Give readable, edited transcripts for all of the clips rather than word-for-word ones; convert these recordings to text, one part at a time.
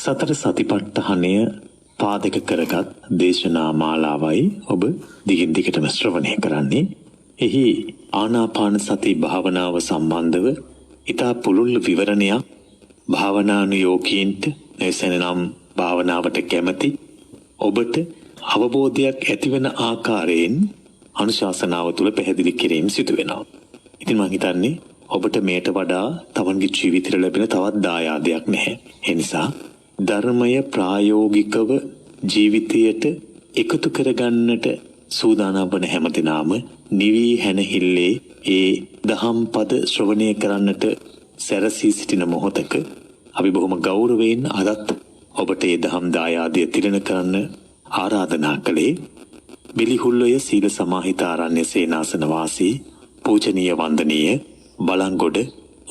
සතර සතිපට්ඨානය පාදක කරගත් දේශනා මාලාවයි ඔබ දිගින් දිගටම ශ්‍රවණය කරන්නේ. එහි ආනාපාන සති භාවනාව සම්බන්ධව ඉතා පුළුල් විවරණයක් භාවනානුයෝගීන්ට එසෙනනම් භාවනාවට කැමති ඔබට අවබෝධයක් ඇතිවන ආකාරයෙන් අනුශාසනාව තුළ පැහැදිලි කිරීම සිදු වෙනවා. ඉතින් මම හිතන්නේ ඔබට මේට වඩා තමන්ගේ ජීවිතේ ලැබෙන තවත් දායාදයක් නැහැ. ඒ නිසා ධර්මය ප්‍රායෝගිකව ජීවිතයට එකතු කරගන්නට සූදානම් වන හැමදෙනාම නිවි හැනහිල්ලේ ඒ දහම් පද ශ්‍රවණය කරන්නට සැරසී සිටින මොහොතක අපි බොහොම ගෞරවයෙන් අදත් ඔබට ඒ දහම් දායාදය තිරණ කරන්න ආරාධනා කළේ බිලිහුල්ලොය සීල සමාහිත ආරණ්‍ය සේනාසන වාසී පූජනීය වන්දනීය බලංගොඩ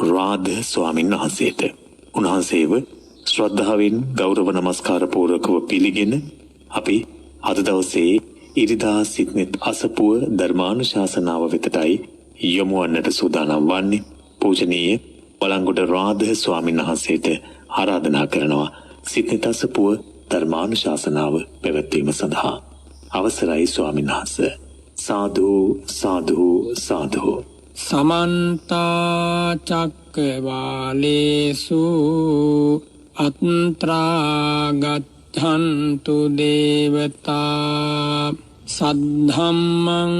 රාධ ස්වාමීන් වහන්සේට. උන්වහන්සේව ශ්‍රද්ධාවෙන් ගෞරව නමස්කාර පූර්වකව පිළිගෙන අපි අද දවසේ ඉරිදා සිත්නෙත් අසපුව ධර්මානුශාසනාව වෙතටයි යොමු වන්නට සූදානම් වන්නේ. පූජනීය බලංගොඩ රාධ ස්වාමීන් වහන්සේට ආරාධනා කරනවා සිත්නෙත් අසපුව ධර්මානුශාසනාව පැවැත්වීම සඳහා. අවසරයි ස්වාමීන් වහන්සේ. සාදු සාදු සාදු. සමන්ත චක්කවාලේසු අත්‍රා ගච්ඡන්තු දේවතා සද්ධම්මං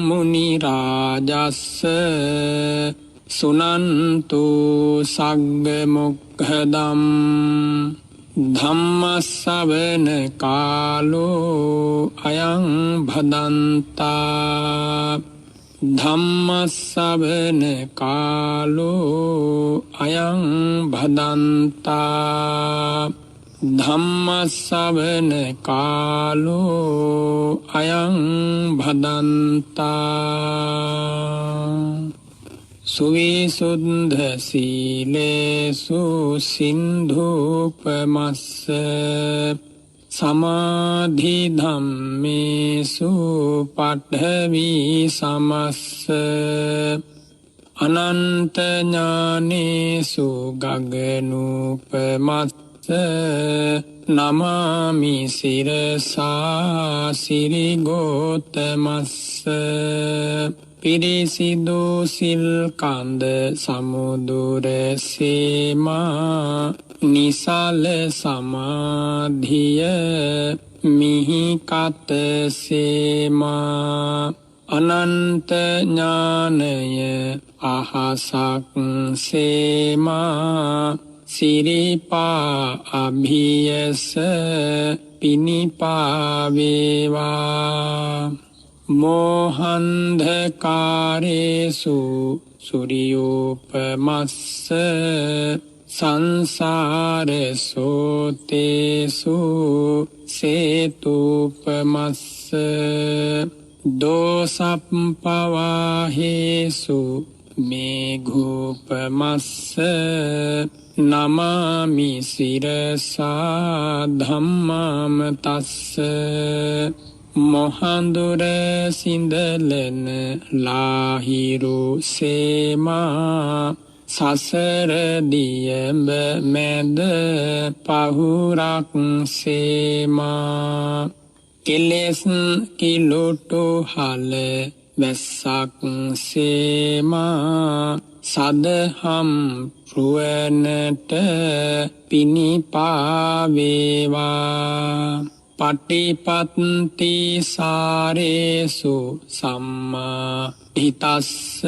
මුනි රාජස්ස සුනන්තු සග්ග මොක්ඛදම් ධම්මස්සවන කාලෝ අයං භදන්තා ධම්මස්සවන කාලෝ අයං භදන්තා ධම්මස්සවන කාලෝ අයං භදන්තා සුවිසුද්ධ සීලේසු සින්ධූපමස්ස සමාධි ධම්මේසු පඨවි සමස්ස අනන්ත ඥානේසු ගගනූපමස්ස නමාමි සිරසා සිරිගෝතමස්ස පිරිසිදු සිල්කන්ද සමුදුර සීමා නිසල සමාධිය මිහිකත සීමා අනන්ත ඥානය අහසක් සීමා සිරිපා අභියස පිනිපා වේවා මෝහන්ධකාරේසු සුරියෝපමස්ස සංසාරසෝතේසු සේතුපමස්ස දෝසප්පවාහේසු මේඝූපමස්ස නමාමි සිරසා ධම්මාමතස්ස මොහන්දුර සිඳලන ලාහිරු සේමා සසර දියඹ මැද පහුරක් සේමා කෙලෙස් කිලුටු හල වැස්සක් සේමා සදහම් රුවනට පිනිපා වේවා පටිපත්ති සාරේසු සම්මා හිතස්ස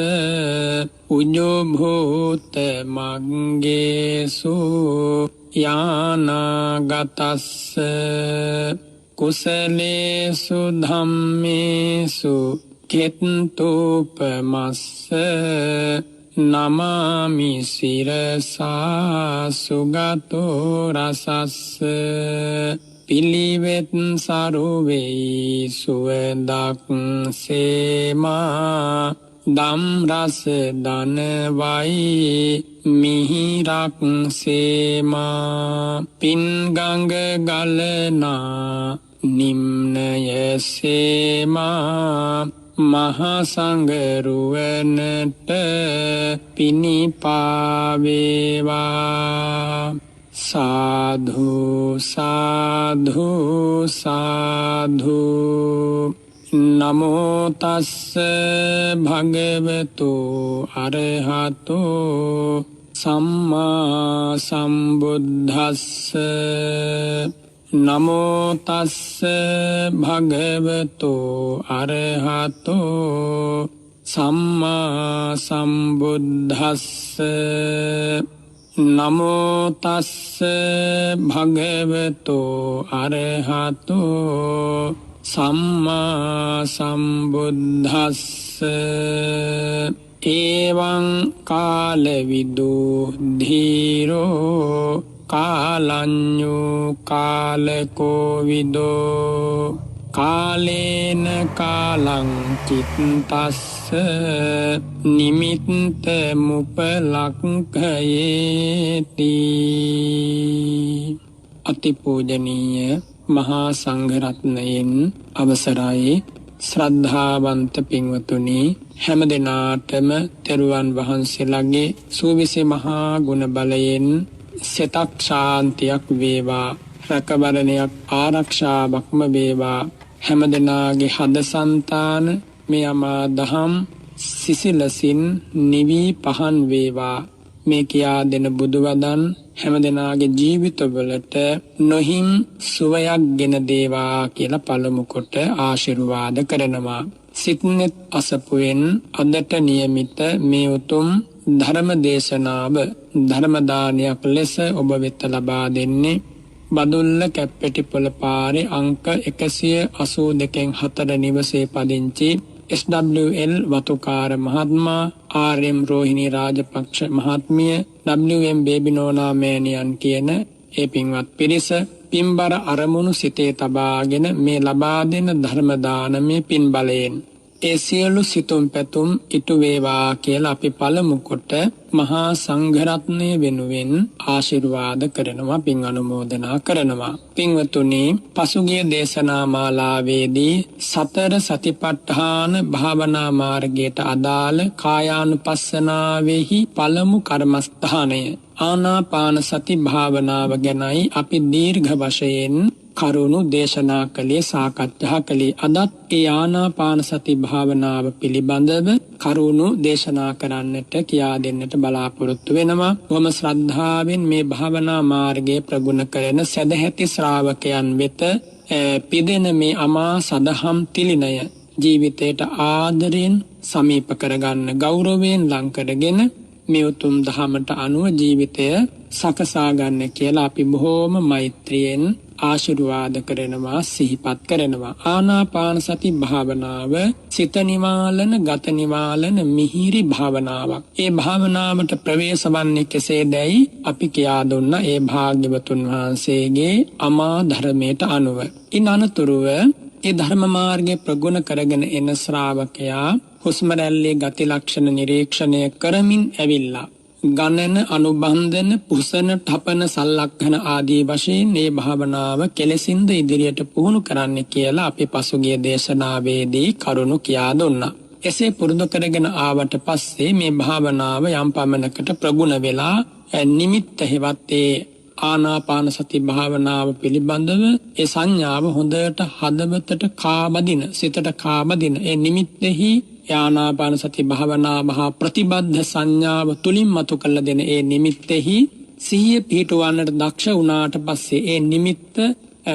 උඤ්ඤභූත මග්ගේසු යානාගතස්ස කුසලේසු ධම්මේසු කෙත්තෝපමස්ස නමාමි සිරසා සුගතෝ රසස්ස පිළිවෙත් සරුවෙයි සුවඳක් සේමා දම් රස දනවයි මිහිරක් සේමා පින් ගඟ ගලනා නිම්නය සේමා මහා සංඝරුවනට පිනිපා වේවා සාධු සාධු සාධු නමෝ තස්ස භගවතු අරහතෝ සම්මා සම්බුද්දස්ස නමෝ තස්ස භගවතු අරහතෝ සම්මා සම්බුද්දස්ස නමෝ තස්ස භගවතු අරහතෝ සම්මා සම්බුද්දස්ස එවං කාල විදු ධීරෝ කාලඤ්ඤෝ කාලකෝ විදෝ කාලේන කාලං චිත්තස්ස නිමිත්ත මුපලක්ඛයේති. අතිපූජනීය මහා සංඝරත්නයෙන් අවසරයි ශ්‍රද්ධාවන්ත පින්වතුනි, හැම දිනාටම තෙරුවන් වහන්සේලාගේ සූවිසි මහා ගුණ බලයෙන් සිතක් ශාන්තියක් වේවා, රැකවරණයක් ආරක්ෂාවක්ම වේවා. හැම දිනාගේ හද సంతාන මේ අමා දහම් සිසිලසින් නිවි පහන් වේවා. මේ කියා දෙන බුදු වදන් හැම දිනාගේ ජීවිතවලට නොහිම් සුවයක් ගෙන දේවා කියලා පළමු කොට ආශිර්වාද කරනවා. සිත්නෙත් අසපුවෙන් අදට නියමිත මේ උතුම් ධර්ම දේශනාව ධර්ම දානයක් ලෙස ඔබ වෙත ලබා දෙන්නේ බදුල්ල කැප්පෙටිපොළ පාරේ අංක 182න් 4 නිවසේ පදිංචි SWL වතුකාර මහත්මයා, RM රෝහිණී රාජපක්ෂ මහත්මිය, WM බේබි නෝනා මෑණියන් කියන ඒ පින්වත් පිරිස පින්බර අරමුණු සිතේ තබාගෙන මේ ලබා දෙන ධර්ම දානමය පින් බලයෙන් ඒ සියලු සිතුම් පැතුම් ඉටු වේවා කියලා අපි පළමු කොට මහා සංඝරත්නය වෙනුවෙන් ආශිර්වාද කරනවා, පින් අනුමෝදනා කරනවා. පින්වතුනි, පසුගිය දේශනා මාලාවේදී සතර සතිපට්ඨාන භාවනා මාර්ගයට අදාළ කායානුපස්සනාවෙහි පළමු කර්මස්ථානය ආනාපාන සති භාවනාව ගැනයි අපි දීර්ඝ වශයෙන් කරුණු දේශනා කළේ, සාකච්ඡා කළේ. අදත් ඒ ආනාපාන සති භාවනාව පිළිබඳව කරුණු දේශනා කරන්නට කියා දෙන්නට බලාපොරොත්තු වෙනවා. බොහොම ශ්‍රද්ධාවෙන් මේ භාවනා මාර්ගයේ ප්‍රගුණ කරන සදැහැති ශ්‍රාවකයන් වෙත පිදෙන මේ අමා සදහම් තිලිනය ජීවිතයට ආදරයෙන් සමීප කරගන්න, ගෞරවයෙන් ලං කරගෙන මේ උතුම් දහමට අනුව ජීවිතය සකසා ගන්න කියලා අපි බොහෝම මෛත්‍රියෙන් ආශිර්වාද කරනවා, සිහිපත් කරනවා. ආනාපාන සති භාවනාව සිත නිවාලන, ගත නිවාලන මිහිරි භාවනාවක්. ඒ භාවනාවට ප්‍රවේශ වන්නේ කෙසේදයි අපි කියා දුන්න ඒ භාග්‍යවතුන් වහන්සේගේ අමා ධර්මයට අනුව. ඉන් අනතුරුව ඒ ධර්ම මාර්ගයේ ප්‍රගුණ කරගෙන එන ශ්‍රාවකයා හුස්ම රැල්ලේ ගති ලක්ෂණ නිරීක්ෂණය කරමින් ඇවිල්ලා ගණන, අනුබන්ධන, පුසන, ඨපන, සල්ලක්ඛන ආදී වශයෙන් මේ භාවනාව කෙලෙසින්ද ඉදිරියට පුහුණු කරන්න කියලා අපි පසුගිය දේශනාවේදී කරුණු කියා දුන්නා. එසේ පුරුදු කරගෙන ආවට පස්සේ මේ භාවනාව යම් පමණකට ප්‍රගුණ වෙලා නිමිත්ත හෙවත් ආනාපාන සති භාවනාව පිළිබඳව ඒ සංඥාව හොඳට හදවතට කාබදින, සිතට කාබදින ඒ නිමිත්තෙහි ආනාපාන සති භාවනාව හා ප්‍රතිබද්ධ සංඥාව තුලින් මතු කළ දෙන ඒ නිමිත්තෙහි සිහිය පිහිටවන්නට දක්ෂ වුණාට පස්සේ ඒ නිමිත්ත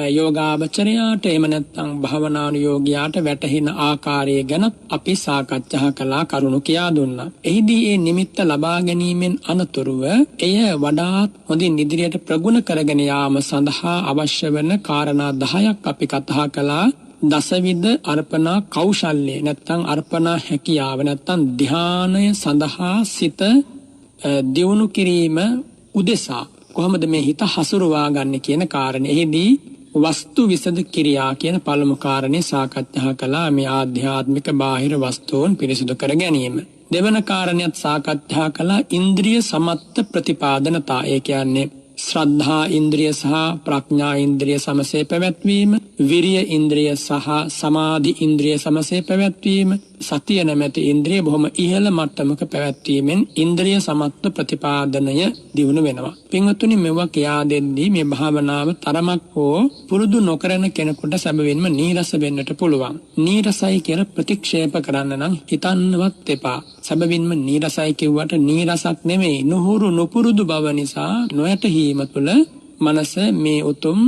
යෝගාවචරයාට එහෙම නැත්නම් භාවනානුයෝගියාට වැටහෙන ආකාරය ගැන අපි සාකච්ඡා කළා, කරුණු කියා දුන්නා. එහිදී ඒ නිමිත්ත ලබා ගැනීමෙන් අනතුරුව එය වඩාත් හොඳින් ඉදිරියට ප්‍රගුණ කරගෙන යාම සඳහා අවශ්‍ය වන කාරණා 10ක් අපි කතා කළා. දසවිධ අර්පණා කෞශල්‍ය නැත්නම් අර්පණා හැකියාව නැත්නම් ධානය සඳහා සිත දියුණු කිරීම උදෙසා කොහොමද මේ හිත හසුරුවා ගන්න කියන කාරණේ. එහිදී වස්තු විසද ක්‍රියා කියන පළමු කාරණේ සාකච්ඡා කළා, මේ ආධ්‍යාත්මික බාහිර වස්තුන් පිරිසිදු කර ගැනීම. දෙවන කාරණයක් සාකච්ඡා කළා ඉන්ද්‍රිය සමත්ත ප්‍රතිපාදනතා. ඒ කියන්නේ ශ්‍රද්ධා ඉන්ද්‍රිය සහ ප්‍රඥා ඉන්ද්‍රිය සමසේ පැවැත්වීම, විරිය ඉන්ද්‍රිය සහ සමාධි ඉන්ද්‍රිය සමසේ පැවැත්වීම, සතිය නැමැති ඉන්ද්‍රිය බොහොම ඉහළ මට්ටමක පැවැත්වීමෙන් ඉන්ද්‍රිය සමත්ව ප්‍රතිපාදනය දියුණු වෙනවා. පින්වත්නි මෙවුවා කියා දෙද්දී මේ භාවනාව තරමක් හෝ පුරුදු නොකරන කෙනෙකුට සැබවින්ම නීරස වෙන්නට පුළුවන්. නීරසයි කියලා ප්‍රතික්ෂේප කරන්න නම් හිතන්නවත් එපා. සැබවින්ම නීරසයි කිව්වට නීරසක් නෙමෙයි, නුහුරු නුපුරුදු බව නිසා නොයැටීම තුළ මනස මේ උතුම්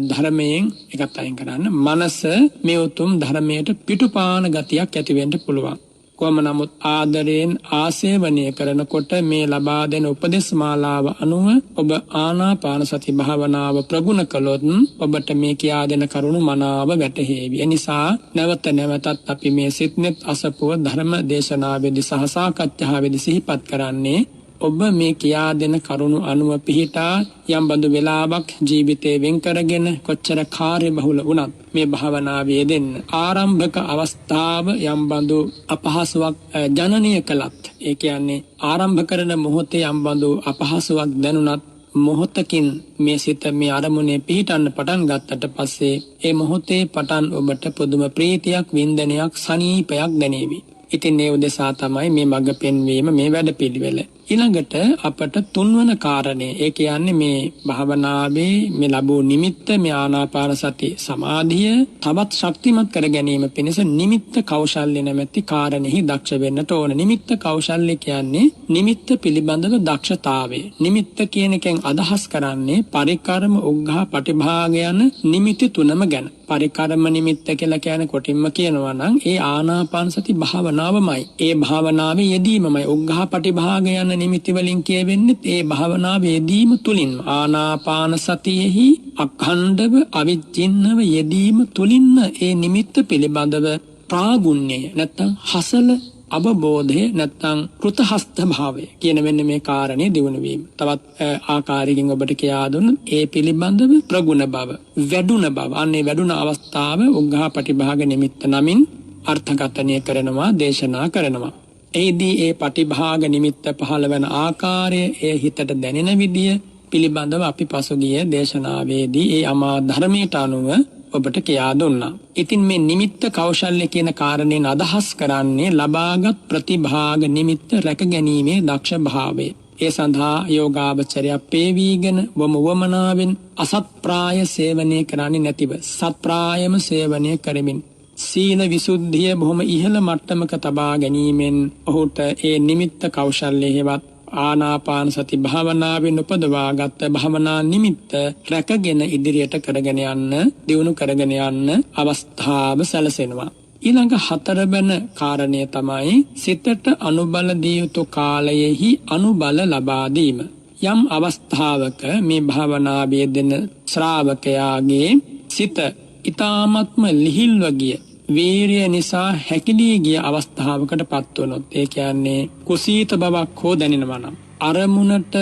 ධර්මයෙන් එකත් අයින් කරන්න. මනස මේ උතුම් ධර්මයට පිටුපාන ගතියක් ඇති වෙන්න පුළුවන්. කොහොම නමුත් ආදරයෙන් ආසේවනය කරනකොට මේ ලබා දෙන උපදේශ මාලාව අනුව ඔබ ආනාපාන සති භාවනාව ප්‍රගුණ කළොත් ඔබට මේ කියා දෙන කරුණු මනාව වැටහෙවි. ඒ නිසා නැවත නැවතත් අපි මේ සිත්නෙත් අසපුව ධර්ම දේශනාවේදී සහ සාකච්ඡාවේදී සිහිපත් කරන්නේ ඔබ මේ කියා දෙන කරුණු අනුව පිහිටා යම් බඳු වෙලාවක් ජීවිතේ වෙන් කරගෙන කොච්චර කාර්යබහුල වුණත් මේ භාවනාවේ යෙදෙන්න. ආරම්භක අවස්ථාව යම් බඳු අපහසුයක් ජනනීය කළත්, ඒ කියන්නේ ආරම්භ කරන මොහොතේ යම් බඳු අපහසුයක් දැනුණත් මොහොතකින් මේ සිත මේ අරමුණේ පිහිටන්න පටන් ගත්තට පස්සේ ඒ මොහොතේ පටන් ඔබට පුදුම ප්‍රීතියක්, වින්දනයක්, සනීපයක් දැනේවි. ඉතින් මේ උදෙසා තමයි මේ මඟ පෙන්වීම මේ වැඩපිළිවෙල. ඊළඟට අපට තුන්වන කාරණේ, ඒ කියන්නේ මේ භාවනාවේ මේ ලැබූ නිමිත්ත, මේ ආනාපාන සති සමාධිය තවත් ශක්තිමත් කර ගැනීම පිණිස නිමිත්ත කෞශල්‍ය නැමැති කාරණෙහි දක්ෂ වෙන්නට ඕන. නිමිත්ත කෞශල්‍ය කියන්නේ නිමිත්ත පිළිබඳව දක්ෂතාවය. නිමිත්ත කියන එකෙන් අදහස් කරන්නේ පරිකර්ම, උග්ඝා, පටිභාග යන නිමිති තුනම ගැන. පරිකර්ම නිමිත්ත කියලා කියන්නේ කොටින්ම කියනවා නම් ඒ ආනාපාන සති භාවනාවමයි. ඒ භාවනාවේ යෙදීමමයි. උග්ඝා, පටිභාග යන නිමිති වලින් කියවෙන්නේ ඒ භාවනාවේ යෙදීම තුලින්. ආනාපාන සතියෙහි අඛණ්ඩව අවිච්ඡින්නව යෙදීම තුලින්ම ඒ නිමිත්ත පිළිබඳව ප්‍රාගුණ්‍යය නැත්තම් හසල අවබෝධය නැත්තම් කෘතහස්ත භාවය කියන මෙන්න මේ කාරණේ දිනු වීම. තවත් ආකාරයකින් ඔබට කියා දුන්නොත් ඒ පිළිබඳව ප්‍රගුණ බව, වැඩුණ බව, අන්නේ වැඩුණ අවස්ථාව උග්ඝා පටිභාග නිමිත්ත නමින් අර්ථකථනය කරනවා, දේශනා කරනවා. එෙහිදී ඒ පටිභාග නිමිත්ත පහළ වෙන ආකාරය, ඒ හිතට දැනෙන විදිය පිළිබඳව අපි පසුගිය දේශනාවේදී ඒ අමා ධර්මයට අනුව ඔබට කියා දුන්නා. ඉතින් මේ නිමිත්ත කෞශල්‍ය කියන කාරණයෙන් අදහස් කරන්නේ ලබාගත් ප්‍රතිභාග නිමිත්ත රැකගැනීමේ දක්ෂ භාවය. ඒ සඳහා යෝගාවචරය පේවීගෙන වමවමනාවෙන් අසත්ප්‍රාය සේවනය කරන්නේ නැතිව සත්ප්‍රායම සේවනය කරමින් සීල විසුද්ධිය බොහොම ඉහළ මට්ටමක තබා ගැනීමෙන් ඔහුට ඒ නිමිත්ත කෞශල්‍යයවත් ආනාපාන සති භාවනාවෙන් උපදවාගත් භාවනා නිමිත්ත රැකගෙන ඉදිරියට කරගෙන යන්න, දියුණු කරගෙන යන්න අවස්ථාව සැලසෙනවා. ඊළඟ හතරවන කාරණය තමයි සිතට අනුබල දිය යුතු කාලයෙහි අනුබල ලබා දීම. යම් අවස්ථාවක මේ භාවනාවේ දෙන ශ්‍රාවකයාගේ සිත ඊ타ත්ම ලිහිල්ව ගිය, වීරිය නිසා හැකිලී ගිය අවස්ථාවකට පත් වුණොත්, ඒ කියන්නේ කුසීත බවක් හෝ දැනෙනවා නම්, අරමුණට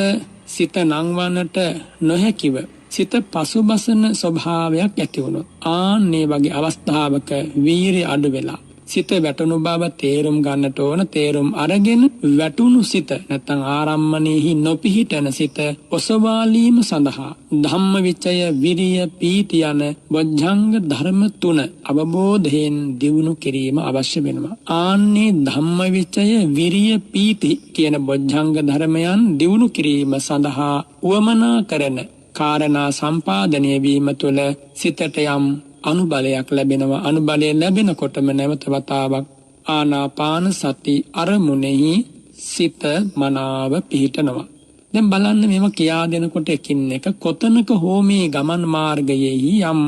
සිත නංවන්නට නොහැකිව සිත පසුබසන ස්වභාවයක් ඇති වුණොත්, ආන්නේ වගේ අවස්ථාවක වීරිය අඩු වෙලා සිත වැටුණු බව තේරුම් ගන්නට ඕන. තේරුම් අරගෙන වැටුණු සිත නැත්නම් ආරම්මණයෙහි නොපිහිටන සිත ඔසවාලීම සඳහා ධම්මවිචය, විරිය, පීති යන බොජ්ජංග ධර්ම තුන අවබෝධයෙන් දියුණු කිරීම අවශ්‍ය වෙනවා. ආන්නේ ධම්මවිචය, විරිය, පීති කියන බොජ්ජංග ධර්මයන් දියුණු කිරීම සඳහා උවමනා කරන කාරණා සම්පාදනය වීම තුළ සිතට යම් අනුබලයක් ලැබෙනවා. අනුබලය ලැබෙනකොටම නැවත වතාවක් ආනාපාන සති අරමුණෙහි සිත මනාව පිහිටනවා. දැන් බලන්න මේවා කියා දෙනකොට එකින් එක කොතනක හෝ මේ ගමන් මාර්ගයේහි යම්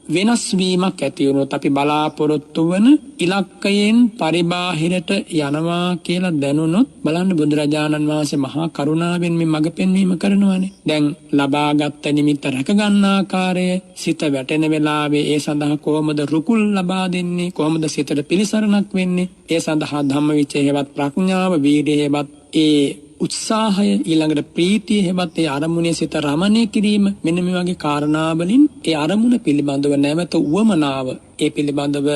වෙනස් වීමක් ඇති වුණොත්, අපි බලාපොරොත්තු වන ඉලක්කයෙන් පරිබාහිරට යනවා කියලා දැනුනොත්, බලන්න බුදුරජාණන් වහන්සේ මහා කරුණාවෙන් මේ මඟ පෙන්වීම කරනවානේ. දැන් ලබාගත් නිමිත්ත රැක ගන්න ආකාරය, සිත වැටෙන වෙලාවේ ඒ සඳහා කොහොමද රුකුල් ලබා දෙන්නේ, කොහොමද සිතට පිළිසරණක් වෙන්නේ, ඒ සඳහා ධම්මවිචය හේවත් ප්‍රඥාව, වීර්යය හේවත් ඒ උත්සාහය, ඊළඟට ප්‍රීතිය හේවත් ඒ අරමුණේ සිත රමණය කිරීම, මෙන්න මේ වගේ කාරණාවලින් ඒ අරමුණ පිළිබඳව නැවත උවමනාව, ඒ පිළිබඳව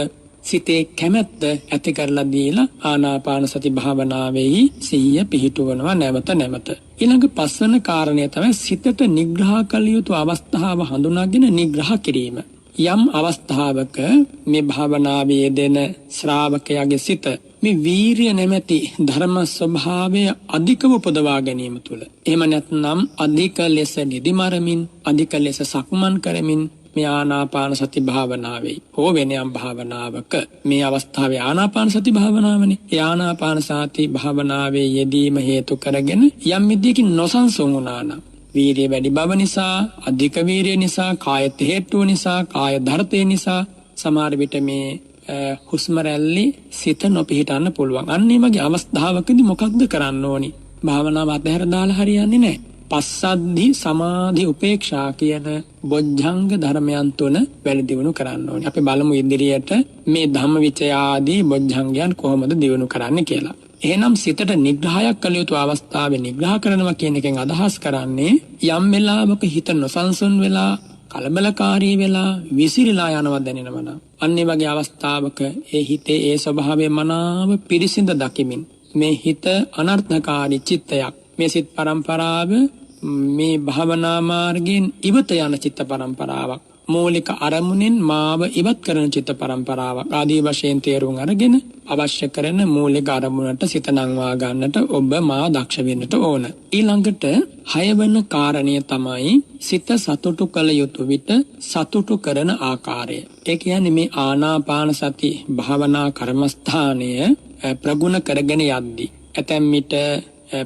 සිතේ කැමැත්ත ඇති කරලා දීලා ආනාපාන සති භාවනාවේ සිහිය පිහිටුවනවා නැවත නැවත. ඊළඟ පස්වන කාරණය තමයි සිතට නිග්‍රහ කළ යුතු අවස්ථාව හඳුනාගෙන නිග්‍රහ කිරීම. යම් අවස්ථාවක මේ භාවනාවේ යෙදෙන ශ්‍රාවකයාගේ සිත මේ වීරිය නැමැති ධර්ම ස්වභාවය අධිකව උපදවා ගැනීම තුළ එහෙම නැත්නම් අධික ලෙස නිදිමරමින් අධික ලෙස සක්මන් කරමින් මේ ආනාපාන සති භාවනාවේ හෝ වෙන යම් භාවනාවක මේ අවස්ථාවේ ආනාපාන සති භාවනාවනේ ඒ ආනාපාන සති භාවනාවේ යෙදීම හේතු කරගෙන යම් විදියකින් නොසන්සුන් වුණා නම් වීරිය වැඩි බව නිසා අධික වීරිය නිසා කාය හේතුව නිසා කාය ධර්තේ නිසා සමහර විට මේ හුස්ම රැල්ලේ සිත නොපිහිටන්න පුළුවන්. අන්න ඒ වගේ අවස්ථාවකදී මොකක්ද කරන්න ඕනි? භාවනාව අතහැර දාලා හරියන්නේ නැහැ. පස්සද්ධි සමාධි උපේක්ෂා කියන බොජ්ජංග ධර්මයන් තුන වැඩි දියුණු කරන්න ඕනි. අපි බලමු ඉදිරියට මේ ධම්මවිචය ආදී බොජ්ජංගයන් කොහොමද දියුණු කරන්නේ කියලා. එහෙනම් සිතට නිග්‍රහයක් කළ යුතු අවස්ථාවේ නිග්‍රහ කරනවා කියන එකෙන් අදහස් කරන්නේ යම් වෙලාවක හිත නොසන්සුන් වෙලා කලබලකාරී වෙලා විසිරීලා යනවා දැනෙනවා නම් අන්න ඒ වගේ අවස්ථාවක ඒ හිතේ ඒ ස්වභාවය මනාව පිරිසිඳ දකිමින් මේ හිත අනර්ථකාරී චිත්තයක් මේ සිත් පරම්පරාව මේ භාවනා මාර්ගයෙන් ඉවත යන චිත්ත පරම්පරාවක් මූලික අරමුණෙන් මාව ඉවත් කරන චිත්ත පරම්පරාවක් ආදී වශයෙන් තේරුම් අරගෙන අවශ්‍ය කරන මූලික අරමුණට සිත නංවා ගන්නට ඔබ මා දක්ෂ වෙන්නට ඕන. ඊළඟට 6 වෙනි කාරණය තමයි සිත සතුටු කළ යුතු විට සතුටු කරන ආකාරය. ඒ කියන්නේ මේ ආනාපාන සති භාවනා කර්මස්ථානය ප්‍රගුණ කරගෙන යද්දී ඇතැම් විට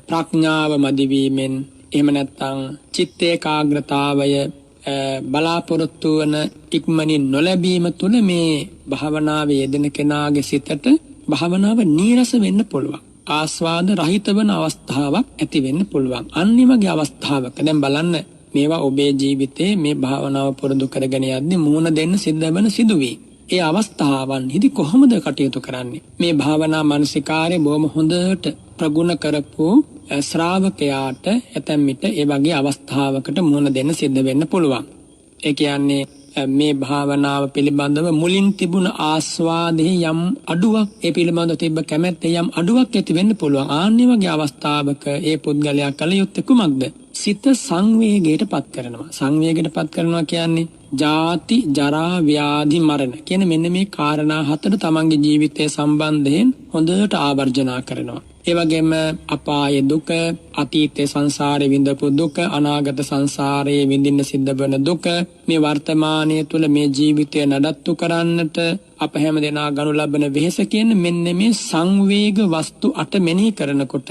ප්‍රඥාව මදි වීමෙන් එහෙම නැත්නම් චිත්ත ඒකාග්‍රතාවය බලාපොරොත්තු වන ඉක්මනින් නොලැබීම තුළ මේ භාවනාවේ යෙදෙන කෙනාගේ සිතට භාවනාව නීරස වෙන්න පුළුවන්. ආස්වාද රහිත වන අවස්ථාවක් ඇති වෙන්න පුළුවන්. අනිවාර්ය අවස්ථාවක දැන් බලන්න මේවා ඔබේ ජීවිතේ මේ භාවනාව පුරුදු කරගෙන යද්දී මුහුණ දෙන්න සිද්ධ වෙන සිදුවී. ඒ අවස්ථාවන් හිදි කොහොමද කටයුතු කරන්නේ? මේ භාවනා මානසිකාරය බොහොම හොඳට ප්‍රගුණ කරපු ශ්‍රාවකයාට ඇතැම් විට ඒ වගේ අවස්ථාවකට මුහුණ දෙන්න සිද්ධ වෙන්න පුළුවන්. ඒ කියන්නේ මේ භාවනාව පිළිබඳව මුලින් තිබුණ ආස්වාදයේ යම් අඩුවක් ඒ පිළිබඳව තිබ්බ කැමැත්තේ යම් අඩුවක් ඇති වෙන්න පුළුවන්. ආන්නේ වගේ අවස්ථාවක ඒ පුද්ගලයා කල යුත්තේ කුමක්ද? සිත සංවේගයට පත් කරනවා. සංවේගයට පත් කරනවා කියන්නේ ජාති ජරා ව්‍යාධි මරණ කියන මෙන්න මේ කාරණා හතර තමන්ගේ ජීවිතය සම්බන්ධයෙන් හොඳට ආවර්ජනා කරනවා. ඒ වගේම අපාය දුක, අතීතයේ සංසාරේ විඳපු දුක, අනාගත සංසාරයේ විඳින්න සිද්ධ වෙන දුක, මේ වර්තමානයේ තුල මේ ජීවිතය නඩත්තු කරන්නට අප හැම දෙනා ගනු ලබන වෙහෙස කියන මෙන්න මේ සංවේග වස්තු 8 මෙනෙහි කරනකොට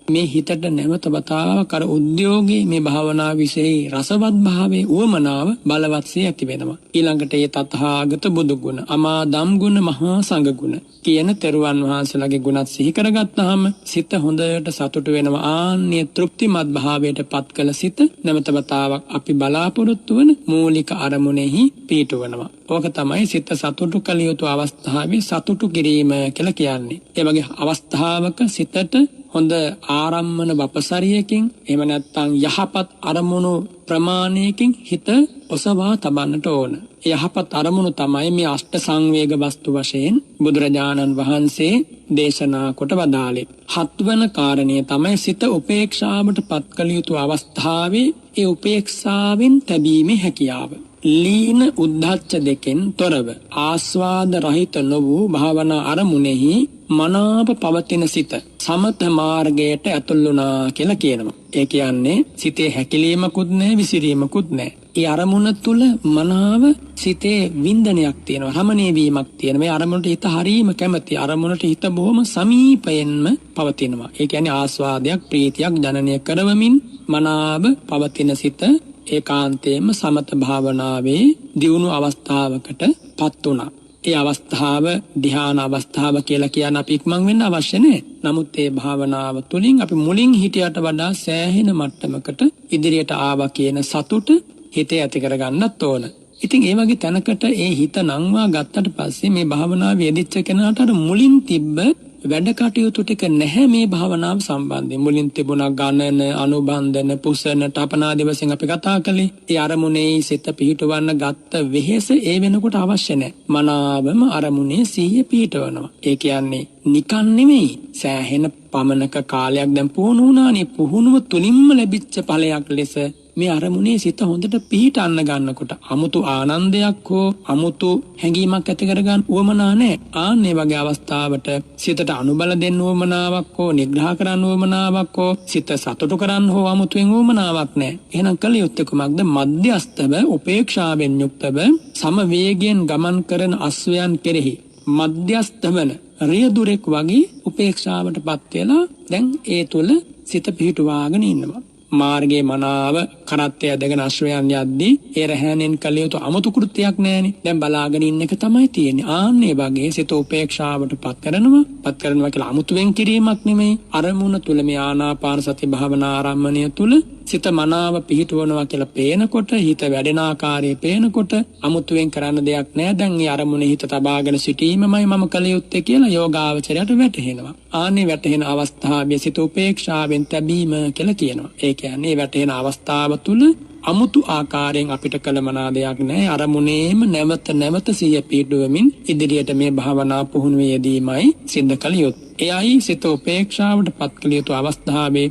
මේ හිතට නැවත වතාවක් අර උද්‍යෝගයේ මේ භාවනා විශේෂ රසවත් භාවයේ උවමනාව බලවත්සේ ඇති වෙනවා. ඊළඟට ඒ තථාගත බුදු ගුණ, අමා දම් ගුණ, මහා සංඝ ගුණ කියන තෙරුවන් වහන්සේලාගේ ගුණත් සිහි කරගත්තාම සිත හොඳට සතුට වෙනවා. ආන්නේ තෘප්තිමත් භාවයට පත් කළ සිත නැවත වතාවක් අපි බලාපොරොත්තු වන මූලික අරමුණෙහි පිහිටවනවා. ඕක තමයි සිත සතුටු කළ යුතු අවස්ථාවේ සතුටු කිරීම කියලා කියන්නේ. ඒ වගේ අවස්ථාවක සිතට හොඳ ආරම්මන වපසරියකින් එහෙම නැත්නම් යහපත් අරමුණු ප්‍රමාණයකින් හිත ඔසවා තබන්නට ඕන. යහපත් අරමුණු තමයි මේ අෂ්ට සංවේග වස්තු වශයෙන් බුදුරජාණන් වහන්සේ දේශනා කොට වදාළේ. 7 වන කාරණය තමයි සිත උපේක්ෂාවට පත් කළ යුතු අවස්ථාවේ ඒ උපේක්ෂාවෙන් තැබීමේ හැකියාව. ලීන උද්ධච්ච දෙකෙන් තොරව ආස්වාද රහිත නොවූ භාවනා අරමුණෙහි මනාප පවතින සිත සමත මාර්ගයට ඇතුළුණා කියලා කියනවා. ඒ කියන්නේ සිතේ හැකිලීමකුත් නැහැ, විසිරීමකුත් නැහැ. ඒ අරමුණ තුල මනාව සිතේ වින්දනයක් තියෙනවා, රමණීය වීමක් තියෙනවා. මේ අරමුණට හිත හරීම කැමති, අරමුණට හිත බොහොම සමීපයෙන්ම පවතිනවා. ඒ කියන්නේ ආස්වාදයක්, ප්‍රීතියක් ජනනය කරවමින් මනාව පවතින සිත ඒකාන්තයෙන්ම සමත භාවනාවේ දියුණු අවස්ථාවකට පත් වුණා. ඒ අවස්ථාව ධ්‍යාන අවස්ථාව කියලා කියන අපි ඉක්මන් වෙන්න අවශ්‍ය නැහැ. නමුත් ඒ භාවනාව තුළින් අපි මුලින් හිටියට වඩා සෑහෙන මට්ටමකට ඉදිරියට ආවා කියන සතුට හිතේ ඇති කරගන්නත් ඕන. ඉතින් ඒ වගේ තැනකට ඒ හිත නංවා ගත්තට පස්සේ මේ භාවනාවේ යෙදිච්ච කෙනාට අර මුලින් තිබ්බ වැඩ කටයුතු ටික නැහැ මේ භාවනාව සම්බන්ධයෙන්. මුලින් තිබුණා ගණන, අනුබන්ධන, පුසන, තපනාදී වශයෙන් අපි කතා කළේ. ඒ අරමුණේ සිත පිහිටවන්න ගත්ත වෙහෙස ඒ වෙනකොට අවශ්‍ය නැහැ. මනාවම අරමුණේ සිහිය පිහිටවනවා. ඒ කියන්නේ නිකන් නෙමෙයි, සෑහෙන පමණක කාලයක් දැන් පුහුණු වුණානේ. පුහුණුව තුලින්ම ලැබිච්ච ඵලයක් ලෙස මේ අරමුණේ සිත හොඳට පිහිටන්න ගන්නකොට අමුතු ආනන්දයක් හෝ අමුතු හැඟීමක් ඇති කරගන්න උවමනා නැහැ. ආන්නේ වගේ අවස්ථාවට සිතට අනුබල දෙන්න උවමනාවක් හෝ නිග්‍රහ කරන්න උවමනාවක් හෝ සිත සතුටු කරන්න හෝ අමුතුවෙන් උවමනාවක් නැහැ. එහෙනම් කල යුත්තේ කුමක්ද? මධ්‍යස්තව උපේක්ෂාවෙන් යුක්තව සම වේගයෙන් ගමන් කරන අස්වැයන් කෙරෙහි මධ්‍යස්ත වන රියදුරෙක් වගේ උපේක්ෂාවටපත් වෙලා දැන් ඒ තුල සිත පිහිටුවාගෙන ඉන්නවා. මාර්ගයේ මනාව කරත්තය ඇදගෙන අශ්වයන් යද්දී ඒ රැහැනෙන් කළ යුතු අමුතු කෘත්‍යයක් නැහැනේ. දැන් බලාගෙන ඉන්න එක තමයි තියෙන්නේ. ආන්නේ වගේ සිත උපේක්ෂාවට පත් කරනවා කියලා අමුතුවෙන් කිරීමක් නෙමෙයි. අරමුණ තුල මේ ආනාපාන සති භාවනා ආරම්භණය තුල සිත මනාව පිහිටවනවා කියලා පේනකොට හිත වැඩෙන ආකාරය පේනකොට අමුතුවෙන් කරන්න දෙයක් නැහැ. දැන් මේ අරමුණේ හිත තබාගෙන සිටීමමයි මම කළ යුත්තේ කියලා යෝගාවචරයට වැටහෙනවා. ආන්නේ වැටහෙන අවස්ථාවේ සිත උපේක්ෂාවෙන් තැබීම කියලා කියනවා. ඒ කියන්නේ වැටහෙන අවස්ථාව තුල අමුතු ආකාරයෙන් අපිට කළමනා දෙයක් නැහැ. අරමුණේම නැවත නැවත සිය පිහිටුවමින් ඉදිරියට මේ භාවනා පුහුණුවේ යෙදීමයි සිද්ධ කළ යුත්තේ. එයයි සිත උපේක්ෂාවට පත් කළ යුතු අවස්ථාවේ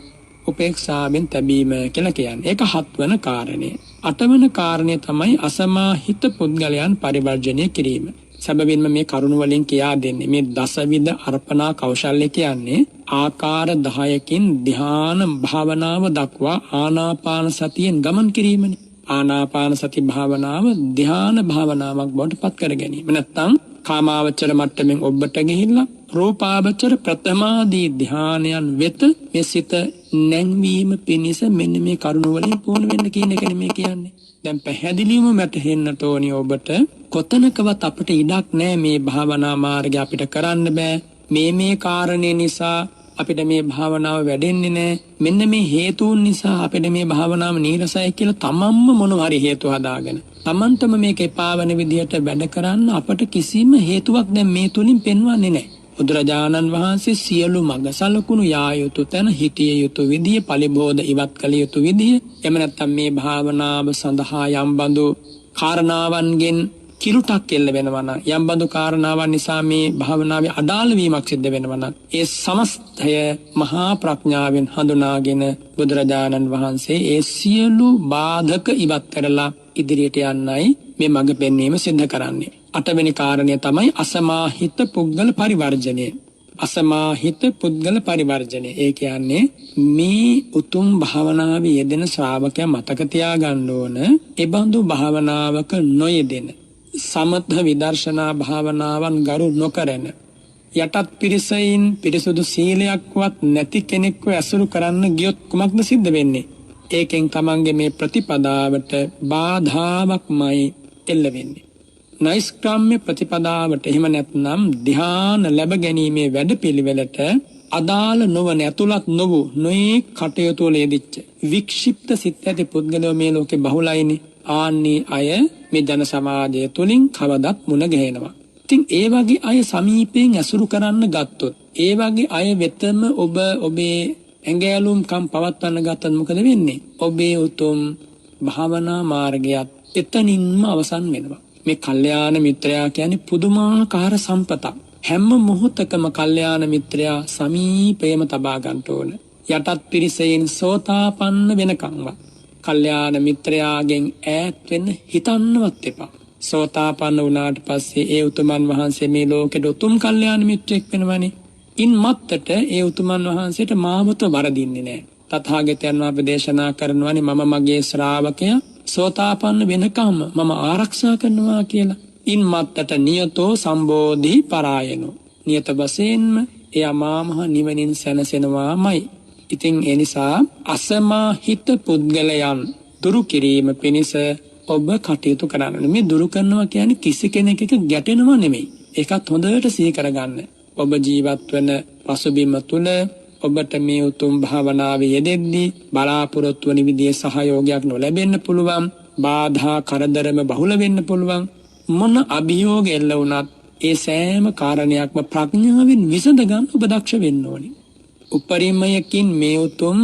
උපේක්ෂාවෙන් තැබීම කියලා කියන්නේ. ඒක 7 වෙනි කාරණය. 8 වෙනි කාරණය තමයි අසමාහිත පුද්ගලයන් පරිවර්ජණය කිරීම. සැබවින්ම මේ කරුණ වලින් කියා දෙන්නේ මේ දසවිධ අර්පණා කෞශල්‍ය කියන්නේ ආකාර 10කින් ධ්‍යාන භාවනාව දක්වා ආනාපාන සතියෙන් ගමන් කිරීමනේ. ආනාපාන සති භාවනාව ධ්‍යාන භාවනාවක් බවට පත් කර ගැනීම. නැත්නම් කාමාවචර මට්ටමින් ඔබට ගිහිල්ලා රූපාවචර ප්‍රථමාදී ධ්‍යානයන් වෙත මේ සිත නැංවීම පිණිස මෙන්න මේ කරුණ වලින් පුහුණු වෙන්න කියන එකනේ මේ කියන්නේ. දැන් පැහැදිලිවම වැටහෙන්නට ඕනි ඔබට කොතනකවත් අපිට ඉඩක් නැහැ මේ භාවනා මාර්ගය අපිට කරන්න බෑ. මේ කාරණේ නිසා අපිට මේ භාවනාව වැඩෙන්නේ නැහැ. මෙන්න මේ හේතුන් නිසා අපිට මේ භාවනාව නීරසයි කියලා තමන්ම මොනවා හරි හේතු හදාගෙන තමන්ටම මේක එපා වෙන විදිහට වැඩ කරන්න අපට කිසිම හේතුවක් දැන් මේ තුලින් පෙන්වන්නේ නැහැ. බුදුරජාණන් වහන්සේ සියලු මඟ සලකුණු යා යුතු තැන හිටිය යුතු විදිය පරිබෝධ ඉවත් කළ යුතු විදිය එම නැත්නම් මේ භාවනාව සඳහා යම් බඳු කාරණාවන්ගෙන් කිලුටක් එල්ල වෙනවා නම් යම් බඳු කාරණාවන් නිසා මේ භාවනාවේ අඩාල වීමක් සිද්ධ වෙනවා නම් ඒ සමස්තය මහා ප්‍රඥාවෙන් හඳුනාගෙන බුදුරජාණන් වහන්සේ ඒ සියලු බාධක ඉවත් කරලා ඉදිරියට යන්නයි මේ මඟ පෙන්වීම සිද්ධ කරන්නේ. 8 වෙනි කාරණය තමයි අසමාහිත පුද්ගල පරිවර්ජණය. අසමාහිත පුද්ගල පරිවර්ජණය. ඒ කියන්නේ මේ උතුම් භාවනාවේ යෙදෙන ශ්‍රාවකයා මතක තියාගන්න ඕන ඒ බඳු භාවනාවක නොයෙදෙන සමත විදර්ශනා භාවනාවන් ගරු නොකරන යටත් පිරිසයින් පිරිසුදු සීලයක්වත් නැති කෙනෙක්ව ඇසුරු කරන්න ගියොත් කුමක්ද සිද්ධ වෙන්නේ? ඒකෙන් තමන්ගේ මේ ප්‍රතිපදාවට බාධාවක්මයි එල්ල වෙන්නේ. නෛෂ්ක්‍රම්‍ය ප්‍රතිපදාවට එහෙම නැත්නම් ධ්‍යාන ලැබ ගැනීමේ වැඩපිළිවෙලට අදාළ නොවන ඇතුළත් නොවු නොයේ කටයුතු වල යෙදිච්ච වික්ෂිප්ත සිත් ඇති පුද්ගලයෝ මේ ලෝකේ බහුලයිනේ. ආන්නේ අය මේ ජන සමාජය තුලින් කවදත් මුණ ගැහෙනවා. ඉතින් ඒ වගේ අය සමීපයෙන් ඇසුරු කරන්න ගත්තොත් ඒ වගේ අය වෙතම ඔබේ ඇඟෑලුම්කම් පවත්වන්න ගත්තොත් මොකද වෙන්නේ? ඔබේ උතුම් භාවනා මාර්ගයත් එතනින්ම අවසන් වෙනවා. මේ කල්යාණ මිත්‍රයා කියන්නේ පුදුමාකාර සම්පතක්. හැම මොහොතකම කල්යාණ මිත්‍රයා සමීපයේම තබා ගන්න ඕන. යටත් පිරිසෙන් සෝතාපන්න වෙනකම්වත් කල්යාණ මිත්‍රයාගෙන් ඈත් වෙන්න හිතන්නවත් එපා. සෝතාපන්න වුණාට පස්සේ ඒ උතුමන් වහන්සේ මේ ලෝකෙට උතුම් කල්යාණ මිත්‍රෙක් වෙනවනේ. ඉන් මත්තට ඒ උතුමන් වහන්සේට මාවත වරදින්නේ නැහැ. තථාගතයන් වහන්සේ දේශනා කරනවානේ මම මගේ ශ්‍රාවකයා සෝතාපන්න වෙනකම් මම ආරක්ෂා කරනවා කියලා. ඉන් මත්තට නියතෝ සම්බෝධි පරායනෝ. නියත වශයෙන්ම එයා මහ නිවනින් සැනසෙනවාමයි. ඉතින් ඒ නිසා අසමාහිත පුද්ගලයන් දුරු කිරීම පිණිස ඔබ කටයුතු කරන්න. මේ දුරු කරනවා කියන්නේ කිසි කෙනෙක් එක ගැටෙනව නෙමෙයි. ඒකත් හොඳට සිහි කරගන්න. ඔබ ජීවත් වෙන පසුබිම තුල ඔබට මේ උතුම් භාවනාවේ යෙදෙද්දී බලාපොරොත්තු වන විදිහේ සහයෝගයක් නොලැබෙන්න පුළුවන්. බාධා කරදරම බහුල වෙන්න පුළුවන්. මොන අභියෝග එල්ල වුණත් ඒ සෑම කාරණයක්ම ප්‍රඥාවෙන් විසඳ ගන්න ඔබ දක්ෂ වෙන්න ඕනේ. උපරිමයකින් මේ උතුම්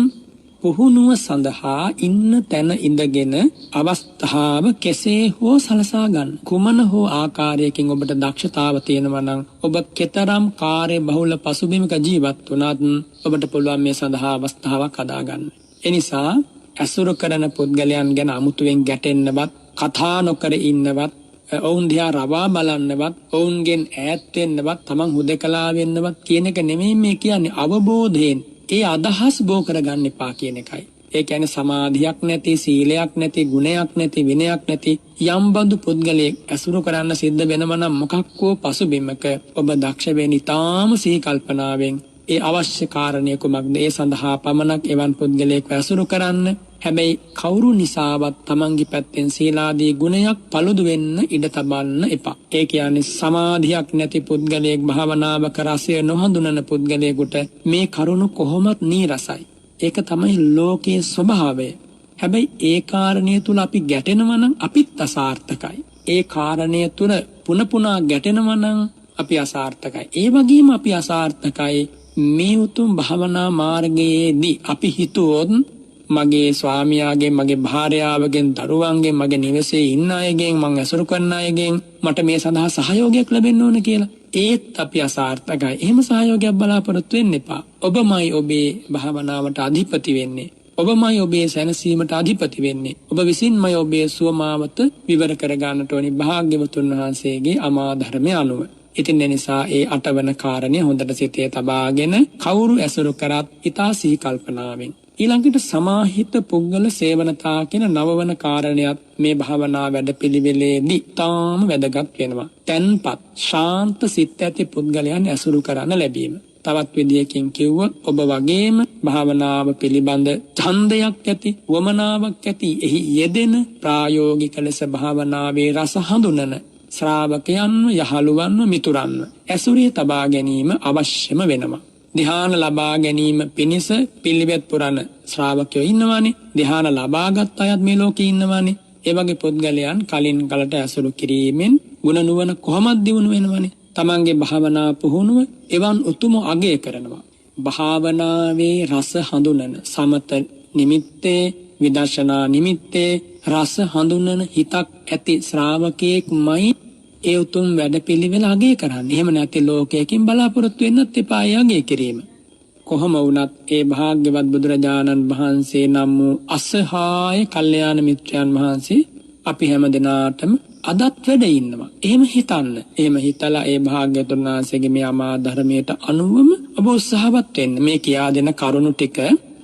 පුහුණුව සඳහා ඉන්න තැන ඉඳගෙන අවස්ථාව කෙසේ හෝ සලසා ගන්න. කුමන හෝ ආකාරයකින් ඔබට දක්ෂතාව තියෙනවා නම් ඔබ කෙතරම් කාර්ය බහුල පසුබිමක ජීවත් වුණත් ඔබට පුළුවන් මේ සඳහා අවස්ථාවක් හදා ගන්න. ඒ නිසා ඇසුරු කරන පුද්ගලයන් ගැන අමුතුවෙන් ගැටෙන්නවත්, කතා නොකර ඉන්නවත්, ඔවුන් දිහා රවා බලන්නවත්, ඔවුන්ගෙන් ඈත් වෙන්නවත්, තමන් හුදකලා වෙන්නවත් කියන එක නෙමෙයි මේ කියන්නේ. අවබෝධයෙන් ඒ අදහස් බෝ කරගන්න එපා කියන එකයි. ඒ කියන්නේ සමාධියක් නැති, සීලයක් නැති, ගුණයක් නැති, විනයක් නැති යම් බඳු පුද්ගලයෙක් ඇසුරු කරන්න සිද්ධ වෙනව නම් මොකක්කෝ පසුබිමක ඔබ දක්ෂ වෙන්න ඉතාම සිහි කල්පනාවෙන් ඒ අවශ්‍ය කාරණය කුමක්ද ඒ සඳහා පමණක් එවන් පුද්ගලයෙක් ඇසුරු කරන්න. හැබැයි කවුරු නිසාවත් තමන්ගේ පැත්තෙන් සීලාදී ගුණයක් paludu වෙන්න ඉඩ තබන්න එපා. ඒ කියන්නේ සමාධියක් නැති පුද්ගලයෙක්, භාවනාවක රසය නොහඳුනන පුද්ගලයෙකුට මේ කරුණ කොහොමත් නීරසයි. ඒක තමයි ලෝකයේ ස්වභාවය. හැබැයි ඒ කාරණය තුල අපි ගැටෙනවා නම් අපිත් අසාර්ථකයි. ඒ කාරණය තුල පුනපුනා ගැටෙනවා නම් අපි අසාර්ථකයි. ඒ වගේම අපි අසාර්ථකයි මේ උතුම් භාවනා මාර්ගයේදී අපි හිතුවොත් මගේ ස්වාමියාගෙන්, මගේ භාර්යාවගෙන්, දරුවන්ගෙන්, මගේ නිවසේ ඉන්න අයගෙන්, මං ඇසුරු කරන අයගෙන් මට මේ සඳහා සහයෝගයක් ලැබෙන්න ඕන කියලා. ඒත් අපි අසාර්ථකයි. එහෙම සහයෝගයක් බලාපොරොත්තු වෙන්න එපා. ඔබමයි ඔබේ භාවනාවට අධිපති වෙන්නේ. ඔබමයි ඔබේ සැනසීමට අධිපති වෙන්නේ. ඔබ විසින්මයි ඔබේ සුවමාවත විවර කර ගන්නට ඕනි භාග්‍යවතුන් වහන්සේගේ අමා ධර්මය අනුව. ඉතින් ඒ නිසා ඒ 8 වන කාරණය හොඳට සිතේ තබාගෙන කවුරු ඇසුරු කරත් ඊතා සිහි කල්පනාවෙන් ඊළඟට සමාහිත පුද්ගල සේවනතා කියන 9 වන කාරණයක් මේ භාවනා වැඩපිළිවෙලේදී තාම වැදගත් වෙනවා. තන්පත් ශාන්ත සිත් ඇති පුද්ගලයන් ඇසුරු කරන්න ලැබීම. තවත් විදියකින් කිව්වොත් ඔබ වගේම භාවනාව පිළිබඳ ඡන්දයක් ඇති, වමනාවක් ඇති, එහි යෙදෙන ප්‍රායෝගික ලෙස භාවනාවේ රස හඳුනන ශ්‍රාවකයන්ව, යහළුවන්ව, මිතුරන්ව ඇසුරේ තබා ගැනීම අවශ්‍යම වෙනවා. ධ්‍යාන ලබා ගැනීම පිණිස පිළිවෙත් පුරන ශ්‍රාවකයෝ ඉන්නවානේ. ධ්‍යාන ලබාගත් අයත් මේ ලෝකේ ඉන්නවානේ. ඒ වගේ පුද්ගලයන් කලින් කලට ඇසුරු කිරීමෙන් ගුණ නුවණ කොහොමද දියුණු වෙනවනේ. තමන්ගේ භාවනා පුහුණුව එවන් උතුම අගය කරනවා. භාවනාවේ රස හඳුනන සමත නිමිත්තේ, විදර්ශනා නිමිත්තේ රස හඳුනන හිතක් ඇති ශ්‍රාවකයෙක්මයි ඒ උතුම් වැඩපිළිවෙල අගය කරන්නේ. එහෙම නැති ලෝකයකින් බලාපොරොත්තු වෙන්නත් එපා අගය කිරීම. කොහොම වුණත් ඒ භාග්‍යවත් බුදුරජාණන් වහන්සේ නම් වූ අසහාය කල්යාණ මිත්‍රයන් වහන්සේ අපි හැම දිනාටම අදත් වැඩ ඉන්නවා. එහෙම හිතන්න. එහෙම හිතලා ඒ භාග්‍යවතුන් වහන්සේගේ මේ අමා ධර්මයට අනුවම ඔබ උත්සාහවත් වෙන්න. මේ කියා දෙන කරුණු ටික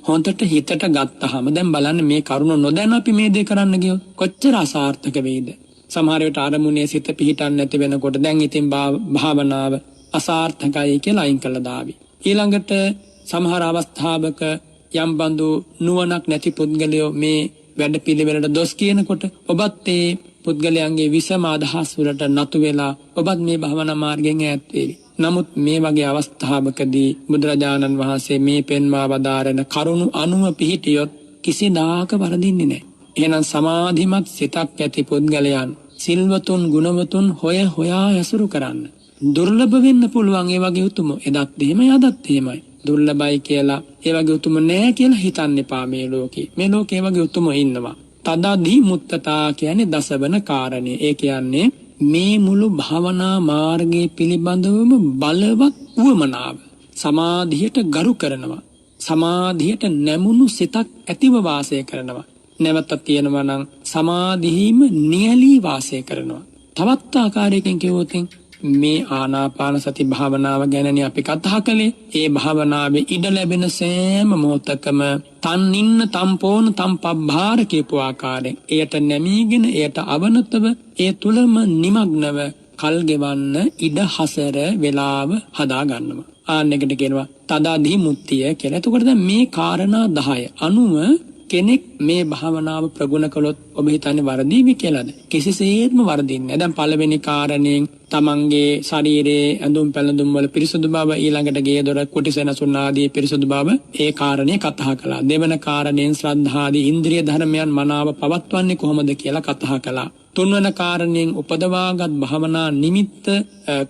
හොඳට හිතට ගත්තාම දැන් බලන්න මේ කරුණ නොදැන අපි මේ දේ කරන්න ගියොත් කොච්චර අසාර්ථක වෙයිද? සමහර වෙලාවට ආරමුණේ සිත පිහිටන්නේ නැති වෙනකොට දැන් ඉතින් භාවනාව අසාර්ථකයි කියලා අයින් කළා දාවි. ඊළඟට සමහර අවස්ථාවක යම් බඳු නුවණක් නැති පුද්ගලයෝ මේ වැඩ පිළිවෙලට දොස් කියනකොට ඔබත් ඒ පුද්ගලයන්ගේ විසම අදහස් වලට නතු වෙලා ඔබත් මේ භාවනා මාර්ගයෙන් ඈත් වෙවි. නමුත් මේ වගේ අවස්ථාවකදී බුදුරජාණන් වහන්සේ මේ පෙන්වා වදාරන කරුණු අනුව පිහිටියොත් කිසිදාක වරදින්නේ නැහැ. එහෙනම් සමාධිමත් සිතක් ඇති පුද්ගලයන් සිල්වතුන් ගුණවතුන් හොයා ඇසුරු කරන්න. දුර්ලභ වෙන්න පුළුවන් ඒ වගේ උතුම. එදත් එහෙමයි අදත් එහෙමයි. දුර්ලභයි කියලා ඒ වගේ උතුම නෑ කියලා හිතන්න එපා මේ ලෝකේ. මේ ලෝකේ වගේ උතුම ඉන්නවා. තදදී මුත්තතා කියන්නේ දසවන කාරණේ. ඒ කියන්නේ මේ මුළු භාවනා මාර්ගයේ පිළිබඳවම බලවත් උවමනාව. සමාධියට ගරු කරනවා. සමාධියට නැමුණු සිතක් ඇතිව වාසය කරනවා. නැවත තියෙනවා නම් සමාධියීම නියලී වාසය කරනවා. තවත් ආකාරයකින් කිව්වොත් මේ ආනාපාන සති භාවනාව ගැනනේ අපි කතා කළේ. ඒ භාවනාවේ ඉඩ ලැබෙන සෑම මොහොතකම තන්නින්න තම්පෝන තම්පබ්බාර කියපු ආකාරයෙන් එයට නැමීගෙන එයට අවනතව ඒ තුලම නිමග්නව කල් ගෙවන්න ඉඩ හසර වේලාව හදා ගන්නවා. ආන්නෙකට කියනවා තදාදී මුක්තිය කියලා. එතකොට දැන් මේ කාරණා 10 අනුව කෙනෙක් මේ භාවනාව ප්‍රගුණ කළොත් ඔබ හිතන්නේ වර්ධීවි කියලාද? කිසිසේත්ම වර්ධින්නේ නැහැ. දැන් පළවෙනි කාරණයෙන් තමන්ගේ ශරීරයේ ඇඳුම් පැළඳුම් වල පිරිසුදු බව, ඊළඟට ගේ දොර කුටි සෙනසුන් ආදී පිරිසුදු බව ඒ කාරණේ කතා කළා. දෙවන කාරණයෙන් ශ්‍රද්ධාදී ඉන්ද්‍රිය ධර්මයන් මනාව පවත්වන්නේ කොහොමද කියලා කතා කළා. තුන්වන කාරණයෙන් උපදවාගත් භාවනා නිමිත්ත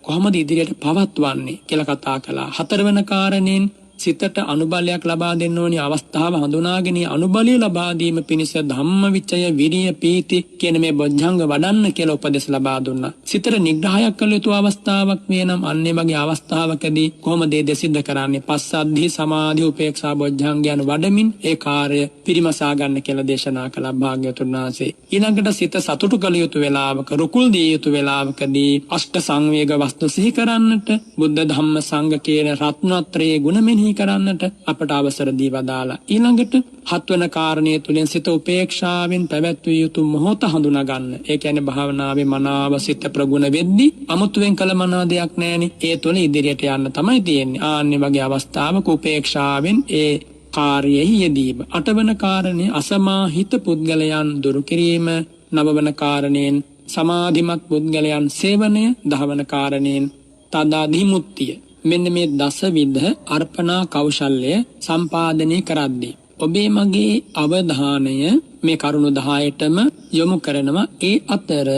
කොහොමද ඉදිරියට පවත්වන්නේ කියලා කතා කළා. හතරවන කාරණයෙන් සිතට අනුබලයක් ලබා දෙන්න ඕනි අවස්ථාව හඳුනාගෙන අනුබලය ලබා දීම පිණිස ධම්මවිචය විරිය පීති කියන මේ බොජ්ජංග වඩන්න කියලා උපදෙස් ලබා දුන්නා. සිතට නිග්‍රහයක් කළ යුතු අවස්ථාවක් මේ නම් අන්නේ වගේ අවස්ථාවකදී කොහොමද ඒ සිද්ධ කරන්නේ? පස්සද්ධි සමාධි උපේක්ෂා බොජ්ජංගයන් වඩමින් ඒ කාර්ය පිරිමසා ගන්න කියලා දේශනා කළා භාග්‍යවතුන් වහන්සේ. ඊළඟට සිත සතුටු කළ යුතු වෙලාවක රුකුල් දිය යුතු වෙලාවකදී අෂ්ට සංවේග වස්තු සිහි කරන්නට බුද්ධ ධම්ම සංඝ කියන රත්නත්‍රයේ ගුණ මෙනෙහි කරන්නට අපට අවසර දී වදාලා. ඊළඟට හත්වන කාරණය තුලින් සිත උපේක්ෂාවෙන් පැවැත්විය යුතු මොහොත හඳුනා ගන්න. ඒ කියන්නේ භාවනාවේ මනාව සිත ප්‍රගුණ වෙද්දී අමුතුවෙන් කළ මනා දෙයක් නැහෙනි. ඒ තුල ඉදිරියට යන්න තමයි තියෙන්නේ. ආන්නේ වගේ අවස්ථාවක උපේක්ෂාවෙන් ඒ කාර්යෙහි යෙදීම. අටවන කාරණේ අසමාහිත පුද්ගලයන් දුරු කිරීම. නවවන කාරණයෙන් සමාධිමත් පුද්ගලයන් සේවනය. දහවන කාරණයෙන් තදාදිමුත්තිය. මෙන්න මේ දසවිධ අර්පණා කෞශල්‍ය සම්පාදනය කරද්දී ඔබේ මගේ අවධානය මේ කරුණු 10ටම යොමු කරනවා. ඒ අතර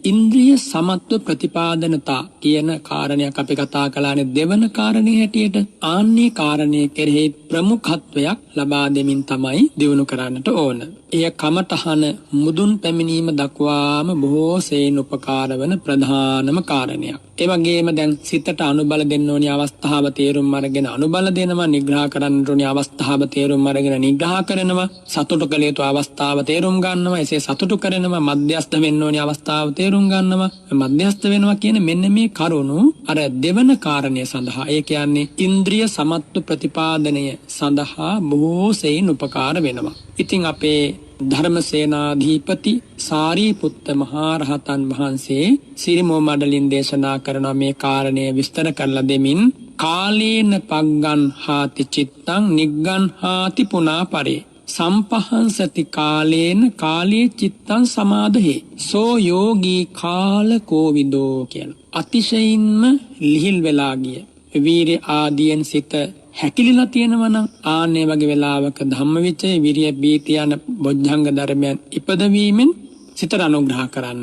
ඉන්ද්‍රිය සමත්ව ප්‍රතිපාදනතා කියන කාරණයක් අපි කතා කළානේ දෙවන කාරණේ හැටියට. ආන්නේ කාරණේ කෙරෙහි ප්‍රමුඛත්වයක් ලබා දෙමින් තමයි දිනු කරන්නට ඕන. එය කමඨහන මුදුන් පැමිණීම දක්වාම බොහෝ සේන උපකාර වන ප්‍රධානම කාරණයක්. ඒ වගේම දැන් සිතට අනුබල දෙන්න ඕනි අවස්ථාව තේරුම් අරගෙන අනුබල දෙනවා. නිග්‍රහ කරන්න ඕනි අවස්ථාව තේරුම් අරගෙන නිග්‍රහ කරනවා. සතුටු කළ යුතු අවස්ථාව තේරුම් ගන්නවා. එසේ සතුටු කරනවා. මධ්‍යස්ථ වෙන්න ඕනි අවස්ථාව තේරුම් ගන්නවා. මධ්‍යස්ථ වෙනවා කියන මෙන්න මේ කරුණු අර දෙවන කාරණය සඳහා ඒ කියන්නේ ඉන්ද්‍රිය සමත්ව ප්‍රතිපාදනය සඳහා බොහෝ සෙයින් උපකාර වෙනවා. ඉතින් අපේ ධර්මසේනාධිපති සාරිපුත්ත මහා රහතන් වහන්සේ සිරිමෝ මඩලින් දේශනා කරන මේ කාරණය විස්තර කරලා දෙමින් කාලේන පග්ගන් හාති චිත්තං නිග්ගන් හාති පුනා පරේ සම්පහන්සති කාලේන කාලේ චිත්තං සමාදහේ සෝ යෝගී කාල කෝවිදෝ කියන අතිශයින්ම ලිහිල් වෙලා ගිය වීර්ය ආදීන් සිත හැකිලිලා තියෙනවා නම් ආන්නේ වගේ වෙලාවක ධම්මවිචය විරිය බීති යන බොජ්ජංග ධර්මයන් ඉපදවීමෙන් සිතට අනුග්‍රහ කරන්න.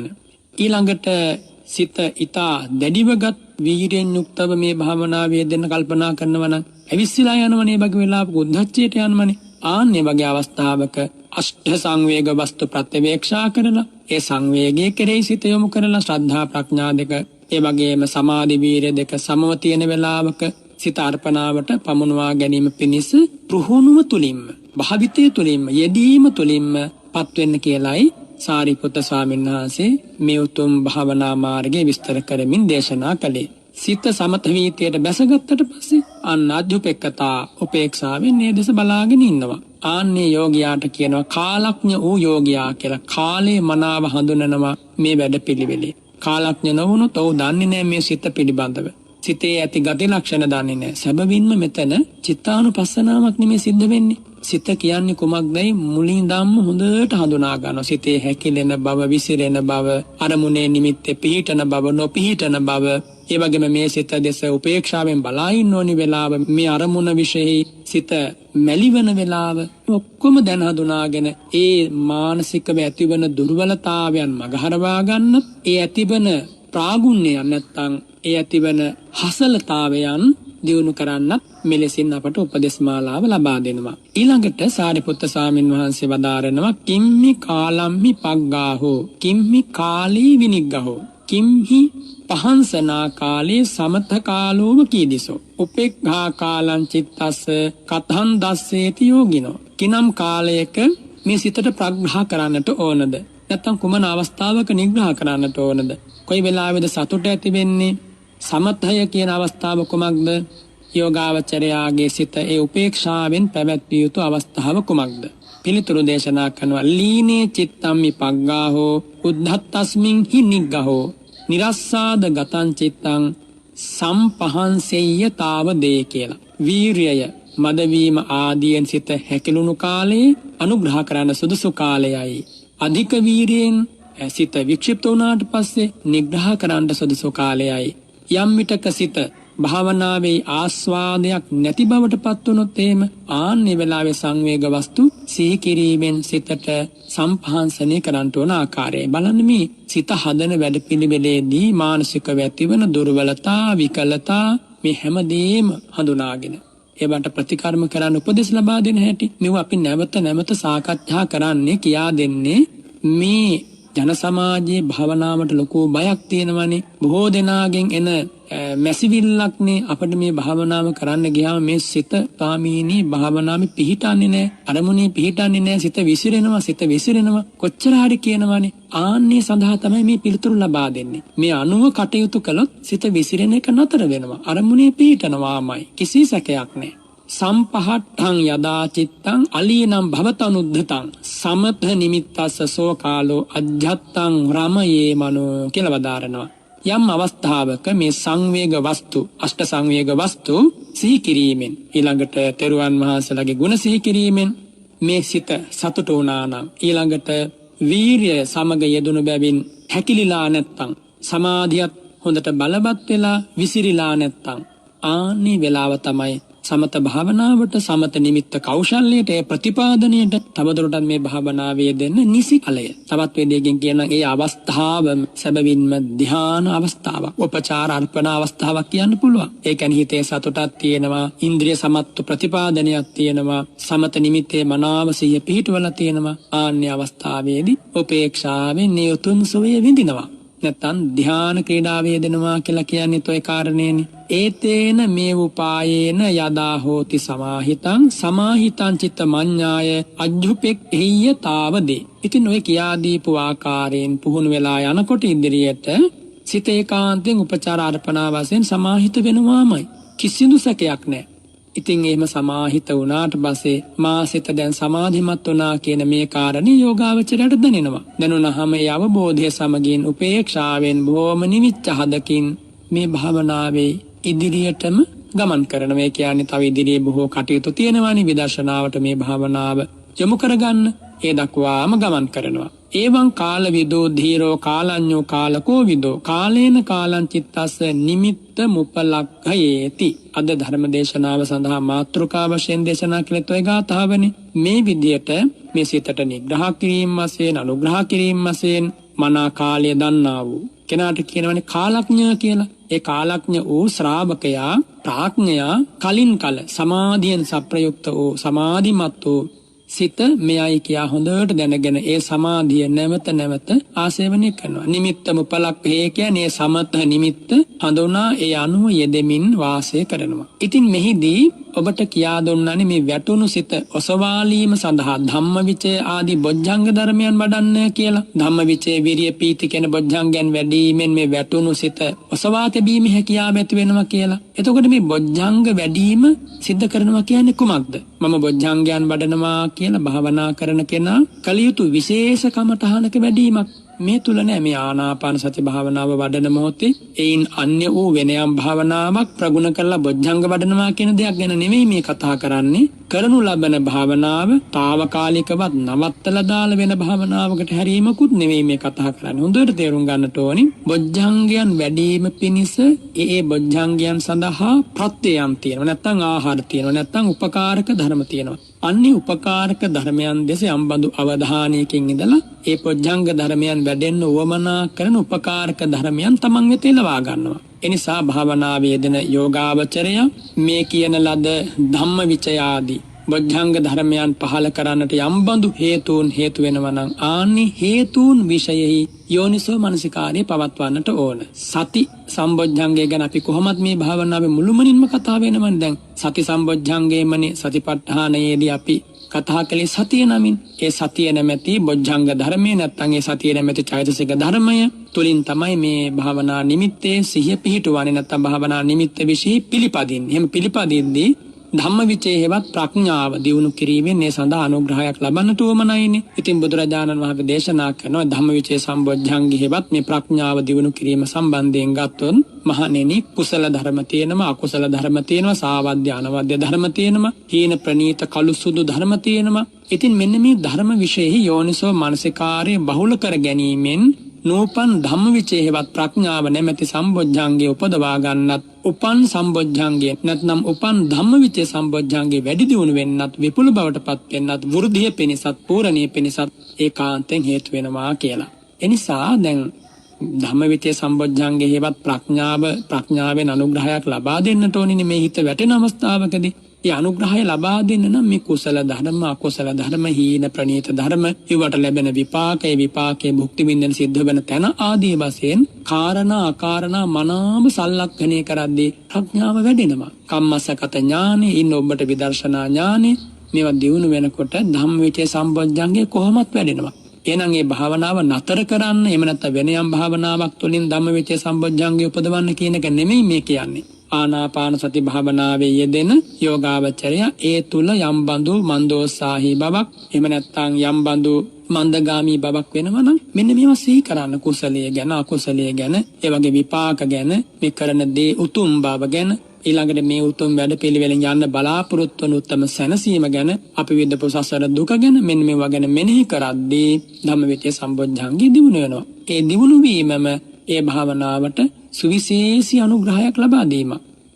ඊළඟට සිත ඊතා දැඩිවගත් වීර්යෙන් යුක්තව මේ භාවනාවේ දෙන්න කල්පනා කරනවා නම් ඇවිස්සලා යනවනේ වගේ වෙලාවක උද්ධච්චයට යනවනේ. ආන්නේ වගේ අවස්ථාවක අෂ්ඨ සංවේග වස්තු ප්‍රත්‍යවේක්ෂා කරලා ඒ සංවේගයේ කෙරෙහි සිත යොමු කරලා ශ්‍රද්ධා ප්‍රඥා දෙක ඒ වගේම සමාධි වීර්ය දෙක සමව තියෙන වෙලාවක සිත අර්පණාවට පමුණවා ගැනීම පිණිස පුහුණුව තුලින්ම භාවිතය තුලින්ම යෙදීම තුලින්ම පත් වෙන්න කියලායි සාරිපුත්ත ස්වාමීන් වහන්සේ මේ උතුම් භාවනා මාර්ගය විස්තර කරමින් දේශනා කළේ. සිත සමත වීතියට බැසගත්තට පස්සේ අනාධ්‍යුපෙක්කතා උපේක්ෂාවෙන් මේ දෙස බලාගෙන ඉන්නවා. ආන්නේ යෝගියාට කියනවා කාලඥ වූ යෝගියා කියලා. කාලේ මනාව හඳුනනවා මේ වැඩපිළිවෙලේ. කාලඥ නොවුනොත් ඔහු දන්නේ නැහැ මේ සිත පිළිබඳව. සිතේ ඇති ගති ලක්ෂණ දන්නේ නැහැ. සැබවින්ම මෙතන චිත්තානුපස්සනාවක් නෙමෙයි සිද්ධ වෙන්නේ. සිත කියන්නේ කුමක්දයි මුලින් ධම්ම හොඳට හඳුනා ගන්නවා. සිතේ හැකිලෙන බව, විසිරෙන බව, අරමුණේ නිමිත්තේ පිහිටන බව, නොපිහිටන බව. ඒ වගේම මේ සිත දෙස උපේක්ෂාවෙන් බලා ඉන්න ඕනි වෙලාව, මේ අරමුණ විශේෂයි සිත මැලිවන වෙලාව ඔක්කොම දැන හඳුනාගෙන ඒ මානසිකව ඇතිවන දුර්වලතාවයන් මගහරවා ගන්න, ඒ ඇතිවන ප්‍රාගුණ්‍යයන් නැත්තම් ඒ ඇතිවන හසලතාවයන් දියුණු කරන්නත් මෙලෙසින් අපට උපදෙස් මාලාව ලබා දෙනවා. ඊළඟට සාරිපුත්ත ස්වාමීන් වහන්සේ වදාරනවා කිම්හි කාලම්හි පග්ගාහෝ කිම්හි කාලී විනිග්ගහෝ කිම්හි පහන්සනා කාලේ සමත කාලෝව කීදිසෝ උපේක්ඛා කාලං චිත්තස්ස කතං දස්සේති යෝගිනෝ. කිනම් කාලයක මේ සිතට ප්‍රග්‍රහ කරන්නට ඕනද? නැත්තම් කුමන අවස්ථාවක නිග්‍රහ කරන්නට ඕනද? කොයි වෙලාවෙද සතුට ඇති වෙන්නේ? සමතය කියන අවස්ථාව කුමක්ද? යෝගාවචරයාගේ සිත ඒ උපේක්ෂාවෙන් පැවැත්විය යුතු අවස්ථාව කුමක්ද? පිළිතුරු දේශනා කරනවා ලීනේ චිත්තම්මි පග්ගාහෝ උද්ධත්තස්මින් හි නිග්ගහෝ නිරස්සාද ගතං චිත්තං සම්පහන්සෙය්‍ය තාව දේ කියලා. වීර්යය මදවීම ආදීන් සිත හැකිලුණු කාලයේ අනුග්‍රහ කරන සුදුසු කාලයයි. අධික වීර්යයෙන් සිත වික්ෂිප්ත වුණාට පස්සේ නිග්‍රහ කරන්න සුදුසු කාලයයි. යම් විටක සිත භාවනාවේ ආස්වාදයක් නැති බවට පත් වුණොත් එහෙම ආන්නේ වෙලාවේ සංවේග වස්තු සිහි කිරීමෙන් සිතට සම්පහන්සනය කරන්න ඕන ආකාරය බලන්න. මේ සිත හදන වැඩපිළිවෙලේදී මානසික වැතිවන දුර්වලතා විකලතා මේ හැමදේම හඳුනාගෙන ඒවට ප්‍රතිකර්ම කරන්න උපදෙස් ලබා දෙන හැටි මෙව අපි නැවත නැවත සාකච්ඡා කරන්නේ කියා දෙන්නේ මේ ජන සමාජයේ භාවනාවට ලොකු බයක් තියෙනවනේ බොහෝ දෙනාගෙන් එන මැසිවිල්ලක්නේ අපිට මේ භාවනාව කරන්න ගියාම මේ සිත පාමීනී භාවනාවේ පිහිටන්නේ නැහැ අරමුණේ පිහිටන්නේ නැහැ සිත විසිරෙනවා කොච්චර හරි කියනවනේ ආන්නේ සඳහා තමයි මේ පිළිතුරු ලබා දෙන්නේ මේ අනුව කටයුතු කළොත් සිත විසිරෙන එක නතර වෙනවා අරමුණේ පිහිටනවාමයි කිසි සැකයක් නැහැ සම්පහට්ඨං යදා චිත්තං අලීනම් භවතනුද්ධතං සමත නිමිත්තස්ස සෝ කාලෝ අජ්ජත්තං රමයේ මනෝ කියලා වදාරනවා යම් අවස්ථාවක මේ සංවේග වස්තු අෂ්ට සංවේග වස්තු සිහි කිරීමෙන් ඊළඟට තෙරුවන් වහන්සේලාගේ ගුණ සිහි කිරීමෙන් මේ සිත සතුට වුණා නම් ඊළඟට වීරිය සමග යෙදුණු බැවින් හැකිලිලා නැත්තම් සමාධියත් හොඳට බලවත් වෙලා විසිරිලා නැත්තම් ආනි වෙලාව තමයි සමත භාවනාවට සමත නිමිත්ත කෞශල්‍යයට ඒ ප්‍රතිපාදනයට තවදුරටත් මේ භාවනාවේ දෙන්න නිසි කලය. තවත් වේදයෙන් කියන ඒ අවස්ථාව සැබවින්ම ධ්‍යාන අවස්ථාවක්. උපචාර අර්පණ අවස්ථාවක් කියන්න පුළුවන්. ඒ කියන්නේ හිතේ සතුටක් තියෙනවා, ඉන්ද්‍රිය සමත්ව ප්‍රතිපාදනයක් තියෙනවා, සමත නිමිත්තේ මනාව සිහිය පිහිටවලා තියෙනවා. ආන්‍ය අවස්ථාවේදී උපේක්ෂාවෙන් නියුතුන් සෝය විඳිනවා. නැත්තම් ධ්‍යාන ක්‍රීඩාවේ දෙනවා කියලා කියන්නේ toy කාරණේනේ. ඒතේන මේ උපායේන යදා හෝති සමාහිතං චිත්ත මඤ්ඤාය අජ්ජුපෙක්ඛිය තාවදේ. ඉතින් ඔය කියා දීපු ආකාරයෙන් පුහුණු වෙලා යනකොට ඉදිරියට සිත ඒකාන්තයෙන් උපචාර අර්පණා වශයෙන් සමාහිත වෙනවාමයි. කිසිදු සැකයක් නැහැ. ඉතින් එහෙම සමාහිත වුණාට පස්සේ මා සිත දැන් සමාධිමත් වුණා කියන මේ කාරණේ යෝගාවචරයට දැනෙනවා. දැනුණාම ඒ අවබෝධය සමගින් උපේක්ෂාවෙන් බොහොම නිවිච්ච හදකින් මේ භාවනාවේ ඉදිරියටම ගමන් කරනවා. ඒ කියන්නේ තව ඉදිරියේ බොහෝ කටයුතු තියෙනවානේ විදර්ශනාවට මේ භාවනාව යොමු කරගන්න. ඒ දක්වාම ගමන් කරනවා. එවං කාල විදෝ ධීරෝ කාලඤ්ඤෝ කාලකෝ විදෝ කාලේන කාලං චිත්තස්ස නිමිත්ත මුපලක්ඛයේති. අද ධර්ම දේශනාව සඳහා මාතෘකා වශයෙන් දේශනා කළ toy ගාථාවනේ. මේ විදියට මේ සිතට නිග්‍රහ කිරීම වශයෙන් අනුග්‍රහ කිරීම වශයෙන් මනා කාලය දන්නා වූ කෙනාට කියනවනේ කාලඥ කියලා. ඒ කාලඥ වූ ශ්‍රාවකයා ප්‍රඥයා කලින් කල සමාධියෙන් සප්‍රයුක්ත වූ සමාධිමත් වූ සිත මෙයයි කියා හොඳට දැනගෙන ඒ සමාධිය නැවත නැවත ආසේවනය කරනවා. නිමිත්තම උපලක්ඛේ කියන්නේ සමත නිමිත්ත හඳුනා ඒ අනුව යෙදෙමින් වාසය කරනවා. ඉතින් මෙහිදී ඔබට කියා දුන්නානේ මේ වැටුණු සිත ඔසවාලීම සඳහා ධම්මවිචය ආදී බොජ්ජංග ධර්මයන් වඩන්න කියලා. ධම්මවිචය විරිය පීති කියන බොජ්ජංගයන් වැඩිමෙන් මේ වැටුණු සිත ඔසවා තැබීමේ හැකියාව ඇති වෙනවා කියලා. එතකොට මේ බොජ්ජංග වැඩිම සිද්ධ කරනවා කියන්නේ කුමක්ද? මම බොජ්ජංගයන් වඩනවා කියලා භාවනා කරන කෙනා කලියුතු විශේෂ කමඨහනක වැඩිමක් මේ තුල නෑ. මේ ආනාපාන සති භාවනාව වඩන මොහොතේ ඒයින් අන්‍ය වූ වෙනයම් භාවනාවක් ප්‍රගුණ කරලා බොජ්ජංග වඩනවා කියන දෙයක් ගැන නෙමෙයි මේ කතා කරන්නේ. කරනු ලබන භාවනාව తాවකාලිකවත් නවත්තලා දාලා වෙන භාවනාවකට හැරීමකුත් නෙමෙයි මේ කතා කරන්නේ. හොඳට තේරුම් ගන්නට ඕනි. බොජ්ජංගයන් වැඩිම පිණිස ඒ බොජ්ජංගයන් සඳහා ප්‍රත්‍යයන් තියෙනවා. නැත්නම් ආහාර තියෙනවා. නැත්නම් උපකාරක ධර්ම තියෙනවා. අන්නේ උපකාරක ධර්මයන් දෙස යම්බඳු අවධානයකින් ඉඳලා ඒ බොජ්ජංග ධර්මයන් වැඩෙන්න උවමනා කරන උපකාරක ධර්මයන් තමන් වෙත එළවා ගන්නවා. එනිසා භාවනාවේ යෙදෙන යෝගාවචරය මේ කියන ලද ධම්මවිචය ආදී බොජ්ජංග ධර්මයන් පහල කරන්නට යම්බඳු හේතුන් හේතු වෙනවා නම් ආනි හේතුන් විශේෂයි යෝනිසෝ මනසිකාරය පවත්වන්නට ඕන. සති සම්බොජ්ජංගය ගැන අපි කොහොමද මේ භාවනාවේ මුළුමනින්ම කතා වෙනවන්නේ? දැන් සති සම්බොජ්ජංගයමනේ සතිපට්ඨානයේදී අපි කතා කළේ සතිය නමින්. ඒ සතිය නැමැති බොජ්ජංග ධර්මය නැත්නම් ඒ සතිය නැමැති චෛතසික ධර්මය තුලින් තමයි මේ භාවනා නිමිත්තේ සිහිය පිහිටුවන්නේ. නැත්නම් භාවනා නිමිත්ත විශ්ේ පිළිපදින්නේ. එහෙම පිළිපදින්දී ධම්මවිචේ හේවත් ප්‍රඥාව දියුණු කිරීමෙන් මේ සඳහා අනුග්‍රහයක් ලබන්නට උවමනයිනේ. ඉතින් බුදුරජාණන් වහන්සේ දේශනා කරනවා ධම්මවිචේ සම්බොජ්ජංගී හේවත් මේ ප්‍රඥාව දියුණු කිරීම සම්බන්ධයෙන් ගත්තොත් මහණෙනි කුසල ධර්ම තියෙනවා, අකුසල ධර්ම තියෙනවා, සාවද්‍ය අනවද්‍ය ධර්ම තියෙනවා, හීන ප්‍රනීත කළු සුදු ධර්ම තියෙනවා. ඉතින් මෙන්න මේ ධර්ම විශේෂයි යෝනිසෝ මානසිකාර්ය බහුල කර ගැනීමෙන් නූපන් ධම්මවිචේ හේවත් ප්‍රඥාව නැමැති සම්බොජ්ජංගේ උපදවා ගන්නත් උපන් සම්බොජ්ජංගේ නැත්නම් උපන් ධම්මවිචේ සම්බොජ්ජංගේ වැඩි දියුණු වෙන්නත් විපුල බවටපත් වෙන්නත් වෘද්ධිය පිණිසත් පූර්ණිය පිණිසත් ඒකාන්තයෙන් හේතු වෙනවා කියලා. එනිසා දැන් ධම්මවිචේ සම්බොජ්ජංගේ හේවත් ප්‍රඥාවෙන් අනුග්‍රහයක් ලබා දෙන්නට ඕනිනේ මේ හිත වැටෙන අවස්ථාවකදී. ඒ අනුග්‍රහය ලබා දෙන්න නම් මේ කුසල ධර්ම, අකුසල ධර්ම, හීන ප්‍රනීත ධර්ම, ඒවට ලැබෙන විපාකයේ විපාකයේ භුක්ති විඳින සිද්ධ වෙන තැන ආදී වශයෙන් කාරණා අකාරණා මනාව සලක්ෂණය කරද්දී ප්‍රඥාව වැඩෙනවා. කම්මස්සගත ඥානෙ, ඉන්න ඔබට විදර්ශනා ඥානෙ, මේවා දියුණු වෙනකොට ධම්මවිචේ සම්බොජ්ජංගේ කොහොමත් වැඩෙනවා. එහෙනම් මේ භාවනාව නතර කරන්න, එහෙම නැත්නම් වෙන යම් භාවනාවක් තුළින් ධම්මවිචේ සම්බොජ්ජංගේ උපදවන්න කියන එක නෙමෙයි මේ කියන්නේ. ආනාපාන සති භාවනාවේ යෙදෙන යෝගාවචරය ඒ තුල යම් බඳු මන්දෝත්සාහී බවක්, එහෙම නැත්නම් යම් බඳු මන්දගාමී බවක් වෙනවා නම් මෙන්න මේවා සිහි කරන්න. කුසලයේ ගැන, අකුසලයේ ගැන, ඒ වගේ විපාක ගැන, මේ කරන දේ උතුම් බව ගැන, ඊළඟට මේ උතුම් වැඩ පිළිවෙලින් යන්න බලාපොරොත්තු වන උත්තම සැනසීම ගැන, අපි විඳපු සසර දුක ගැන, මෙන්න මේවා ගැන මෙනෙහි කරද්දී ධම්මවිචේ සම්බොජ්ජංගේ දිනු වෙනවා. ඒ දිනු වීමම ඒ භාවනාවට සුවිශේෂී අනුග්‍රහයක් ලබා දීම.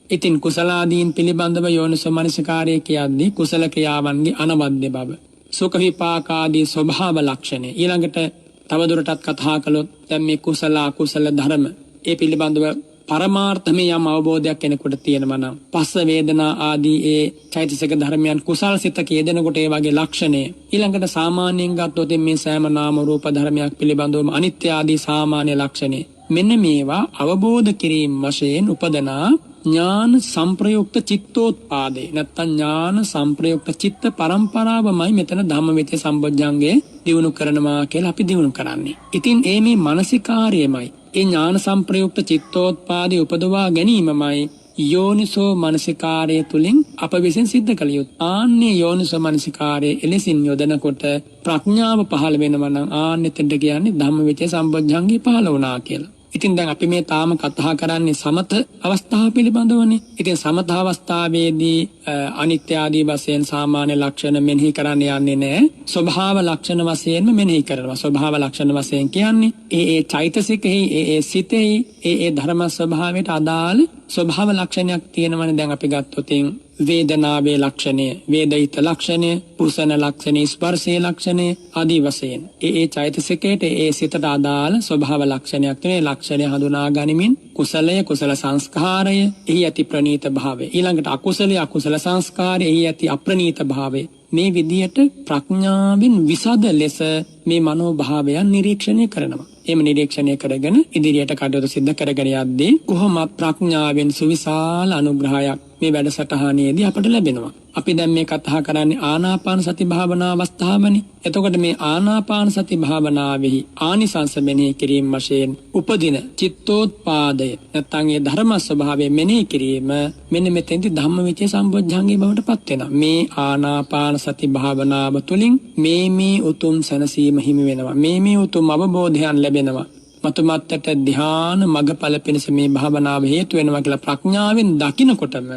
ඉතින් කුසලාදීන් පිළිබඳව යෝනිසෝ මනසිකාරය කියද්දී කුසල ක්‍රියාවන්ගේ අනවද්‍ය බව, සුඛ විපාකාදී ස්වභාව ලක්ෂණය ඊළඟට තවදුරටත් කතා කළොත් දැන් මේ කුසල අකුසල ධර්ම ඒ පිළිබඳව පරමාර්ථමය යම් අවබෝධයක් කෙනෙකුට තියෙනවා නම් පස්ස වේදනා ආදී ඒ චෛතසික ධර්මයන් කුසල් සිතක යෙදෙනකොට ඒ වගේ ලක්ෂණය ඊළඟට සාමාන්‍යයෙන් ගත්තොත් මේ සෑම නාම රූප ධර්මයක් පිළිබඳවම අනිත්‍ය ආදී සාමාන්‍ය ලක්ෂණය මෙන්න මේවා අවබෝධ කිරීම වශයෙන් උපදනා ඥාන සංප්‍රයුක්ත චිත්තෝත්පාදේ නැත්නම් ඥාන සංප්‍රයුක්ත චිත්ත පරම්පරාවමයි මෙතන ධම්මවිචේ සම්බොජ්ජංගේ දිනු කරනවා කියලා අපි දිනු කරන්නේ. ඉතින් මේ මානසිකාර්යයමයි ඒ ඥාන සංප්‍රයුක්ත චිත්තෝත්පාදේ උපදවා ගැනීමමයි යෝනිසෝ මනසිකාර්යය තුලින් අප විසින් සිද්ධ කළ යුතු. ආන්නේ යෝනිසෝ මනසිකාර්යය එලෙසින් යොදනකොට ප්‍රඥාව පහළ වෙනවා නම් ආන්නෙතෙන්ට කියන්නේ ධම්මවිචේ සම්බොජ්ජංගේ පහළ වුණා කියලා. ඉතින් දැන් අපි මේ තාම කතා කරන්නේ සමත අවස්ථාව පිළිබඳවනේ. ඉතින් සමත අවස්ථාවේදී අනිත්‍ය ආදී වශයෙන් සාමාන්‍ය ලක්ෂණ මෙනෙහි කරන්න යන්නේ නැහැ. ස්වභාව ලක්ෂණ වශයෙන්ම මෙනෙහි කරනවා. ස්වභාව ලක්ෂණ වශයෙන් කියන්නේ ඒ චෛතසිකෙහි ඒ සිතෙහි ඒ ධර්ම ස්වභාවයට අදාළ ස්වභාව ලක්ෂණයක් තියෙනවනේ. දැන් අපි ගත්තොත් වේදනාවේ ලක්ෂණය, වේදිත ලක්ෂණය, පුසන ලක්ෂණය, ස්පර්ශයේ ලක්ෂණය ආදී වශයෙන් ඒ චෛතසිකයට ඒ සිතට අදාළ ස්වභාව ලක්ෂණයක් තියෙන ලක්ෂණය හඳුනා ගනිමින් කුසලය, කුසල සංස්කාරය, එහි ඇති ප්‍රනීත භාවය, ඊළඟට අකුසලය, අකුසල සංස්කාරය, එහි ඇති අප්‍රනීත භාවය, මේ විදියට ප්‍රඥාවෙන් විසද ලෙස මේ මනෝභාවයන් නිරීක්ෂණය කරනවා. එහෙම නිරීක්ෂණය කරගෙන ඉදිරියට කටයුතු සිද්ධ කරගෙන යද්දී කොහොමත් ප්‍රඥාවෙන් සුවිශාල අනුග්‍රහයක් මේ වැඩසටහනේදී අපට ලැබෙනවා. අපි දැන් මේ කතා කරන්නේ ආනාපාන සති භාවනා අවස්ථාවනේ. එතකොට මේ ආනාපාන සති භාවනාවෙහි ආනිසංස මෙනෙහි කිරීම වශයෙන් උපදින චිත්තෝත්පාදය නැත්නම් ඒ ධර්ම ස්වභාවය මෙනෙහි කිරීම මෙන්න මෙතෙන්දී ධම්මවිචේ සම්බොජ්ජංගේ බවට පත් වෙනවා. මේ ආනාපාන සති භාවනාව තුළින් මේ උතුම් සැනසීම හිමි වෙනවා. මේ උතුම් අවබෝධයන් ලැබෙනවා. මතුමත්තට ධ්‍යාන මගඵල පිණිස මේ භාවනාව හේතු වෙනවා කියලා ප්‍රඥාවෙන් දකිනකොටම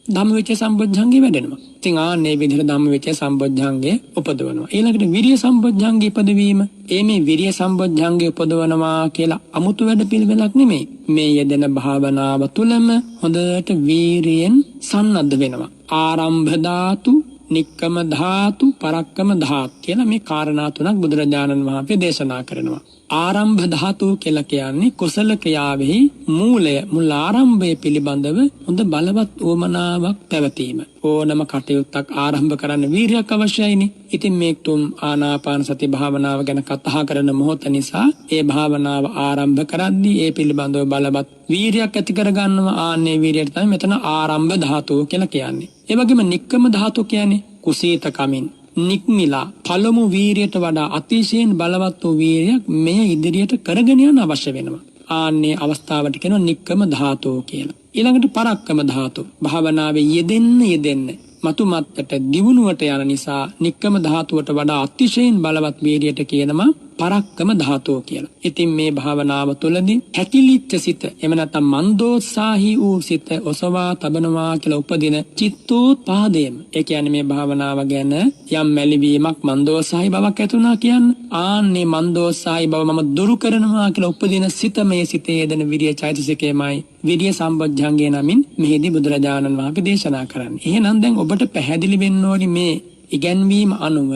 ධම්මවිචේ සම්බොජ්ජංගේ වැඩෙනවා. ඉතින් ආන්නේ විදිහට ධම්මවිචේ සම්බොජ්ජංගේ උපදවනවා. ඊළඟට විරිය සම්බොජ්ජංගේ ඉපදවීම. මේ විරිය සම්බොජ්ජංගේ උපදවනවා කියලා 아무තු වැඩ පිළිවෙලක් නෙමෙයි. මේ යෙදෙන භාවනාව තුළම හොඳට වීරියෙන් සන්නද්ධ වෙනවා. ආරම්භ ධාතු, නික්කම ධාතු, පරක්කම ධාතු කියලා මේ කාරණා තුනක් බුදුරජාණන් වහන්සේ දේශනා කරනවා. ආරම්භ ධාතු කියලා කියන්නේ කුසල ක්‍රියාවෙහි මුල් ආරම්භය පිළිබඳව හොඳ බලවත් උවමනාවක් පැවතීම. ඕනම කටයුත්තක් ආරම්භ කරන්න වීරියක් අවශ්‍යයිනේ. ඉතින් මේ තුම් ආනාපාන සති භාවනාව ගැන කතා කරන මොහොත නිසා ඒ භාවනාව ආරම්භ කරද්දී ඒ පිළිබඳව බලවත් වීරියක් ඇති කරගන්නවා. ආන්නේ වීරියට තමයි මෙතන ආරම්භ ධාතුව කියලා කියන්නේ. ඒ වගේම නික්කම ධාතු කියන්නේ කුසීතකමින් නික්මිලා පළමු වීරියට වඩා අතිශයින් බලවත් වූ වීරියක් මෙය ඉදිරියට කරගෙන යන්න අවශ්‍ය වෙනවා. ආන්නේ අවස්ථාවට කියනවා නික්කම ධාතුව කියලා. ඊළඟට පරක්කම ධාතුව. භාවනාවේ යෙදෙන්න මතුමත්තට දියුණුවට යන නිසා නික්කම ධාතුවට වඩා අතිශයින් බලවත් වීරියට කියනවා පරක්කම ධාතුව කියලා. ඉතින් මේ භාවනාව තුළදී හැකිලිච්ච සිත, එහෙම නැත්නම් මන්දෝත්සාහී වූ සිත ඔසවා තබනවා කියලා උපදින චිත්තෝත්පාදයෙන්. ඒ කියන්නේ මේ භාවනාව ගැන යම් මැලිවීමක්, මන්දෝත්සාහී බවක් ඇති වුණා කියන්නේ ආන්නේ මන්දෝත්සාහී බව මම දුරු කරනවා කියලා උපදින සිත, මේ සිතේ යෙදෙන විරිය චෛතසිකයමයි විරිය සම්බොජ්ජංගේ නමින් මෙහිදී බුදුරජාණන් වහන්සේ දේශනා කරන්නේ. එහෙනම් දැන් ඔබට පැහැදිලි වෙන්න ඕනි මේ ඉගැන්වීම අනුව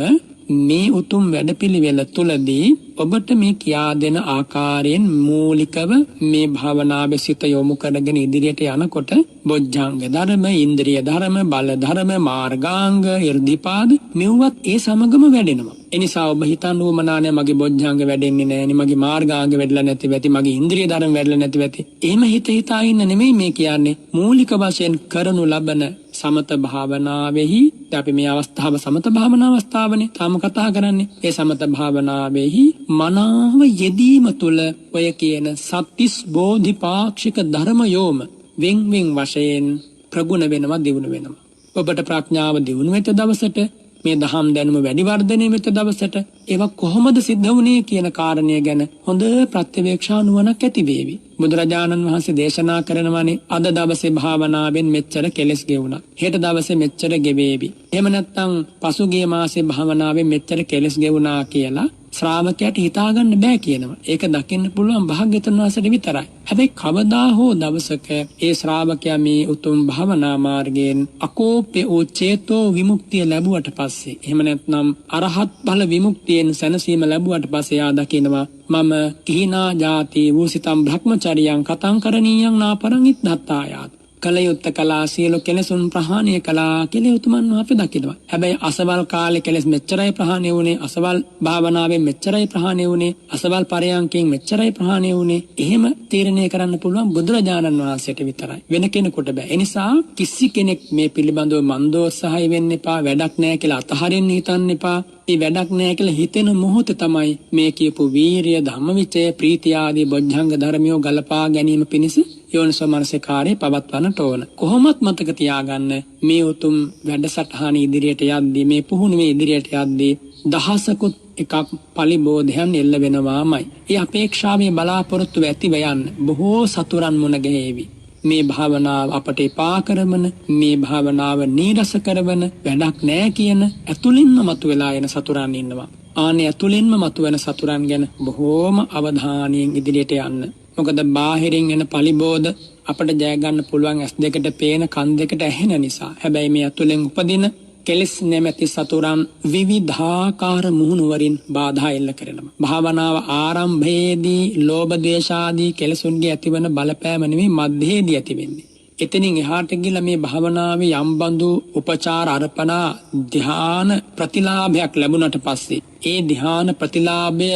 මේ උතුම් වැඩපිළිවෙල තුලදී ඔබට මේ කියා දෙන ආකාරයෙන් මූලිකව මේ භාවනාවේ සිත යොමු කරගෙන ඉදිරියට යනකොට බොජ්ජංග ධර්ම, ඉන්ද්‍රිය ධර්ම, බල ධර්ම, මාර්ගාංග, irdipaද මෙව්වත් ඒ සමගම වැඩෙනවා. ඒ නිසා ඔබ හිතන්න උවමනා නැහැ මගේ බොජ්ජංග වැඩෙන්නේ නැහැ, මගේ මාර්ගාංග වැඩිලා නැති වෙති, මගේ ඉන්ද්‍රිය ධර්ම වැඩිලා නැති වෙති. එහෙම හිතා ඉන්න නෙමෙයි මේ කියන්නේ. මූලික වශයෙන් කරනු ලබන සමත භාවනාවෙහි අපි මේ අවස්ථාව සමත භාවනා අවස්ථාවනේ තාම කතා කරන්නේ. ඒ සමත භාවනාවෙහි මනාව යෙදීම තුළ ඔය කියන සත්‍තිස් බෝධිපාක්ෂික ධර්මයෝම වෙන් වශයෙන් ප්‍රගුණ වෙනවා, දියුණු වෙනවා. ඔබට ප්‍රඥාව දියුණු වෙත දවසට මේ දහම් දැනුම වැඩි වර්ධනය වෙත දවසට ඒවා කොහොමද සිද්ධ වුණේ කියන කාරණය ගැන හොඳ ප්‍රත්‍යවේක්ෂා නුවණක් ඇති වේවි. බුදුරජාණන් වහන්සේ දේශනා කරනවානේ අද දවසේ භාවනාවෙන් මෙච්චර කෙලස් ගෙවුණා, හෙට දවසේ මෙච්චර ගෙවේවි. එහෙම නැත්නම් පසුගිය මාසේ භාවනාවෙන් මෙච්චර කෙලස් ගෙවුණා කියලා ශ්‍රාවකයාට හිතා ගන්න බෑ කියනවා. ඒක දකින්න පුළුවන් භාග්‍යවතුන් වහන්සේට විතරයි. හැබැයි කවදා හෝ දවසක ඒ ශ්‍රාවකයා මේ උතුම් භාවනා මාර්ගයෙන් අකෝප්‍ය වූ චේතෝ විමුක්තිය ලැබුවට පස්සේ, එහෙම නැත්නම් අරහත් ඵල විමුක්තියෙන් සැනසීම ලැබුවට පස්සේ ආ දකිනවා මම කිහිනා ජාති වූසිතම් බ්‍රහ්මචරියං කතං කරණීයං නාපරං ඉද්දත්තායාත්. කලයුත්ත කලා සියලු කෙලෙසුන් ප්‍රහාණය කළා කියලා උතුමන් වහන්සේ දකිනවා. හැබැයි අසවල් කාලේ කෙලෙස් මෙච්චරයි ප්‍රහාණය වුණේ, අසවල් භාවනාවෙන් මෙච්චරයි ප්‍රහාණය වුණේ, අසවල් පරයන්කෙන් මෙච්චරයි ප්‍රහාණය වුණේ. එහෙම තීරණය කරන්න පුළුවන් බුදුරජාණන් වහන්සේට විතරයි. වෙන කෙනෙකුට බෑ. ඒ නිසා කිසි කෙනෙක් මේ පිළිබඳව මන්දෝත්සහය වෙන්න එපා, වැඩක් නැහැ කියලා අතහරින්න හිතන්න එපා. ඒ වැඩක් නැහැ කියලා හිතෙන මොහොත තමයි මේ කියපු වීරිය, ධම්මවිචය, ප්‍රීතිය ආදී බොජ්ජංග ධර්මියෝ ගලපා ගැනීම පිණිස යෝනිසෝ මනසිකාරය පවත්වන්නට ඕන. කොහොමත් මතක තියාගන්න මේ උතුම් වැඩසටහන ඉදිරියට යද්දී, මේ පුහුණුවේ ඉදිරියට යද්දී දහසකුත් එකක් පලිබෝධයන් එල්ල වෙනවාමයි. ඒ අපේක්ෂාවේ බලාපොරොත්තු ඇතිව යන්න බොහෝ සතුරන් මුණ ගැහෙවි. මේ භාවනාව අපට එපා කරවන, මේ භාවනාව නීරස කරවන, වැඩක් නෑ කියන ඇතුළින්ම මතුවලා එන සතුරන් ඉන්නවා. ආනේ ඇතුළින්ම මතුවෙන සතුරන් ගැන බොහෝම අවධානයෙන් ඉදිරියට යන්න. මොකද බාහිරින් එන පලිබෝධ අපට ජය ගන්න පුළුවන් ඇස් දෙකට පේන, කන් දෙකට ඇහෙන නිසා. හැබැයි මේ ඇතුළෙන් උපදින කෙලෙස් නැමැති සතුරන් විවිධාකාර මුහුණු වරින් බාධා එල්ල කරනවා. භාවනාව ආරම්භයේදී ලෝභ ද්වේෂ ආදී කෙලෙසුන්ගේ ඇතිවන බලපෑම නෙමෙයි මධ්‍යයේදී ඇති වෙන්නේ. එතනින් එහාට ගිහලා මේ භාවනාවේ යම්බඳු උපචාර අර්පණා ධ්‍යාන ප්‍රතිලාභයක් ලැබුණට පස්සේ ඒ ධ්‍යාන ප්‍රතිලාභය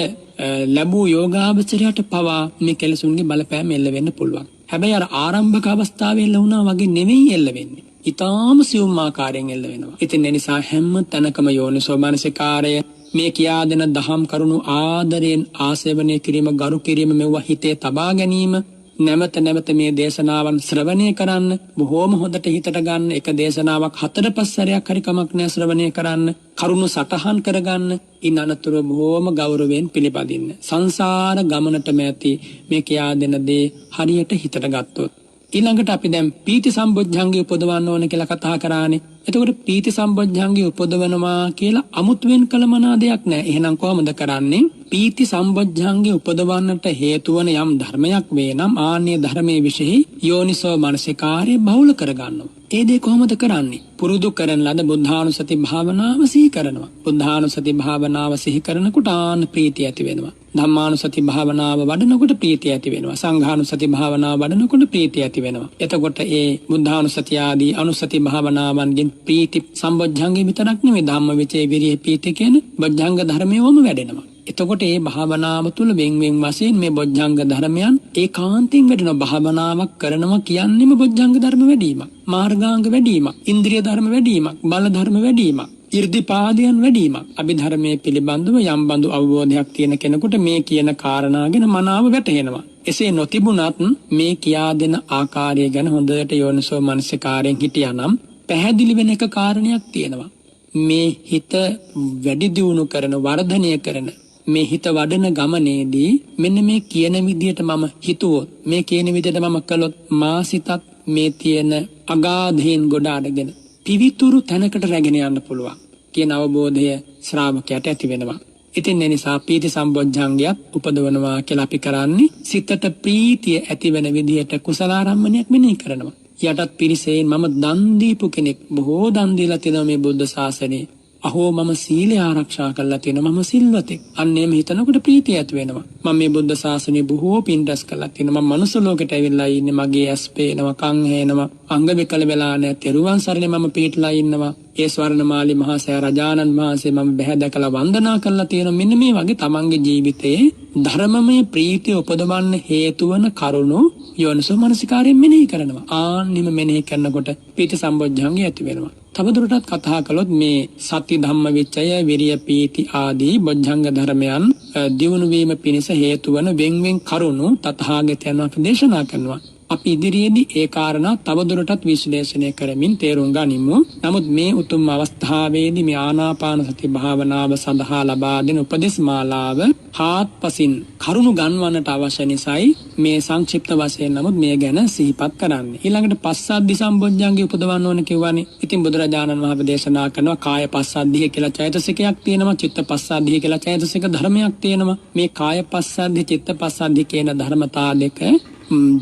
ලැබූ යෝගාවචරයට පවා මේ කෙලෙසුන්ගේ බලපෑම එල්ල වෙන්න පුළුවන්. හැබැයි අර ආරම්භක අවස්ථාවේ එල්ල වුණා වගේ නෙමෙයි එල්ල වෙන්නේ. ඊටාම සියුම් ආකාරයෙන් එල්ල වෙනවා. ඉතින් ඒ නිසා හැම තැනකම යෝනිසෝ මනසිකාරය මේ කියා දෙන දහම් කරුණු ආදරයෙන් ආසේවනය කිරීම, ගරු කිරීම, මෙවුවා හිතේ තබා ගැනීම, නැවත නැවත මේ දේශනාවන් ශ්‍රවණය කරන්න, බොහෝම හොඳට හිතට ගන්න. එක දේශනාවක් 4-5 සැරයක් හරි කමක් නැහැ ශ්‍රවණය කරන්න, කරුණු සටහන් කරගන්න. ඉන් අනතුරු බොහෝම ගෞරවයෙන් පිළිපදින්න. සංසාර ගමනටම ඇති මේ කියා දෙන දේ හරියට හිතට ගත්තොත්. ඊළඟට අපි දැන් පීති සම්බොජ්ජංගේ උපදවන්න ඕන කියලා කතා කරානේ. එතකොට පීති සම්බොජ්ජංගේ උපදවනවා කියලා අමුතුවෙන් කළමනා දෙයක් නැහැ. එහෙනම් කොහොමද කරන්නේ? පීති සම්බොජ්ජංගේ උපදවන්නට හේතු වන යම් ධර්මයක් වේ නම් ආන්නේ ධර්මයේ විශේෂ යෝනිසෝ මනසිකාරය බහුල කරගන්නවා. ඒ දේ කොහොමද කරන්නේ? පුරුදු කරන ලද බුද්ධානුසති භාවනාව සිහි කරනවා. බුද්ධානුසති භාවනාව සිහි කරනකොට ආන ප්‍රීතිය ඇති වෙනවා. ධම්මානුසති භාවනාව වඩනකොට ප්‍රීතිය ඇති වෙනවා. සංඝානුසති භාවනාව වඩනකොට ප්‍රීතිය ඇති වෙනවා. එතකොට ඒ බුද්ධානුසති ආදී අනුසති භාවනාවන්ගෙන් ප්‍රීති සම්බොජ්ජංගේ විතරක් නෙමෙයි ධම්මවිචේ විරිය පීති කියන බොජ්ජංග ධර්මයෝම වැඩෙනවා. එතකොට මේ භාවනාව තුළ වෙන් වශයෙන් මේ බොජ්ජංග ධර්මයන් ඒකාන්තයෙන් වැඩෙනවා. භාවනාවක් කරනවා කියන්නේම බොජ්ජංග ධර්ම වැඩිවීමක්, මාර්ගාංග වැඩිවීමක්, ඉන්ද්‍රිය ධර්ම වැඩිවීමක්, බල ධර්ම වැඩිවීමක්, irdipaadයන් වැඩිවීමක්. අභිධර්මයේ පිළිබඳව යම් බඳු අවබෝධයක් තියෙන කෙනෙකුට මේ කියන කාරණා ගැන මනාව වැටහෙනවා. එසේ නොතිබුණත් මේ කියා දෙන ආකාරය ගැන හොඳට යෝනිසෝ මනසිකාරයෙන් හිටියානම් පැහැදිලි වෙන එක කාරණයක් තියෙනවා. මේ හිත වැඩි දියුණු කරන, වර්ධනය කරන මේ හිත වඩන ගමනේදී මෙන්න මේ කියන විදියට මම හිතුවොත්, මේ කියන විදියට මම කළොත් මා සිතත් මේ තියෙන අගාධයෙන් ගොඩ අරගෙන පිවිතුරු තැනකට රැගෙන යන්න පුළුවන් කියන අවබෝධය ශ්‍රාවකයාට ඇති වෙනවා. ඉතින් ඒ නිසා පීති සම්බොජ්ජංගයත් උපදවනවා කියලා අපි කරන්නේ සිතට ප්‍රීතිය ඇති වෙන විදියට කුසලාරම්මණයක් මෙනෙහි කරනවා. යටත් පිරිසෙන් මම දන් දීපු කෙනෙක්, බොහෝ දන් දීලා තියෙනවා මේ බුද්ධ ශාසනයේ. අහෝ මම සීලය ආරක්ෂා කරලා තියෙනවා, මම සිල්වතෙක්. අන්න එහෙම හිතනකොට ප්‍රීතිය ඇති වෙනවා. මම මේ බුද්ධ ශාසනය බොහෝ පින් රැස් කරලා තියෙනවා. මම මනුස්ස ලෝකෙට ඇවිල්ලා ඉන්නේ. මගේ ඇස් පේනවා, කන් ඇහෙනවා, අංග විකල වෙලා නැහැ. තෙරුවන් සරණේ මම පිටලා ඉන්නවා. ඒ ස්වර්ණමාලි මහා සෑ රජානන් වහන්සේ මම බැහැ දැකලා වන්දනා කරලා තියෙනවා. මෙන්න මේ වගේ තමන්ගේ ජීවිතයේ ධර්මමය ප්‍රීතිය උපදවන්න හේතු වන කරුණු යෝනිසෝ මනසිකාරයෙන් මෙනෙහි කරනවා. ආන්නිම මෙනෙහි කරනකොට පීති සම්බොජ්ජංගය ඇති වෙනවා. තවදුරටත් කතා කළොත් මේ සති ධම්ම විචය විරිය පීති ආදී බොජ්ජංග ධර්මයන් දියුණු වීම පිණිස හේතු වන වෙන්වෙන් කරුණු තථාගතයන් වහන්සේ දේශනා කරනවා. අපි ඉදිරියේදී ඒ කාරණා තවදුරටත් විශ්ලේෂණය කරමින් තේරුම් ගනිමු. නමුත් මේ උතුම් අවස්ථාවේදී මේ ආනාපාන සති භාවනාව සඳහා ලබා දෙන උපදෙස් මාලාව හාත්පසින් කරුණු ගන්වන්නට අවශ්‍ය නිසායි මේ සංක්ෂිප්ත වශයෙන් නමුත් මේ ගැන සිහිපත් කරන්නේ. ඊළඟට පස්සද්ධි සම්බොජ්ජංගේ උපදවන්න ඕන කියවනේ. ඉතින් බුදුරජාණන් වහන්සේ දේශනා කරනවා කාය පස්සද්ධිය කියලා චෛතසිකයක් තියෙනවා, චිත්ත පස්සද්ධිය කියලා චෛතසික ධර්මයක් තියෙනවා. මේ කාය පස්සද්ධි, චිත්ත පස්සද්ධි කියන ධර්මතා දෙක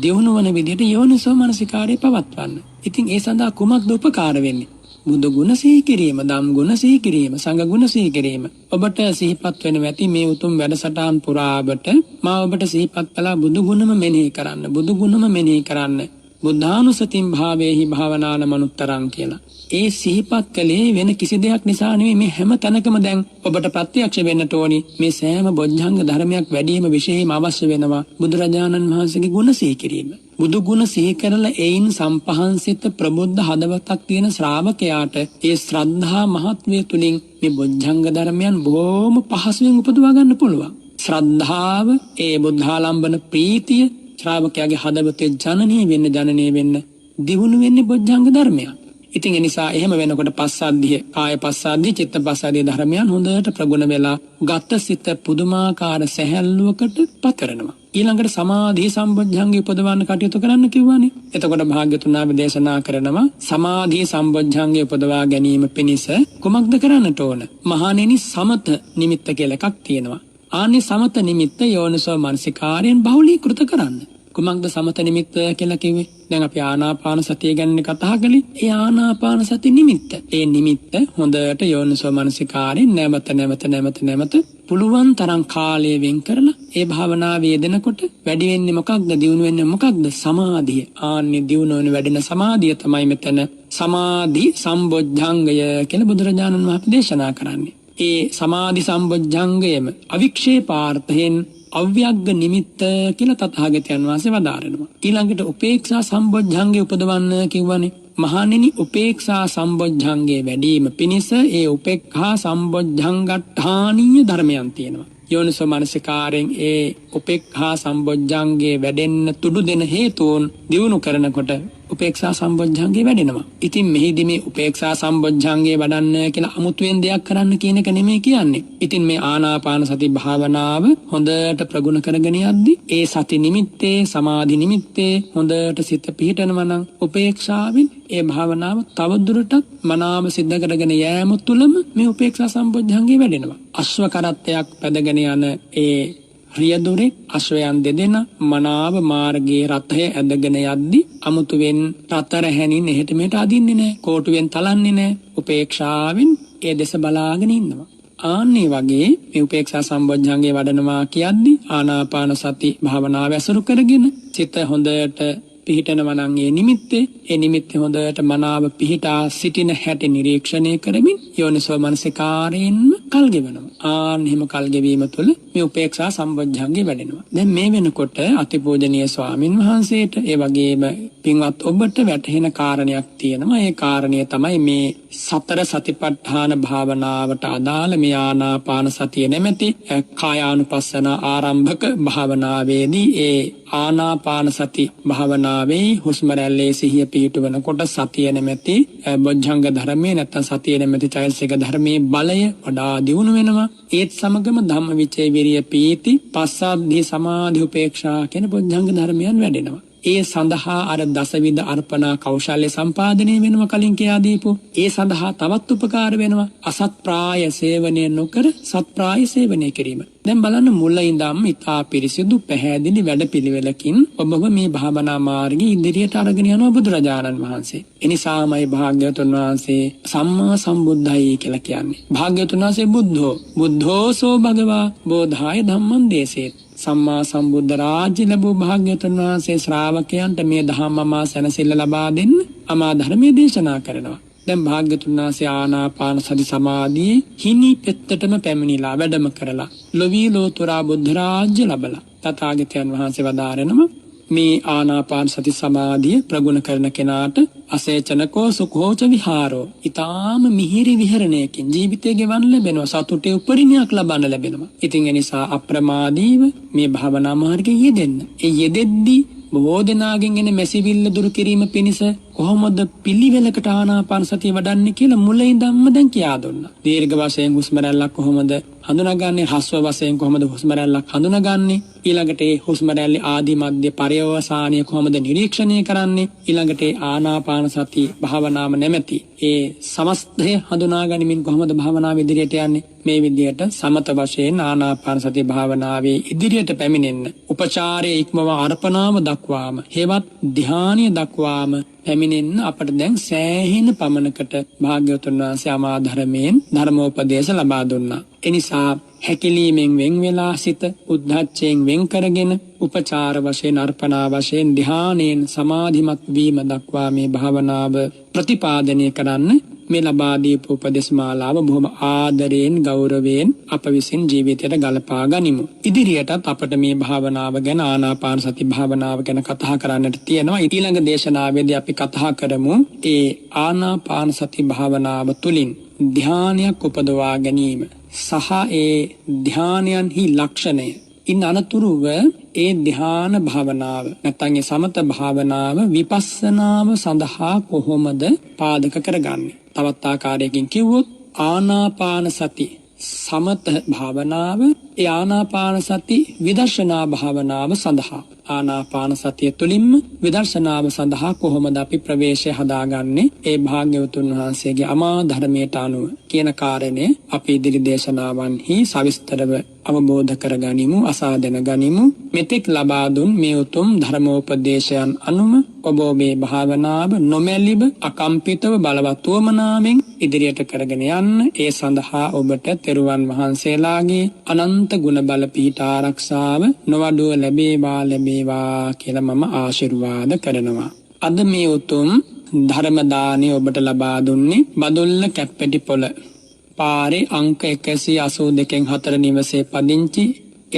දියුණු වන විදිහට යෝනිසෝ මනසිකාරය පවත්වන්න. ඉතින් ඒ සඳහා කුමක්ද උපකාර වෙන්නේ? බුදු ගුණ සිහි කිරීම, ධම් ගුණ සිහි කිරීම, සංඝ ගුණ සිහි කිරීම. ඔබට සිහිපත් වෙනවා ඇති මේ උතුම් වැඩසටහන් පුරාවට මා ඔබට සිහිපත් කළා බුදු ගුණම මෙනෙහි කරන්න, බුදු ගුණම මෙනෙහි කරන්න. බුද්ධානුසතින් භාවේහි භාවනාන මනුත්තරං කියලා. ඒ සිහිපත් කළේ වෙන කිසි දෙයක් නිසා නෙවෙයි. මේ හැම තැනකම දැන් ඔබට ප්‍රත්‍යක්ෂ වෙන්නට ඕනි. මේ සෑම බොජ්ජංග ධර්මයක් වැඩිම විශේෂම අවශ්‍ය වෙනවා බුදුරජාණන් වහන්සේගේ ගුණ සිහි කිරීම. බුදු ගුණ සිහි කරලා එයින් සම්පහන්සිත ප්‍රබුද්ධ හදවතක් තියෙන ශ්‍රාවකයාට ඒ ශ්‍රද්ධා මහත්වය තුලින් මේ බොජ්ජංග ධර්මයන් බොහොම පහසුවෙන් උපදවා ගන්න පුළුවන්. ශ්‍රද්ධාව, ඒ බුද්ධාලම්බන ප්‍රීතිය ශ්‍රාවකයාගේ හදවතේ ජනනීය වෙන්න දියුණු වෙන්නේ බොජ්ජංග ධර්මයක්. ඉතින් ඒ නිසා එහෙම වෙනකොට පස්සද්ධිය, කාය පස්සද්ධිය, චිත්ත පස්සද්ධිය ධර්මයන් හොඳට ප්‍රගුණ වෙලා ගත සිත පුදුමාකාර සැහැල්ලුවකට පත් කරනවා. ඊළඟට සමාධි සම්බොජ්ජංගය උපදවන්න කටයුතු කරන්න කිව්වනේ. එතකොට භාග්‍යතුන් වහන්සේ දේශනා කරනවා සමාධි සම්බොජ්ජංගය උපදවා ගැනීම පිණිස කුමක්ද කරන්නට ඕන? මහණෙනි සමත නිමිත්ත කියලා එකක් තියෙනවා. ආන්නේ සමත නිමිත්ත යෝනිසෝ මනසිකාරයෙන් බහුලීකృత කරන්න. කුමක්ද සමත නිමිත්ත කියලා කිව්වේ? දැන් අපි ආනාපාන සතිය ගැන කතා කළේ. ඒ ආනාපාන සති නිමිත්ත. ඒ නිමිත්ත හොඳට යෝනිසෝ මනසිකාරයෙන් නැවත පුළුවන් තරම් කාලය වෙන් කරලා ඒ භාවනාව යෙදෙනකොට වැඩි වෙන්නේ මොකක්ද? දියුණු වෙන්නේ මොකක්ද? සමාධිය. ආන්නේ දියුණු වෙන වැඩෙන සමාධිය තමයි මෙතන සමාධි සම්බොජ්ජංගය කියලා බුදුරජාණන් වහන්සේ දේශනා කරන්නේ. ඒ සමාධි සම්බොජ්ජංගයම අවික්ෂේපාර්ථයෙන් අව්‍යග්ග නිමිත්ත කියලා තථාගතයන් වහන්සේ වදාරනවා. ඊළඟට උපේක්ෂා සම්බොජ්ජංගය උපදවන්න කිව්වනේ. මහණෙනි උපේක්ෂා සම්බොජ්ජංගේ වැඩිම පිණිස ඒ උපේක්ඛා සම්බොජ්ජංගට්ඨානීය ධර්මයන් තියෙනවා. යෝනිසෝ මනසිකාරයෙන් ඒ උපේක්ඛා සම්බොජ්ජංගේ වැඩෙන්න තුඩු දෙන හේතුන් දිනු කරනකොට උපේක්ෂා සම්බොජ්ජංගේ වැඩෙනවා. ඉතින් මෙහිදී මේ උපේක්ෂා සම්බොජ්ජංගේ වඩන්න කියලා අමුතුවෙන් දෙයක් කරන්න කියන එක නෙමෙයි කියන්නේ. ඉතින් මේ ආනාපාන සති භාවනාව හොඳට ප්‍රගුණ කරගෙන යද්දී ඒ සති නිමිත්තේ, සමාධි නිමිත්තේ හොඳට සිත පිහිටනවා නම් උපේක්ෂාවෙන් ඒ භාවනාව තවදුරටත් මනාව සිද්ධ කරගෙන යෑම තුළම මේ උපේක්ෂා සම්බොජ්ජංගේ වැඩෙනවා. අශ්ව කරත්තයක් පැදගෙන යන ඒ රියදුරේ අශ්වයන් දෙදෙන මනාව මාර්ගයේ රථය ඇදගෙන යද්දී අමුතුවෙන් රථ රැහැනින් එහෙට මෙහෙට අදින්නේ නැහැ. කෝටුවෙන් තලන්නේ නැහැ. උපේක්ෂාවෙන් ඒ දෙස බලාගෙන ඉන්නවා. ආන්නේ වගේ මේ උපේක්ෂා සම්බොජ්ජංගේ වඩනවා කියද්දී ආනාපාන සති භාවනාව ඇසුරු කරගෙන සිත හොඳට පිහිටනවා නම් ඒ නිමිත්තේ හොඳට මනාව පිහිටා සිටින හැටි නිරීක්ෂණය කරමින් යෝනිසෝ මනසිකාරයෙන්ම කල් ගෙවනවා. එහෙම කල් ගෙවීම තුළ මේ උපේක්ෂා සම්බොජ්ජංගේ වැඩෙනවා. දැන් මේ වෙනකොට අතිපූජනීය ස්වාමින් වහන්සේට ඒ වගේම පින්වත් ඔබට වැටහෙන කාරණයක් තියෙනවා. ඒ කාරණය තමයි මේ සතර සතිපට්ඨාන භාවනාවට අදාළ මේ ආනාපාන සතිය නැමැති කායානුපස්සන ආරම්භක භාවනාවේදී ඒ ආනාපාන සති භාවනාවේ හුස්ම රැල්ලේ සිහිය පිහිටවනකොට සතිය නැමැති බොජ්ජංග ධර්මයේ නැත්නම් සතිය නැමැති චෛතසික ධර්මයේ බලය වඩා දියුණු වෙනවා. ඒත් සමගම ධම්මවිචේ විරිය පීති පස්සද්ධි සමාධි උපේක්ෂා කියන බොජ්ජංග ධර්මයන් වැඩෙනවා. ඒ සඳහා අර දසවිධ අර්පණා කෞශල්‍ය සම්පාදනය වෙනවා කලින් කියා දීපු. ඒ සඳහා තවත් උපකාර වෙනවා අසත් ප්‍රාය සේවනය නොකර සත් ප්‍රාය සේවනය කිරීම. දැන් බලන්න මුල ඉඳන්ම ඉතා පිරිසිදු පැහැදිලි වැඩපිළිවෙලකින් ඔබව මේ භාවනා මාර්ගයේ ඉදිරියට අරගෙන යනවා බුදුරජාණන් වහන්සේ. එනිසාමයි භාග්‍යවතුන් වහන්සේ සම්මා සම්බුද්ධයි කියලා කියන්නේ. භාග්‍යවතුන් වහන්සේ බුද්ධෝසෝ භගවා බෝධාය ධම්මං දේසේත්. සම්මා සම්බුද්ධ රාජ්‍ය ලැබූ භාග්‍යවතුන් වහන්සේ ශ්‍රාවකයන්ට මේ ධම්මමා සැනසෙල්ල ලබා දෙන්න අමා ධර්මයේ දේශනා කරනවා. දැන් භාග්‍යවතුන් වහන්සේ ආනාපාන සති සමාධියේ හිණි පෙත්තටම පැමිණිලා වැඩම කරලා ලොවී ලෝතුරා බුද්ධ රාජ්‍ය ලබලා තථාගතයන් වහන්සේ වදාරනවා මේ ආනාපාන සති සමාධිය ප්‍රගුණ කරන කෙනාට අසේචනකෝ සුඛෝච විහාරෝ ඊ타ම මිහිරි විහරණයකින් ජීවිතය ගෙවන්න ලැබෙනවා සතුටේ උපරිමයක් ලබන්න ලැබෙනවා. ඉතින් ඒ නිසා අප්‍රමාදීව මේ භාවනා මාර්ගයේ යෙදෙන්න. ඒ යෙදෙද්දී බොහෝ දෙනාගෙන් එන මැසිවිල්ල දුරු කිරීම පිණිස කොහොමද පිළිවෙලකට ආනාපාන සතිය වඩන්නේ කියලා මුලින් ඉඳන්ම දැන් කියා දුන්නා. දීර්ඝ වශයෙන් හුස්ම රැල්ලක් කොහොමද හඳුනාගන්නේ, හස්ව වශයෙන් කොහොමද හුස්ම රැල්ලක් හඳුනාගන්නේ, ඊළඟට ඒ හුස්ම රැල්ලේ ආදි මධ්‍ය පර්යවසානිය කොහොමද නිරීක්ෂණය කරන්නේ, ඊළඟට ආනාපාන සති භාවනාව නැමැති ඒ සමස්තය හඳුනා ගනිමින් කොහොමද භාවනාව ඉදිරියට යන්නේ. මේ විදිහට සමත වශයෙන් ආනාපාන සති භාවනාවේ ඉදිරියට පැමිණෙන්න උපචාරයේ ඉක්මව අර්පණාව දක්වාම හේවත් ධානය දක්වාම පැමිණෙන්න අපට දැන් සෑහෙන පමණකට භාග්‍යවතුන් වහන්සේ අමා ධර්මයෙන් ධර්මෝපදේශ ලබා දුන්නා. එනිසා හැකිලීමෙන් වෙන් වෙලා සිට උද්ධච්චයෙන් වෙන් කරගෙන උපචාර වශයෙන් අර්පණා වශයෙන් ධානයෙන් සමාධිමත් වීම දක්වා මේ භාවනාව ප්‍රතිපාදනය කරන්න මේ ලබා දීපු උපදේශ මාලාව බොහොම ආදරයෙන් ගෞරවයෙන් අප විසින් ජීවිතයට ගලපා ගනිමු. ඉදිරියටත් අපට මේ භාවනාව ගැන ආනාපාන සති භාවනාව ගැන කතා කරන්නට තියෙනවා. ඊළඟ දේශනාවේදී අපි කතා කරමු ඒ ආනාපාන සති භාවනාව තුළින් ධානයක් උපදවා ගැනීම සහ ඒ ධානයන්හි ලක්ෂණය. ඉන් අනතුරුව ඒ ධ්‍යාන භාවනාව නැත්නම් ඒ සමත භාවනාව විපස්සනාව සඳහා කොහොමද පාදක කරගන්නේ? තවත් ආකාරයකින් කිව්වොත් ආනාපාන සති සමත භාවනාව ඒ ආනාපාන සති විදර්ශනා භාවනාව සඳහා ආනාපාන සතිය තුළින්ම විදර්ශනාව සඳහා කොහොමද අපි ප්‍රවේශය හදාගන්නේ? ඒ භාග්‍යවතුන් වහන්සේගේ අමා ධර්මයට අනුව කියන කාරණය අපි ඉදිරි දේශනාවන්හි සවිස්තරව අවබෝධ කරගනිමු, අසා දැනගනිමු. මෙතෙක් ලබා දුන් මේ උතුම් ධර්මෝපදේශයන් අනුව ඔබ මේ භාවනාව නොමැලිව අකම්පිතව බලවත් වමනාවෙන් ඉදිරියට කරගෙන යන්න. ඒ සඳහා ඔබට තෙරුවන් වහන්සේලාගේ අනන්ත ගුණ බල පීඨ ආරක්ෂාව නොවඩුව ලැබේවා කියලා මම ආශිර්වාද කරනවා. අද මේ උතුම් ධර්ම දාණය ඔබට ලබා දුන්නේ බදුල්ල කැප්පෙටිපොළ පාරේ අංක 182 4 නිවසේ පදිංචි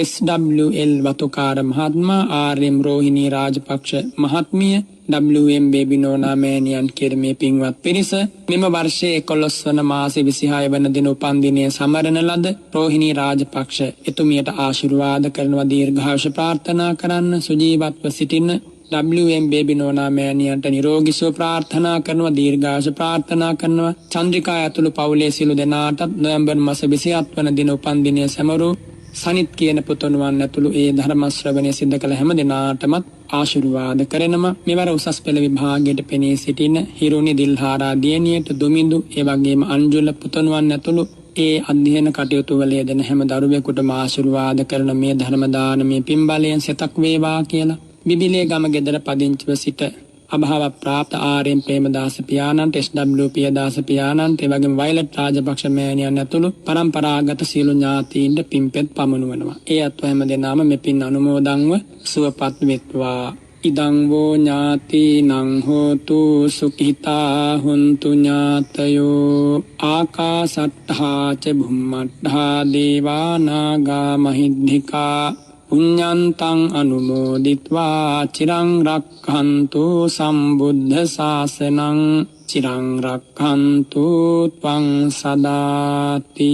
SWL වතුකාර මහත්මයා, ආර්.එම්. රෝහිණී රාජපක්ෂ මහත්මිය, WM බේබි නෝනා මෑණියන් කියන මේ පින්වත් පිරිස මෙම වර්ෂයේ 11 වන මාසේ 26 වන දින උපන් දිනය සමරන ලද රෝහිණී රාජපක්ෂ එතුමියට ආශිර්වාද කරනවා, දීර්ඝායුෂ ප්‍රාර්ථනා කරන්න, සුජීවත්ව සිටින WM බේබි නෝනා මෑණියන්ට නිරෝගී සුව ප්‍රාර්ථනා කරනවා, දීර්ඝායුෂ ප්‍රාර්ථනා කරනවා. චන්ද්‍රිකා ඇතුළු පවුලේ සිළු දෙනාටත් නොවැම්බර් මාස 27 වන දින උපන් දිනය සමරු සනිත් කියන පුතුණුවන් ඇතුළු ඒ ධර්ම ශ්‍රවණය සිද්ධ කළ හැම දිනාටමත් ආශිර්වාද කරනවා. මෙවර උසස් පෙළ විභාගයට පෙනී සිටින හිරුනි දිල්හාරා දියණියට, දුමිඳු, ඒ වගේම අංජුල පුතුණුවන් ඇතුළු ඒ අධ්‍යයන කටයුතු වල යෙදෙන හැම දරුවෙකුටම ආශිර්වාද කරන මේ ධර්ම දානමය පින්බලයෙන් සතක් වේවා කියලා බිබිලේ ගම ගෙදර පදිංචිව සිට අභාව ප්‍රාප්ත ආර්.එම්. ප්‍රේමදාස පියාණන්ට, SW පියදාස පියාණන්ට, ඒ වගේම වයලට් රාජපක්ෂ මෑණියන් ඇතුළු පරම්පරාගත සියලු ඥාතීන්ට පින්පෙත් පමුණුවනවා. ඒ අත්ව හැම දෙනාම මේ පින් අනුමෝදන්ව සුවපත් වෙත්වා. ඉදං වූ ඥාතිනං හෝතු සුඛිතා හුන්තු ඥාතයෝ ආකාසට්ඨා ච භුම්මට්ඨා දේවා නාග මහිද්దికා පුඤ්ඤන්තං අනුමෝදිත්වා චිරං රක්ඛන්තු සම්බුද්ධ ශාසනං චිරං රක්ඛන්තු ත්වං සදාති.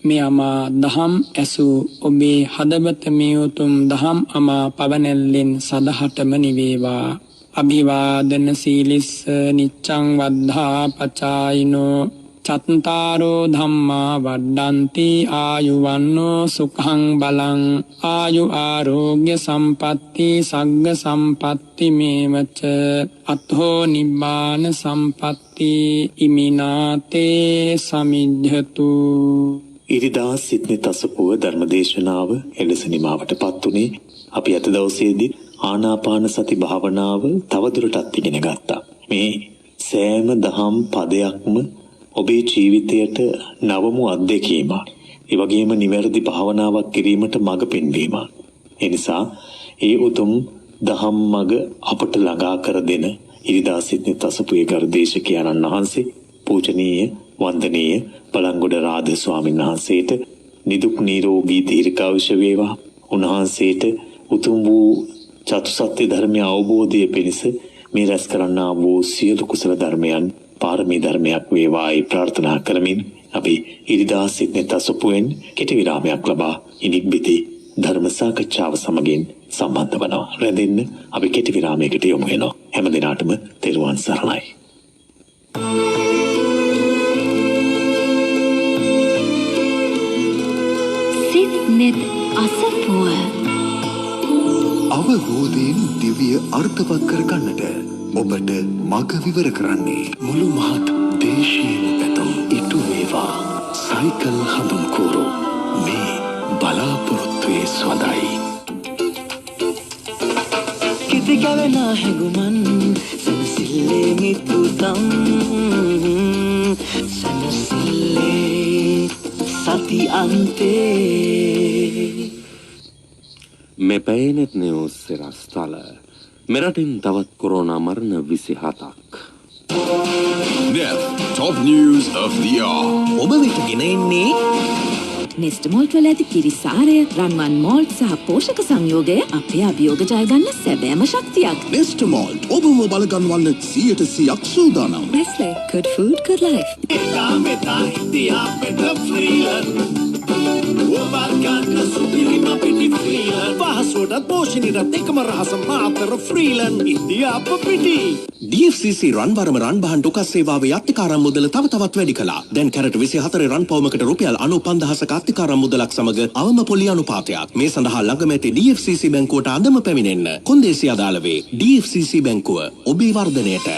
මේ අමා දහම් ඇසු ඔබේ හදවත මේ උතුම් දහම් අමා පවණැල්ලෙන් සදහටම නිවේවා. අභිවාදන සීලිස්ස නිච්ඡං වද්ධා පචායිනෝ චත්තාරෝ ධම්මා වඩ්ඩಂತಿ ආයුවන්නෝ සුඛං බලං ආයු ආරෝග්‍ය සම්පatti සග්ග සම්පatti මේවච අත්ථෝ නිබ්බාන සම්පatti ඉමිනාතේ සමිජ්ජතු. ඉරිදා සිත්නි තසපුව ධර්මදේශනාව එලෙස නිමාවටපත් උනේ. අපි අද දවසේදී ආනාපාන සති භාවනාව තවදුරටත් ඉගෙන ගත්තා. මේ සෑම දහම් පදයක්ම ඔබේ ජීවිතයට නවමු අත්දැකීමක්. ඒ වගේම නිවැරදි භාවනාවක් කිරීමට මඟ පෙන්වීමක්. ඒ නිසා ඒ උතුම් දහම් මඟ අපට ළඟා කර දෙන ඉරිදා සිත්නි තසපුවේ ගරුදේශකයන්න් වහන්සේ පූජනීය වන්දනීය බලංගොඩ රාධ ස්වාමීන් වහන්සේට නිදුක් නිරෝගී දීර්ඝායුෂ වේවා. උන්වහන්සේට උතුම් වූ චතුසත්‍ය ධර්මය අවබෝධය පිණිස මේ රැස් කරන්නා වූ සියලු කුසල ධර්මයන් පාරමී ධර්මයක් වේවායි ප්‍රාර්ථනා කරමින් අපි ඉරිදා සිත්නි තසපුවෙන් කෙටි විරාමයක් ලබා ඉනික්බිති ධර්ම සාකච්ඡාව සමගින් සම්බන්ධ වනවා. රැඳෙන්න අපි කෙටි විරාමයකට යමු වෙනවා. හැම දිනාටම තෙරුවන් සරණයි. සිත්නෙත් අසපුව අවබෝධයෙන් දිව්‍ය අර්ථවත් කරගන්නට ඔබට මඟ විවර කරන්නේ මුළු මහත් දේශීය පැතුම් ඉටු වේවා සයිකල් හඳුන්කෝරු මේ බලාපොරොත්තුවේ ස්වදයි. කිතිකවෙන හැඟුමන් සනසිල්ලේ මිතුතම් සනසිල්ලේ සති අන්තේ මේ පැයනෙත් නිවුස් සිරස්තල මෙරටින් තවත් කොරෝනා මරණ 27ක්. Top news of the hour. ඔබ වෙත ගෙන එන්නේ නෙස්ට් මෝල්ට් වල ඇති කිරිසාරය රන්වන් මෝල්ට් සහ පෝෂක සංයෝගය අපේ අභියෝග ජය ගන්න සැබෑම ශක්තියක්. Nest Malt ඔබම බලගන්වන්න 100% සූදානම්. Nestle, good food, good life. DFCC රන්වරම රන් බහන් ඩොකස් සේවාවේ අත්තිකාරම් මුදල තව තවත් වැඩි කළා. දැන් කැරට 24 රන් පවුමකට රුපියල් 95000ක අත්තිකාරම් මුදලක් සමග අවම පොලි අනුපාතයක්. මේ සඳහා ළඟම ඇති DFCC බැංකුවට අදම පැමිණෙන්න. කොන්දේසි අදාළ වේ. DFCC බැංකුව ඔබේ වර්ධනයට.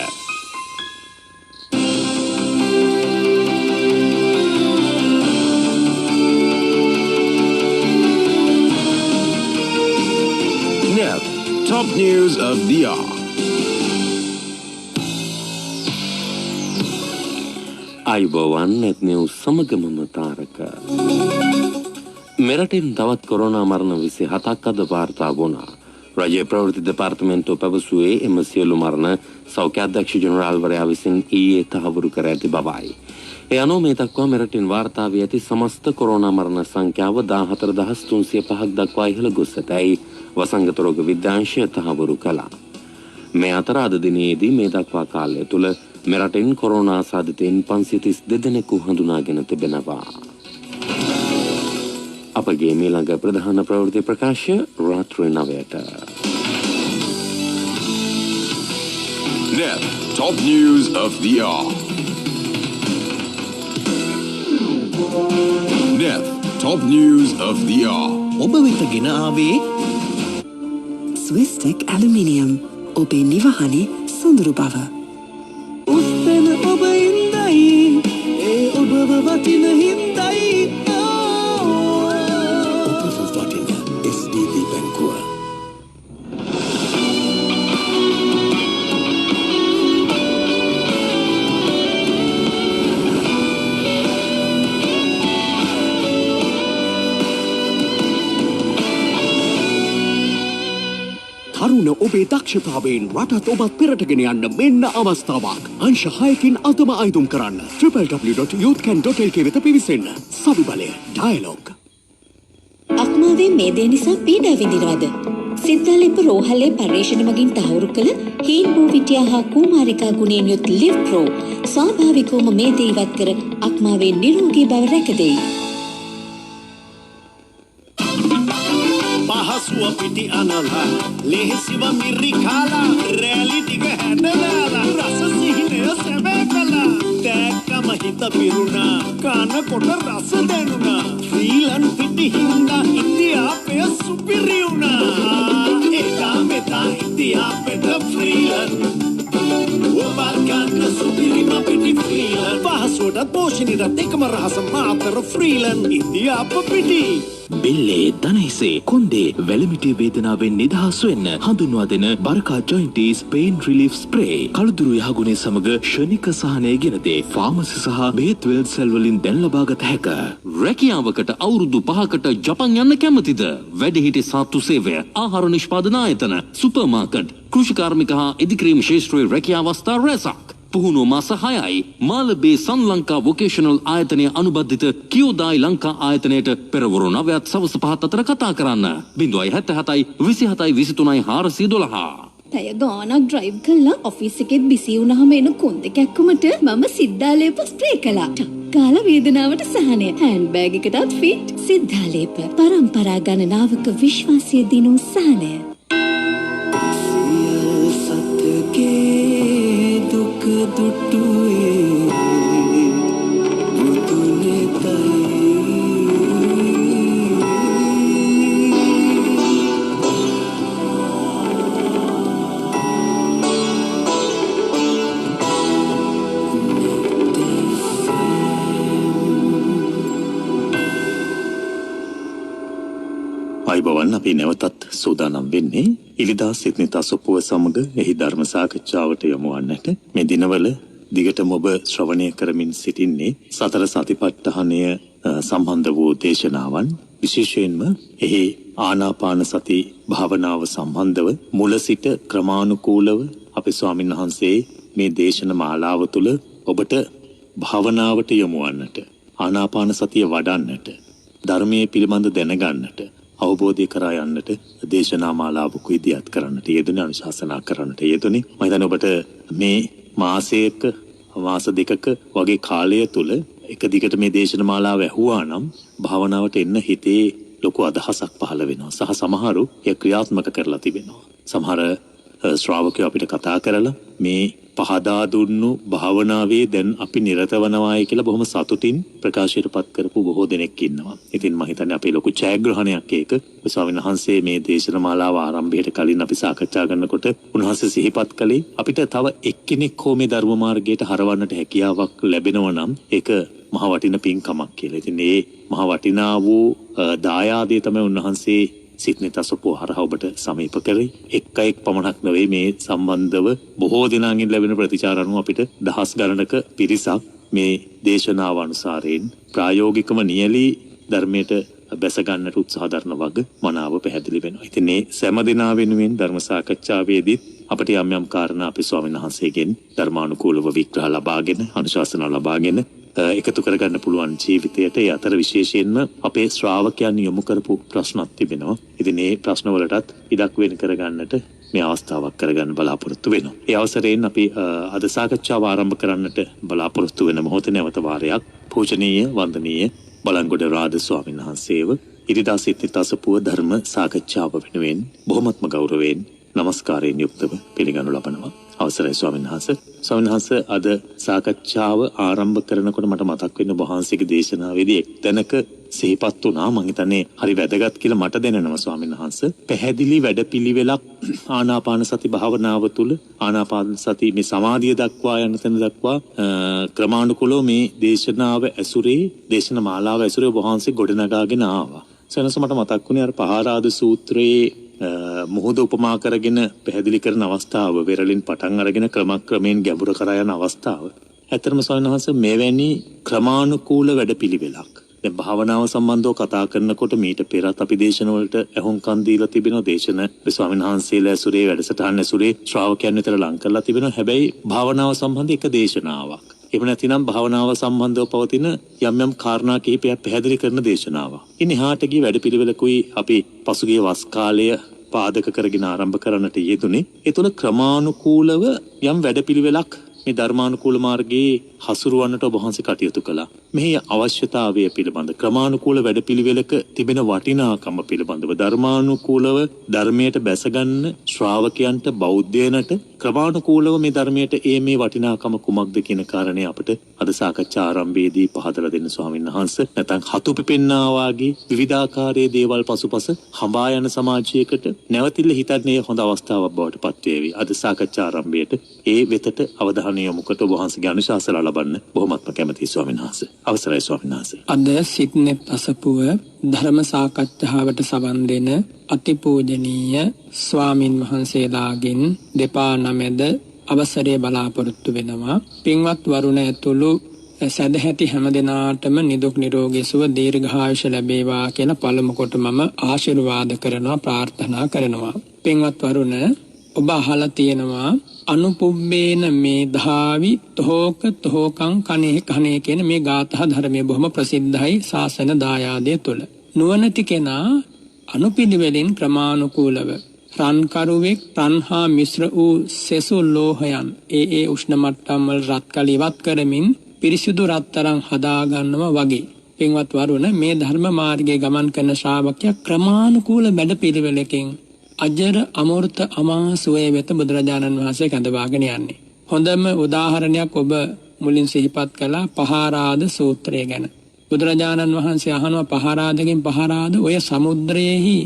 Top news of the hour. අයිබෝවන් net news සමගමම තාරක. මෙරටින් තවත් කොරෝනා මරණ 27ක් අද වාර්තා වුණා. රජයේ ප්‍රවෘත්ති දෙපාර්තමේන්තුව පැවසුවේ එම සියලු මරණ සෞඛ්‍ය අධ්‍යක්ෂ ජෙනරාල්වරයා විසින් ඊයේ තහවුරු කර ඇති බවයි. ඒ අනුව මේ දක්වා මෙරටින් වාර්තා වී ඇති සමස්ත කොරෝනා මරණ සංඛ්‍යාව 14305ක් දක්වා ඉහළ ගොස් ඇතැයි වසංගත රෝග විද්‍යාංශය තහවුරු කළා. මේ අතර අද දිනයේදී මේ දක්වා කාලය තුල මෙරටින් කොරෝනා සාධිතයින් 532 දෙනෙකු හඳුනාගෙන තිබෙනවා. අපගේ ඊළඟ ප්‍රධාන ප්‍රවෘත්ති ප්‍රකාශය රාත්‍රී 9ට. Net top news of the hour. Net top news of the hour. ඔබ වෙත ගෙන ආවේ ස්විස්ටෙක් ඇලුමිනියම් ඔබේ නිවහනේ සොඳුරු බව. උස්තන ඔබ ඉඳයි ඒ ඔබව වටින හින්දයි ඔබව වටින SDB බැංකුව. තරුණ ඔබේ දක්ෂතාවයෙන් රටත් ඔබත් පෙරටගෙන යන්න මෙන්න අවස්ථාවක්. අංශ 6කින් අදම අයදුම් කරන්න. www.youthcan.lk වෙත පිවිසෙන්න. සවි බලය ඩයලොග්. අක්මාවේ මේ දේ නිසා පීඩා විඳිනවද? සිද්ධාලිප රෝහලේ පර්යේෂණ මගින් තහවුරු කළ හීන් වූ විටියා හා කුමාරිකා ගුණයෙන් යුත් ලිව් ප්‍රෝ ස්වාභාවිකවම මේ දේ ඉවත් කර අක්මාවේ නිරෝගී බව රැකදෙයි. පහසුව පිටි අනලා ලෙහෙසිව මිරි කාලා රැලි ටික හැඩලාලා රස සිහිනය සැබෑ කළා දැක්කම හිත පිරුණා කනකොට රස දැනුණා ශ්‍රීලන් පිටිහින්දා ඉන්දියාපය සුපිරි වුණා එදා මෙදා ඉන්දියාපෙට ශ්‍රීලන් ඔබර්ගන්න සුපිරිම පිටි ශ්‍රීලන් පහසුවට පෝෂණයට එකම රහස මාතර ශ්‍රීලන් ඉන්දියාප පිටි බෙල්ලේ දනහිසේ කොන්දේ වැලමිටි වේදනාවෙන් නිදහස් වෙන්න හඳුන්වා දෙන බරකා ජොයින්ටීස් පේන් රිලීෆ් ස්ප්‍රේ කළුදුරු යහගුණේ සමග ක්ෂණික සහනය ගෙන දේ ෆාමසි සහ බෙහෙත් වෙළඳසැල් වලින් දැන් ලබාගත හැක රැකියාවකට අවුරුදු 5කට ජපන් යන්න කැමතිද වැඩිහිටි සාත්තු සේවය ආහාර නිෂ්පාදන ආයතන සුපර් මාකට් කෘෂිකාර්මික හා ඉදිකිරීම ශාස්ත්‍රීය රැකියාව අවස්ථා රැසක් පුහුණුව මාස 6යි මාලබේ සන් ලංකා වොකේෂනල් ආයතනය අනුබද්ධිත කියෝදායි ලංකා ආයතනයට පෙරවරු 9ත් සවස් 5ත් අතර කතා කරන්න 077 27 23 412 තය ගානක් ඩ්‍රයිව් කළා ඔෆිස් එකෙත් බිසි වුණාම එන කොන්ද කැක්කුමට මම සිද්ධාලේප ස්ප්‍රේ කළා. කාල වේදනාවට සහනය. හෑන්ඩ් බෑග් එකටත් ෆිට්. සිද්ධාලේප පරම්පරා ගණනාවක විශ්වාසය දිනු සහනය. දුක දුටුවේ මුතුනේ තයි අයිබෝවන් අපි නැවතත් සූදානම් වෙන්නේ ඉරිදා සිත්නිතා සොපුව සමග එහි ධර්ම සාකච්ඡාවට යමු වන්නට මේ දිනවල දිගටම ඔබ ශ්‍රවණය කරමින් සිටින්නේ සතර සතිපට්ඨානය සම්බන්ධ වූ දේශනාවන් විශේෂයෙන්ම එහි ආනාපාන සති භාවනාව සම්බන්ධව මුල සිට ක්‍රමානුකූලව අපේ ස්වාමීන් වහන්සේ මේ දේශන මාලාව තුළ ඔබට භාවනාවට යොමු වන්නට ආනාපාන සතිය වඩන්නට ධර්මයේ පිළිබඳ දැනගන්නට අවබෝධය කරා යන්නට දේශනා මාලාවක ඉදිරිපත් කරන්නට යෙදුනේ අනුශාසනා කරන්නට යෙදුනේ මම හිතන්නේ ඔබට මේ මාසයක මාස දෙකක වගේ කාලය තුල එක දිගට මේ දේශන මාලාව ඇහුවා නම් භාවනාවට එන්න හිතේ ලොකු අදහසක් පහළ වෙනවා සහ සමහරු ඒ ක්‍රියාත්මක කරලා තිබෙනවා සමහර ශ්‍රාවකයෝ අපිට කතා කරලා මේ පහදා දුන්නු භාවනාවේ දැන් අපි නිරත වනවායි කියලා බොහොම සතුටින් ප්‍රකාශයටපත් කරපු බොහෝ දෙනෙක් ඉන්නවා. ඉතින් මම හිතන්නේ අපේ ලොකු ඡායාග්‍රහණයක් ඒක. ස්වාමීන් වහන්සේ මේ දේශන මාලාව ආරම්භයට කලින් අපි සාකච්ඡා කරනකොට උන්වහන්සේ සිහිපත් කළේ අපිට තව එක්කෙනෙක් හෝ මේ ධර්ම මාර්ගයට හරවන්නට හැකියාවක් ලැබෙනවා නම් ඒක මහ වටින පින්කමක් කියලා. ඉතින් මේ මහ වටිනා වූ දායාදේ තමයි උන්වහන්සේ සිත්නිතා සොපුව හරහා ඔබට සමීප කරේ. එක් පමණක් නෙවෙයි මේ සම්බන්ධව බොහෝ දෙනාගෙන් ලැබෙන ප්‍රතිචාර අනුව අපිට දහස් ගණනක පිරිසක් මේ දේශනාව අනුසාරයෙන් ප්‍රායෝගිකව නියලී ධර්මයට බැස ගන්නට උත්සාහ දරන වග මනාව පැහැදිලි වෙනවා. ඉතින් මේ සෑම දිනා වෙනුවෙන් ධර්ම සාකච්ඡාවේදී අපිට යම් යම් කාරණා අපේ ස්වාමීන් වහන්සේගෙන් ධර්මානුකූලව විග්‍රහ ලබාගෙන අනුශාසනා ලබාගෙන එකතු කරගන්න පුළුවන් ජීවිතයට ඒ අතර විශේෂයෙන්ම අපේ ශ්‍රාවකයන් යොමු කරපු ප්‍රශ්නක් තිබෙනවා. ඉතින් මේ ප්‍රශ්න වලටත් ඉඩක් වෙන කරගන්නට මේ අවස්ථාවක් කරගන්න බලාපොරොත්තු වෙනවා. ඒ අවසරයෙන් අපි අද සාකච්ඡාව ආරම්භ කරන්නට බලාපොරොත්තු වෙන මොහොතේ නැවත වාරයක් පූජනීය වන්දනීය බලංගොඩ රාජ ස්වාමීන් වහන්සේව ඉරිදා සිත්නිතා සොපුව ධර්ම සාකච්ඡාව වෙනුවෙන් බොහොමත්ම ගෞරවයෙන් නමස්කාරයෙන් යුක්තව පිළිගනු ලබනවා. අවසරයි ස්වාමීන් වහන්සේ. ස්වාමීන් වහන්සේ අද සාකච්ඡාව ආරම්භ කරනකොට මට මතක් වෙන වහන්සේගේ දේශනාවේදී එක් තැනක සිහිපත් වුණා. මම හිතන්නේ හරි වැදගත් කියලා මට දැනෙනවා ස්වාමීන් වහන්සේ. පැහැදිලි වැඩපිළිවෙලක් ආනාපාන සති භාවනාව තුළ ආනාපාන සති මේ සමාධිය දක්වා යන තැන දක්වා ක්‍රමානුකූලව මේ දේශනාව ඇසුරේ දේශන මාලාව ඇසුරේ වහන්සේ ගොඩනගාගෙන ආවා. සෙනස මට මතක් වුණේ අර පහාරාද සූත්‍රයේ මුහුද උපමා කරගෙන පැහැදිලි කරන අවස්ථාව වෙරළින් පටන් අරගෙන ක්‍රමක්‍රමයෙන් ගැඹුර කරා යන අවස්ථාව. ඇත්තටම ස්වාමීන් වහන්සේ මෙවැනි ක්‍රමානුකූල වැඩපිළිවෙලක් දැන් භාවනාව සම්බන්ධව කතා කරනකොට මීට පෙරත් අපි දේශන වලට ඇහුම්කන් දීලා තිබෙනවා. දේශන ස්වාමීන් වහන්සේලා ඇසුරේ වැඩසටහන් ඇසුරේ ශ්‍රාවකයන් විතර ලං කරලා තිබෙනවා. හැබැයි භාවනාව සම්බන්ධ එක දේශනාවක්. එහෙම නැතිනම් භාවනාව සම්බන්ධව පවතින යම් යම් කාරණා කිහිපයක් පැහැදිලි කරන දේශනාවක්. ඉන් එහාට ගිය වැඩපිළිවෙලකුයි අපි පසුගිය වස් කාලය පාදක කරගෙන ආරම්භ කරන්නට යෙදුනේ. ඒ තුළ ක්‍රමානුකූලව යම් වැඩපිළිවෙලක් මේ ධර්මානුකූල මාර්ගයේ හසුරුවන්නට ඔබ වහන්සේ කටයුතු කළා. මෙහි අවශ්‍යතාවය පිළිබඳ ක්‍රමානුකූල වැඩපිළිවෙලක තිබෙන වටිනාකම පිළිබඳව ධර්මානුකූලව ධර්මයට බැසගන්න ශ්‍රාවකයන්ට බෞද්ධයනට ක්‍රමානුකූලව මේ ධර්මයට මේ වටිනාකම කුමක්ද කියන කාරණේ අපිට අද සාකච්ඡා ආරම්භයේදී පහදලා දෙන්න ස්වාමීන් වහන්සේ. නැත්නම් හතු පිපෙන්නා වාගේ විවිධාකාරයේ දේවල් පසුපස හඹා යන සමාජයකට නැවතිල්ල හිතන්නේ හොඳ අවස්ථාවක් බවට පත් වේවි. අද සාකච්ඡා ආරම්භයේට ඒ වෙතට අවධානය යොමු කොට ඔබ වහන්සේගේ අනුශාසනා ලබන්න බොහොමත්ම කැමැතියි ස්වාමීන් වහන්සේ. අවසරයි ස්වාමීන් වහන්සේ. අද සිත්නෙත් අසපුව ධර්ම සාකච්ඡාවට සවන් දෙන අතිපූජනීය ස්වාමින් වහන්සේලාගෙන් දෙපා නමෙද අවසරය බලාපොරොත්තු වෙනවා. පින්වත් වරුණ ඇතුළු සදැහැති හැම දෙනාටම නිදුක් නිරෝගී සුව දීර්ඝායුෂ ලැබේවා කියලා පළමු කොට මම ආශිර්වාද කරනවා, ප්‍රාර්ථනා කරනවා. පින්වත් වරුණ, ඔබ අහලා තියෙනවා අනුපුබ්බේන මේ ධාවි තෝක තෝකං කනේ කනේ කියන මේ ගාථා ධර්මයේ බොහොම ප්‍රසිද්ධයි ශාසන දායාදය තුළ. නුවණති කෙනා අනුපිළිවෙලින් ක්‍රමානුකූලව රන්කරුවෙක් රන්හා මිශ්‍ර වූ සෙසු ලෝහයන් ඒ උෂ්ණ මට්ටම් වල රත් කළ ඉවත් කරමින් පිරිසිදු රත්තරන් හදා ගන්නවා වගේ. පින්වත් වරුණ, මේ ධර්ම මාර්ගයේ ගමන් කරන ශ්‍රාවකයා ක්‍රමානුකූල වැඩපිළිවෙලකින් අජර අමෘත අමාසුවේ වෙත බුදුරජාණන් වහන්සේ කැඳවාගෙන යන්නේ. හොඳම උදාහරණයක් ඔබ මුලින් සිහිපත් කළා පහාරාද සූත්‍රය ගැන. බුදුරජාණන් වහන්සේ අහනවා පහාරාදගෙන්, පහාරාද ඔය සමුද්‍රයේහි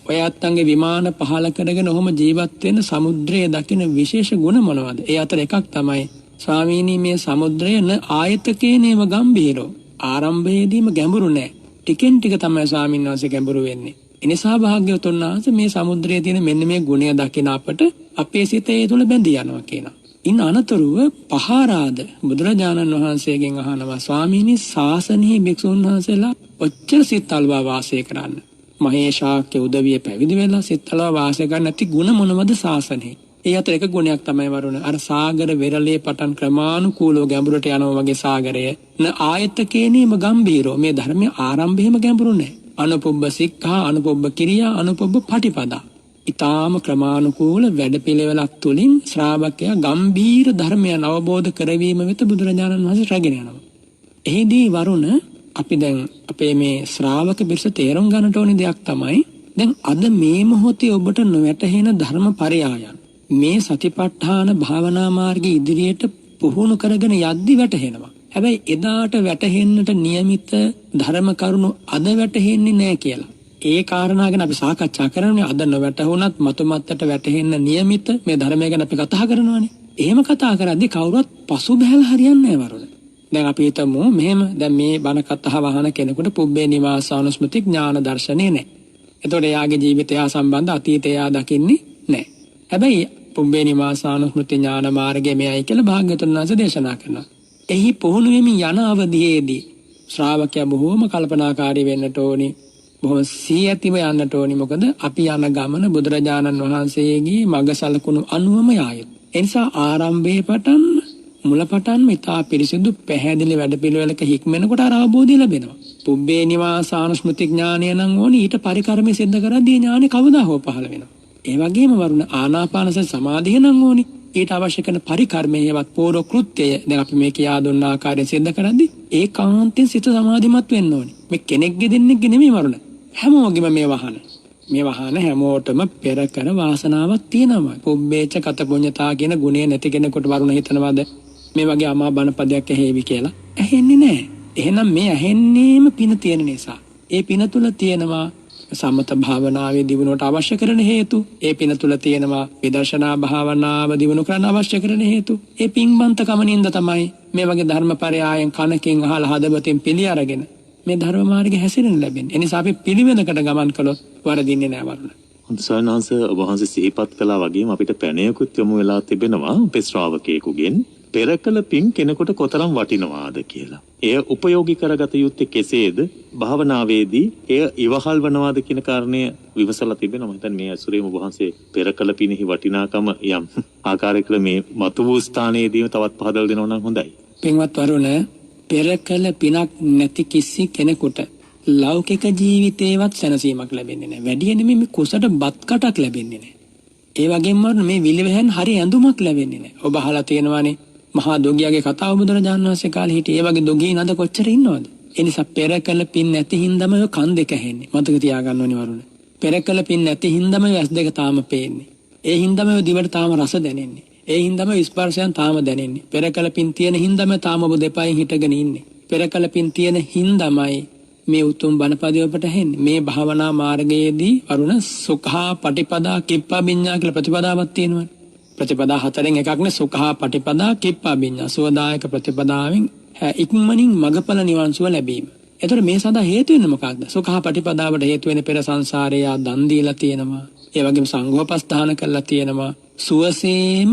ඔය අත්තන්ගේ විමාන පහල කරගෙන ඔහොම ජීවත් වෙන සමුද්‍රයේ දකින විශේෂ ගුණ මොනවද? ඒ අතර එකක් තමයි ස්වාමීනි මේ සමුද්‍රය න ආයතකේනේව ගම්භීරෝ. ආරම්භයේදීම ගැඹුරු නෑ. ටිකෙන් ටික තමයි ස්වාමීන් වහන්සේ ගැඹුරු වෙන්නේ. එනිසා භාග්‍යවතුන් වහන්සේ මේ සමුද්‍රයේ තියෙන මෙන්න මේ ගුණය දකින අපට අපේ සිත ඒ තුළ බැඳී යනවා කියනවා. ඉන් අනතුරුව පහාරාද බුදුරජාණන් වහන්සේගෙන් අහනවා ස්වාමීනි ශාසනයේ භික්ෂුන් වහන්සේලා ඔච්චර සිත්ල්වා වාසය කරන්න. මහේශාක්‍ය උදවිය පැවිදි වෙලා සිත්ල්වා වාසය කරන්න නැති ගුණ මොනවද ශාසනයේ? ඒ අතර එක ගුණයක් තමයි වරුණ අර සාගර වෙරළේ පටන් ක්‍රමානුකූලව ගැඹුරට යනවා වගේ සාගරය න ආයතකේනේම ගම්භීරෝ. මේ ධර්මයේ ආරම්භයේම ගැඹුරු නැහැ. අනුපොබ්බ සික්ඛා, අනුපොබ්බ කිරියා, අනුපොබ්බ පටිපදා. ඊටාම ක්‍රමානුකූල වැඩපිළිවෙලක් තුලින් ශ්‍රාවකයා ගම්භීර ධර්මයන් අවබෝධ කරවීම වෙත බුදුරජාණන් වහන්සේ රැගෙන යනවා. එහිදී වරුණ අපි දැන් අපේ මේ ශ්‍රාවක පිරිස තේරුම් ගන්නට ඕනේ දෙයක් තමයි දැන් අද මේ මොහොතේ ඔබට නොවැටහෙන ධර්ම පරයායන් මේ සතිපට්ඨාන භාවනා මාර්ගයේ ඉදිරියට පුහුණු කරගෙන යද්දි වැටහෙනවා. හැබැයි එදාට වැටහෙන්නට નિયમિત ධර්ම කරුණු අද වැටහෙන්නේ නැහැ කියලා. ඒ කාරණා ගැන අපි සාකච්ඡා කරන්නේ. අද නොවැටහුණත් මතුමත්තට වැටහෙන්න નિયમિત මේ ධර්මය ගැන අපි කතා කරනවානේ. එහෙම කතා කරද්දී කවුරුත් පසුබැහැලා හරියන්නේ නැහැ වරුණ. දැන් අපි හිතමු මෙහෙම දැන් මේ බණ කතා වහන කෙනෙකුට පුබ්බේ නිවාසානුස්මෘති ඥාන දර්ශනේ නැහැ. එතකොට එයාගේ ජීවිතය සම්බන්ධ අතීතය එයා දකින්නේ නැහැ. හැබැයි පුබ්බේ නිවාසානුස්මෘති ඥාන මාර්ගය මෙයයි කියලා භාග්‍යවතුන් වහන්සේ දේශනා කරනවා. එහි පුහුණු වෙමින් යන අවධියේදී ශ්‍රාවකයා බොහෝම කල්පනාකාරී වෙන්නට ඕනි. බොහොම සිහියතිව යන්නට ඕනි. මොකද අපි යන ගමන බුදුරජාණන් වහන්සේගේ මඟ සලකුණු අනුවම යායුතු. ඒ නිසා ආරම්භයේ පටන් මුලපටන්ම ඉතා පිරිසිදු පැහැදිලි වැඩපිළිවෙලක හික්මෙනකොට අර අවබෝධය ලැබෙනවා. පුබ්බේ නිවාසානුස්මෘති ඥානය නම් ඕනි. ඊට පරිකර්මයේ සිද්ධ කරද්දී ඥානෙ කවදා හෝ පහළ වෙනවා. ඒ වගේම වරුණ ආනාපානසති සමාධිය නම් ඕනි. ඊට අවශ්‍ය කරන පරිකර්මයේවත් පූර්ව කෘත්‍යය දැන් අපි මේ කියා දුන්න ආකාරයෙන් සිද්ධ කරද්දී ඒකාන්තයෙන් සිත සමාධිමත් වෙන්න ඕනි. මේ කෙනෙක්ගේ දෙන්නෙක්ගේ නෙමෙයි වරුණ. හැමෝගෙම මේ වහන හැමෝටම පෙර කර වාසනාවක් තියෙනවා. පුබ්බේච කත පුඤ්ඤතා කියන ගුණය නැති කෙනෙකුට වරුණ හිතනවාද මේ වගේ අමා බණ පදයක් ඇහෙවි කියලා? ඇහෙන්නේ නැහැ. එහෙනම් මේ ඇහෙන්නේම පින තියෙන නිසා. ඒ පින තුල තියෙනවා සමත භාවනාවේ දිනුවට අවශ්‍ය කරන හේතු. ඒ පින තුල තියෙනවා විදර්ශනා භාවනාව දිනු කරන්න අවශ්‍ය කරන හේතු. ඒ පින්බන්ත කමනින්ද තමයි මේ වගේ ධර්මපරයායන් කනකින් අහලා හදවතින් පිළි අරගෙන මේ ධර්ම මාර්ගය හැසිරෙන්න ලැබෙන්නේ. ඒ නිසා අපි පිළිවෙලකට ගමන් කළොත් වරදින්නේ නැහැ වරුණ. හොඳ සයන්හංශ ඔබ වහන්සේ සිහිපත් කළා වගේම අපිට පැනයකුත් යොමු වෙලා තිබෙනවා අපේ ශ්‍රාවකයෙකුගෙන් පෙරකල පින් කෙනෙකුට කොතරම් වටිනවාද කියලා. එය උපයෝගී කරගත යුත්තේ කෙසේද? භාවනාවේදී එය ඉවහල් වනවාද කියන කාරණය විමසලා තිබෙනවා. මම හිතන්නේ මේ අසුරේම ඔබ වහන්සේ පෙරකල පිනෙහි වටිනාකම යම් ආකාරයකට මේ මතු වූ ස්ථානයේදීම තවත් පහදලා දෙනවා නම් හොඳයි. පින්වත් වරුණ, පෙරකල පිනක් නැති කිසි කෙනෙකුට ලෞකික ජීවිතේවත් සැනසීමක් ලැබෙන්නේ නැහැ. වැඩි නෙමෙයි මේ කුසට බත් කටක් ලැබෙන්නේ නැහැ. ඒ වගේම මේ විලිවැහන් හරි ඇඳුමක් ලැබෙන්නේ නැහැ. ඔබ අහලා තියෙනවානේ මහා දොගියාගේ කතාව බුදුරජාණන් වහන්සේ කාලේ හිටියේ. ඒ වගේ දොගීන් අද කොච්චර ඉන්නවද? ඒ නිසා පෙර කළ පින් නැති හින්දාම ඔය කන් දෙක ඇහෙන්නේ. මතක තියාගන්න ඕනේ වරුණ. පෙර කළ පින් නැති හින්දාම ඔය ඇස් දෙක තාම පේන්නේ. ඒ හින්දාම ඔය දිවට තාම රස දැනෙන්නේ. ඒ හින්දාම ස්පර්ශයන් තාම දැනෙන්නේ. පෙර කළ පින් තියෙන හින්දාම තාම ඔබ දෙපයින් හිටගෙන ඉන්නේ. පෙර කළ පින් තියෙන හින්දාමයි මේ උතුම් බණපදයේ ඔබට ඇහෙන්නේ. මේ භාවනා මාර්ගයේදී වරුණ සුඛා පටිපදා කිප්පා විඤ්ඤා කියලා ප්‍රතිපදාවක් තියෙනවා. ප්‍රතිපදා හතරෙන් එකක්නේ සුඛා පටිපදා කිප්පා විඤ්ඤා. සෝදායක ප්‍රතිපදාවෙන් ඉක්මනින් මගඵල නිවන් සුව ලැබීම. එතකොට මේ සඳහා හේතු වෙන්නේ මොකක්ද? සුඛා පටිපදාවට හේතු වෙන්නේ පෙර සංසාරයේ ආ දන් දීලා තියෙනවා. ඒ වගේම සංඝෝපස්ථාන කරලා තියෙනවා. සුවසේම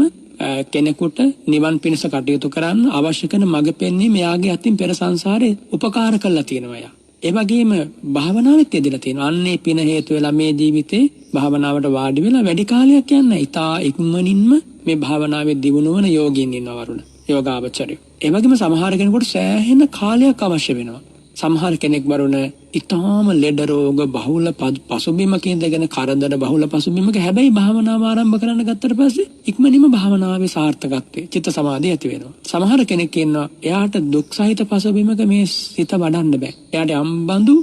කෙනෙකුට නිවන් පිණිස කටයුතු කරන්න අවශ්‍ය කරන මඟ පෙන්වීම මෙයාගේ අතින් පෙර සංසාරේ උපකාර කරලා තියෙනවා යා. ඒ වගේම භාවනාවෙත් යෙදලා තියෙනවා. අන්නේ පින හේතු වෙලා මේ ජීවිතේ භාවනාවට වාඩි වෙලා වැඩි කාලයක් යන්නේ. ඊටා ඉක්මනින්ම මේ භාවනාවේ දියුණු වන යෝගීන් ඉන්නවා වරුණ. යෝගාවචරය. ඒ වගේම සමහර කෙනෙකුට සෑහෙන කාලයක් අවශ්‍ය වෙනවා. සමහර කෙනෙක් වරුණ ඊටාම ලෙඩ රෝග බහුල පසුබිමක ඉඳගෙන කරදර බහුල පසුබිමක හැබැයි භාවනාව ආරම්භ කරන්න ගත්තට පස්සේ ඉක්මනින්ම භාවනාවේ සාර්ථකත්වයේ චිත්ත සමාධිය ඇති වෙනවා. සමහර කෙනෙක් ඉන්නවා එයාට දුක් සහිත පසුබිමක මේ සිත වඩන්න බෑ. එයාට අම්බඳු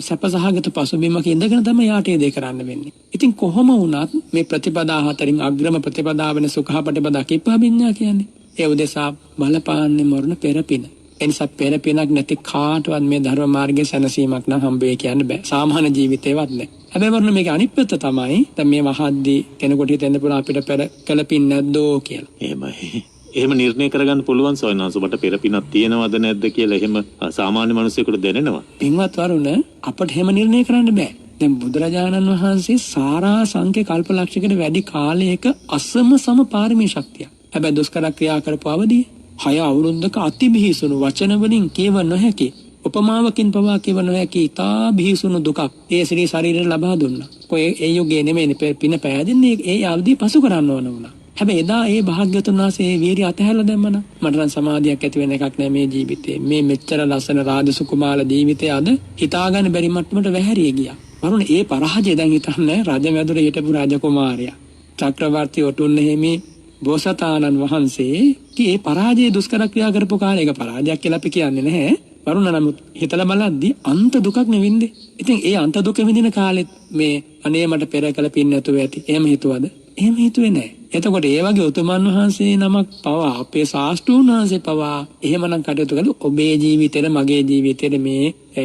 සැපසහගත පසුබිමක ඉඳගෙන තමයි යාට ඒ දේ කරන්න වෙන්නේ. ඉතින් කොහොම වුණත් මේ ප්‍රතිපදා හතරින් අග්‍රම ප්‍රතිපදාවන සුඛාපටිපදා කිප්පා විඤ්ඤා කියන්නේ ඒ උදෙසා බලපාන්නේ මරණ පෙරපින. එනිසා පෙරපිනක් නැති කාටවත් මේ ධර්ම මාර්ගයේ සැනසීමක් නම් හම්බ වෙයි කියන්න බෑ. සාමාන්‍ය ජීවිතේවත් නෑ. හැබැයි වරණ මේක අනිත් පැත්ත තමයි දැන් මේ මහද්දී කෙනෙකුට හිතෙන්න පුළුවන් අපිට පෙර කළ පින් නැද්දෝ කියලා. එහෙමයි. එහෙම නිර්ණය කරගන්න පුළුවන් සොයනවාස ඔබට පෙර පිනක් තියෙනවද නැද්ද කියලා එහෙම සාමාන්‍ය මිනිසෙකුට දැනෙනවා. පින්වත් වරුණ අපට එහෙම නිර්ණය කරන්න බෑ. දැන් බුදුරජාණන් වහන්සේ සාරා සංඛ්‍ය කල්පලක්ෂයකට වැඩි කාලයක අසම සම පාරමී ශක්තිය. හැබැයි දුෂ්කර ක්‍රියා කරපු අවදී 6 අවුරුද්දක අති බිහිසුණු වචන වලින් කියව නොහැකි උපමාවකින් පවා කියව නොහැකි තා බිහිසුණු දුකක් ඒ ශ්‍රී ශරීරයට ලබා දුන්නා. කොයි ඒ යෝගේ නෙමෙයි පින පෑදෙන්නේ ඒ අවදී පසු කරන්න ඕන වුණා. හැබැයි එදා ඒ භාග්‍යතුන් වහන්සේ ඒ වීරිය අතහැරලා දැම්මන. මට නම් සමාධියක් ඇති වෙන එකක් නෑ මේ ජීවිතේ. මේ මෙච්චර ලස්සන රාජසුකුමාල ජීවිතය අද හිතාගන්න බැරි මට්ටමට වැහැරිය ගියා. වරුණ ඒ පරාජය දැන් හිතන්නේ රජමැදුර හිටපු රාජකුමාරයා. චක්‍රවර්ති ඔටුන්න හිමි බෝසතාණන් වහන්සේ කී පරාජය දුෂ්කර ක්‍රියා කරපු කාලයක පරාජයක් කියලා අපි කියන්නේ නැහැ. වරුණ නමුත් හිතලා බලද්දී අන්ත දුකක් නෙවින්ද? ඉතින් ඒ අන්ත දුක විඳින කාලෙත් මේ අනේ මට පෙර කළ පින් නැතුව ඇති. එහෙම හිතුවද? එහෙම හිතුවේ නැහැ. එතකොට ඒ වගේ උතුමන් වහන්සේ නමක් පවා අපේ ශාස්ත්‍රූන් වහන්සේ පවා එහෙමනම් කටයුතු කළා. ඔබේ ජීවිතේට මගේ ජීවිතේට මේ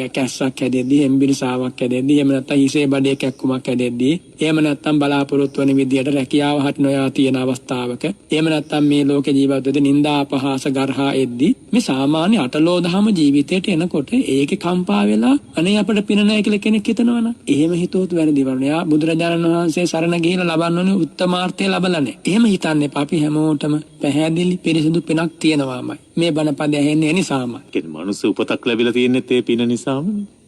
කැස්සක් හැදෙද්දී එම්බිරිසාවක් හැදෙද්දී එහෙම නැත්නම් හිසේ බඩේ කැක්කුමක් හැදෙද්දී එහෙම නැත්නම් බලාපොරොත්තු වෙන විදියට රැකියාව හට නොයා තියෙන අවස්ථාවක එහෙම නැත්නම් මේ ලෝක ජීවිතයේ නිന്ദා අපහාස ගර්හා එද්දී මේ සාමාන්‍ය අටලෝ දහම ජීවිතයට එනකොට ඒකේ කම්පා වෙලා අනේ අපිට පින නැහැ කියලා කෙනෙක් හිතනවනම් එහෙම හිතුවොත් වැරදි වරුණා. බුදුරජාණන් වහන්සේ සරණ ගිහිලා ලබන්න ඕනේ උත්තමාර්ථය ලැබලා නැහැ. එහෙම හිතන්න එපා. අපි හැමෝටම පැහැදිලි පිරිසිදු පිනක් තියෙනවාමයි. මේ බණපද ඇහෙන්නේ නිසාමයි. ඒ මනුස්ස උපතක් ලැබිලා තියෙන්නේ ඒ පින නිසාම.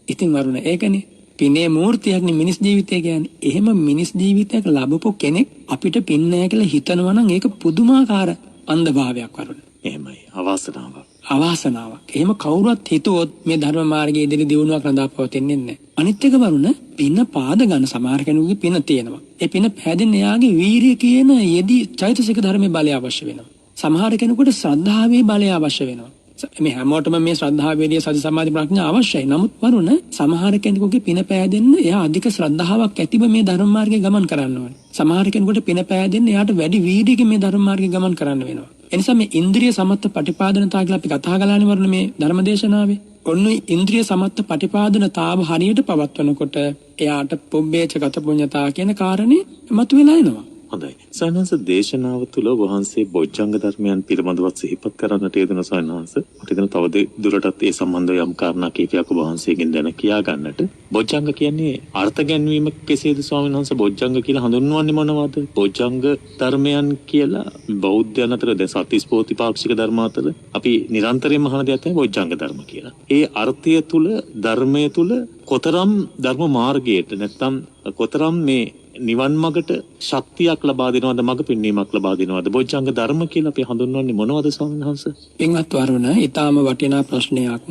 ඉතින් වරුණ ඒකනේ පිනේ මූර්තියක්නේ මිනිස් ජීවිතය කියන්නේ. එහෙම මිනිස් ජීවිතයක් ලැබපු කෙනෙක් අපිට පින් නැහැ කියලා හිතනවා නම් ඒක පුදුමාකාර අන්ධභාවයක් වරුණ. එහෙමයි. අවාසනාවක්. අවාසනාවක්. එහෙම කවුරුත් හිතුවොත් මේ ධර්ම මාර්ගයේ ඉදිරි දියුණුවක් රඳා පවතින්නේ නැහැ. අනිත් එක වරුණ පින පාද ගන්න සමහර කෙනෙකුගේ පින තියෙනවා. ඒ පින පැහැදෙන එයාගේ වීරිය කියන යෙදී චෛතසික ධර්මයේ බලය අවශ්‍ය වෙනවා. සමහර කෙනෙකුට ශ්‍රද්ධාවේ බලය අවශ්‍ය වෙනවා. මේ හැමෝටම මේ ශ්‍රද්ධාව වේදී සති සමාධි ප්‍රඥා අවශ්‍යයි. නමුත් වරුණ සමහර කෙනෙකුගේ පින පෑදෙන්න එයා අධික ශ්‍රද්ධාවක් ඇතිව මේ ධර්ම මාර්ගයේ ගමන් කරන්න ඕනේ. සමහර කෙනෙකුට පින පෑදෙන්න එයාට වැඩි වීර්යයකින් මේ ධර්ම මාර්ගයේ ගමන් කරන්න වෙනවා. එනිසා මේ ඉන්ද්‍රිය සමත්ත පටිපාදනතාව කියලා අපි කතා කළානේ වරුණ මේ ධර්මදේශනාවේ. ඔන්න ඉන්ද්‍රිය සමත්ත පටිපාදනතාව හරියට පවත්වනකොට එයාට පුබ්බේච ගත පුඤ්ඤතා කියන කාරණේ මතුවලා එනවා. හොඳයි. සයන්වංශ දේශනාව තුළ වහන්සේ බොජ්ජංග ධර්මයන් පිළිබඳව සිහිපත් කරන්නට යෙදුන සයන්වංශ මට හිතෙන තව දුරටත් ඒ සම්බන්ධව යම් කාරණා කීපයක් ඔබ වහන්සේගෙන් දැන කියා ගන්නට. බොජ්ජංග කියන්නේ අර්ථ ගැන්වීම කෙසේද ස්වාමීන් වහන්සේ? බොජ්ජංග කියලා හඳුන්වන්නේ මොනවද? බොජ්ජංග ධර්මයන් කියලා බෞද්ධයන් අතර දැන් සත්‍තිස් බෝධිපාක්ෂික ධර්ම අතර අපි නිරන්තරයෙන්ම අහන දෙයක් තමයි බොජ්ජංග ධර්ම කියලා. ඒ අර්ථය තුළ ධර්මයේ තුළ කොතරම් ධර්ම මාර්ගයට නැත්නම් කොතරම් මේ නිවන් මගට ශක්තියක් ලබා දෙනවද, මඟ පෙන්වීමක් ලබා දෙනවද? බොජ්ජංග ධර්ම කියලා අපි හඳුන්වන්නේ මොනවද ස්වාමීන් වහන්සේ? පින්වත් වරුණ ඊටාම වටිනා ප්‍රශ්නයක්.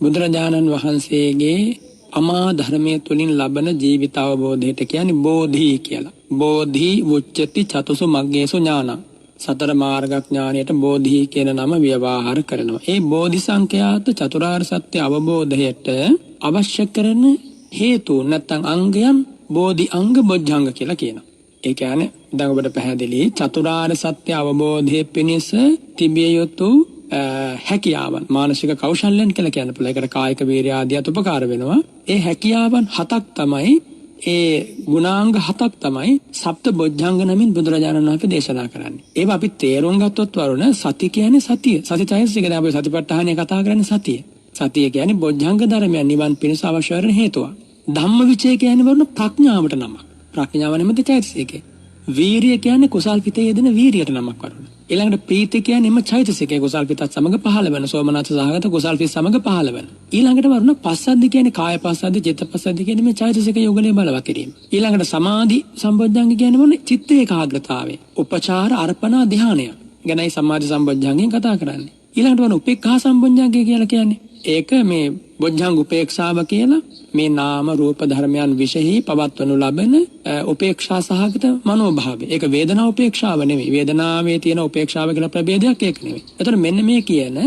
බුදුරජාණන් වහන්සේගේ අමා ධර්මයේ තුලින් ලබන ජීවිත අවබෝධයට කියන්නේ බෝධි කියලා. බෝධි වුච්චති චතුසු මග්ගේසු ඥානං. සතර මාර්ගඥානයට බෝධි කියන නම ව්‍යවහාර කරනවා. ඒ බෝධි සංඛ්‍යාත චතුරාර්ය සත්‍ය අවබෝධයට අවශ්‍ය කරන හේතු නැත්නම් අංගයන් බෝධි අංග බොජ්ජංග කියලා කියනවා. ඒ කියන්නේ දැන් ඔබට පැහැදිලි චතුරාර්ය සත්‍ය අවබෝධයේ පිණිස තිබිය යුතු හැකියාවන් මානසික කෞශල්‍යයන් කියලා කියන්න පුළුවන්. ඒකට කායික වීර්ය ආදියත් උපකාර වෙනවා. ඒ හැකියාවන් 7ක් තමයි ඒ ගුණාංග 7ක් තමයි සප්ත බොජ්ජංග නමින් බුදුරජාණන් වහන්සේ දේශනා කරන්නේ. ඒවා අපි තේරුම් ගත්තොත් වරුණ සති කියන්නේ සතිය. සතිචෛතසික දැන් අපි සතිපට්ඨානය කතා කරන්නේ සතිය. සතිය කියන්නේ බොජ්ජංග ධර්මයන් නිවන් පිණිස අවශ්‍ය වෙන හේතුවක්. ධම්මවිචය කියන්නේ වරුණ ප්‍රඥාවට නමක්. ප්‍රඥාව නෙමෙයි චෛතසිකේ. වීරිය කියන්නේ කුසල් පිටේ යෙදෙන වීරියට නමක් වරුණ. ඊළඟට ප්‍රීති කියන්නේ එම චෛතසිකේ කුසල් පිටත් සමග පහළ වෙන සෝමනස්ස සහගත කුසල් පිට සමග පහළ වෙන. ඊළඟට වරුණ පස්සද්ධි කියන්නේ කාය පස්සද්ධි චිත්ත පස්සද්ධි කියන්නේ මේ චෛතසික යෝගලේ බලවත් කිරීම. ඊළඟට සමාධි සම්බොජ්ජංග කියන්නේ මොන්නේ? චිත්ත ඒකාග්‍රතාවය. උපචාර අර්පණා ධානය. ගැනයි සමාධි සම්බොජ්ජංගෙන් කතා කරන්නේ. ඊළඟට වරුණ උපේක්ඛා සම්බොජ්ජංගය කියලා කියන්නේ. ඒක මේ බොජ්ජංග උපේක්ෂාව කියලා මේ නාම රූප ධර්මයන් විශේෂයි පවත්වනු ලබන උපේක්ෂා සහගත මනෝභාවය. ඒක වේදනා උපේක්ෂාව නෙවෙයි. වේදනාවේ තියෙන උපේක්ෂාව කියලා ප්‍රභේදයක් ඒක නෙවෙයි. එතකොට මෙන්න මේ කියන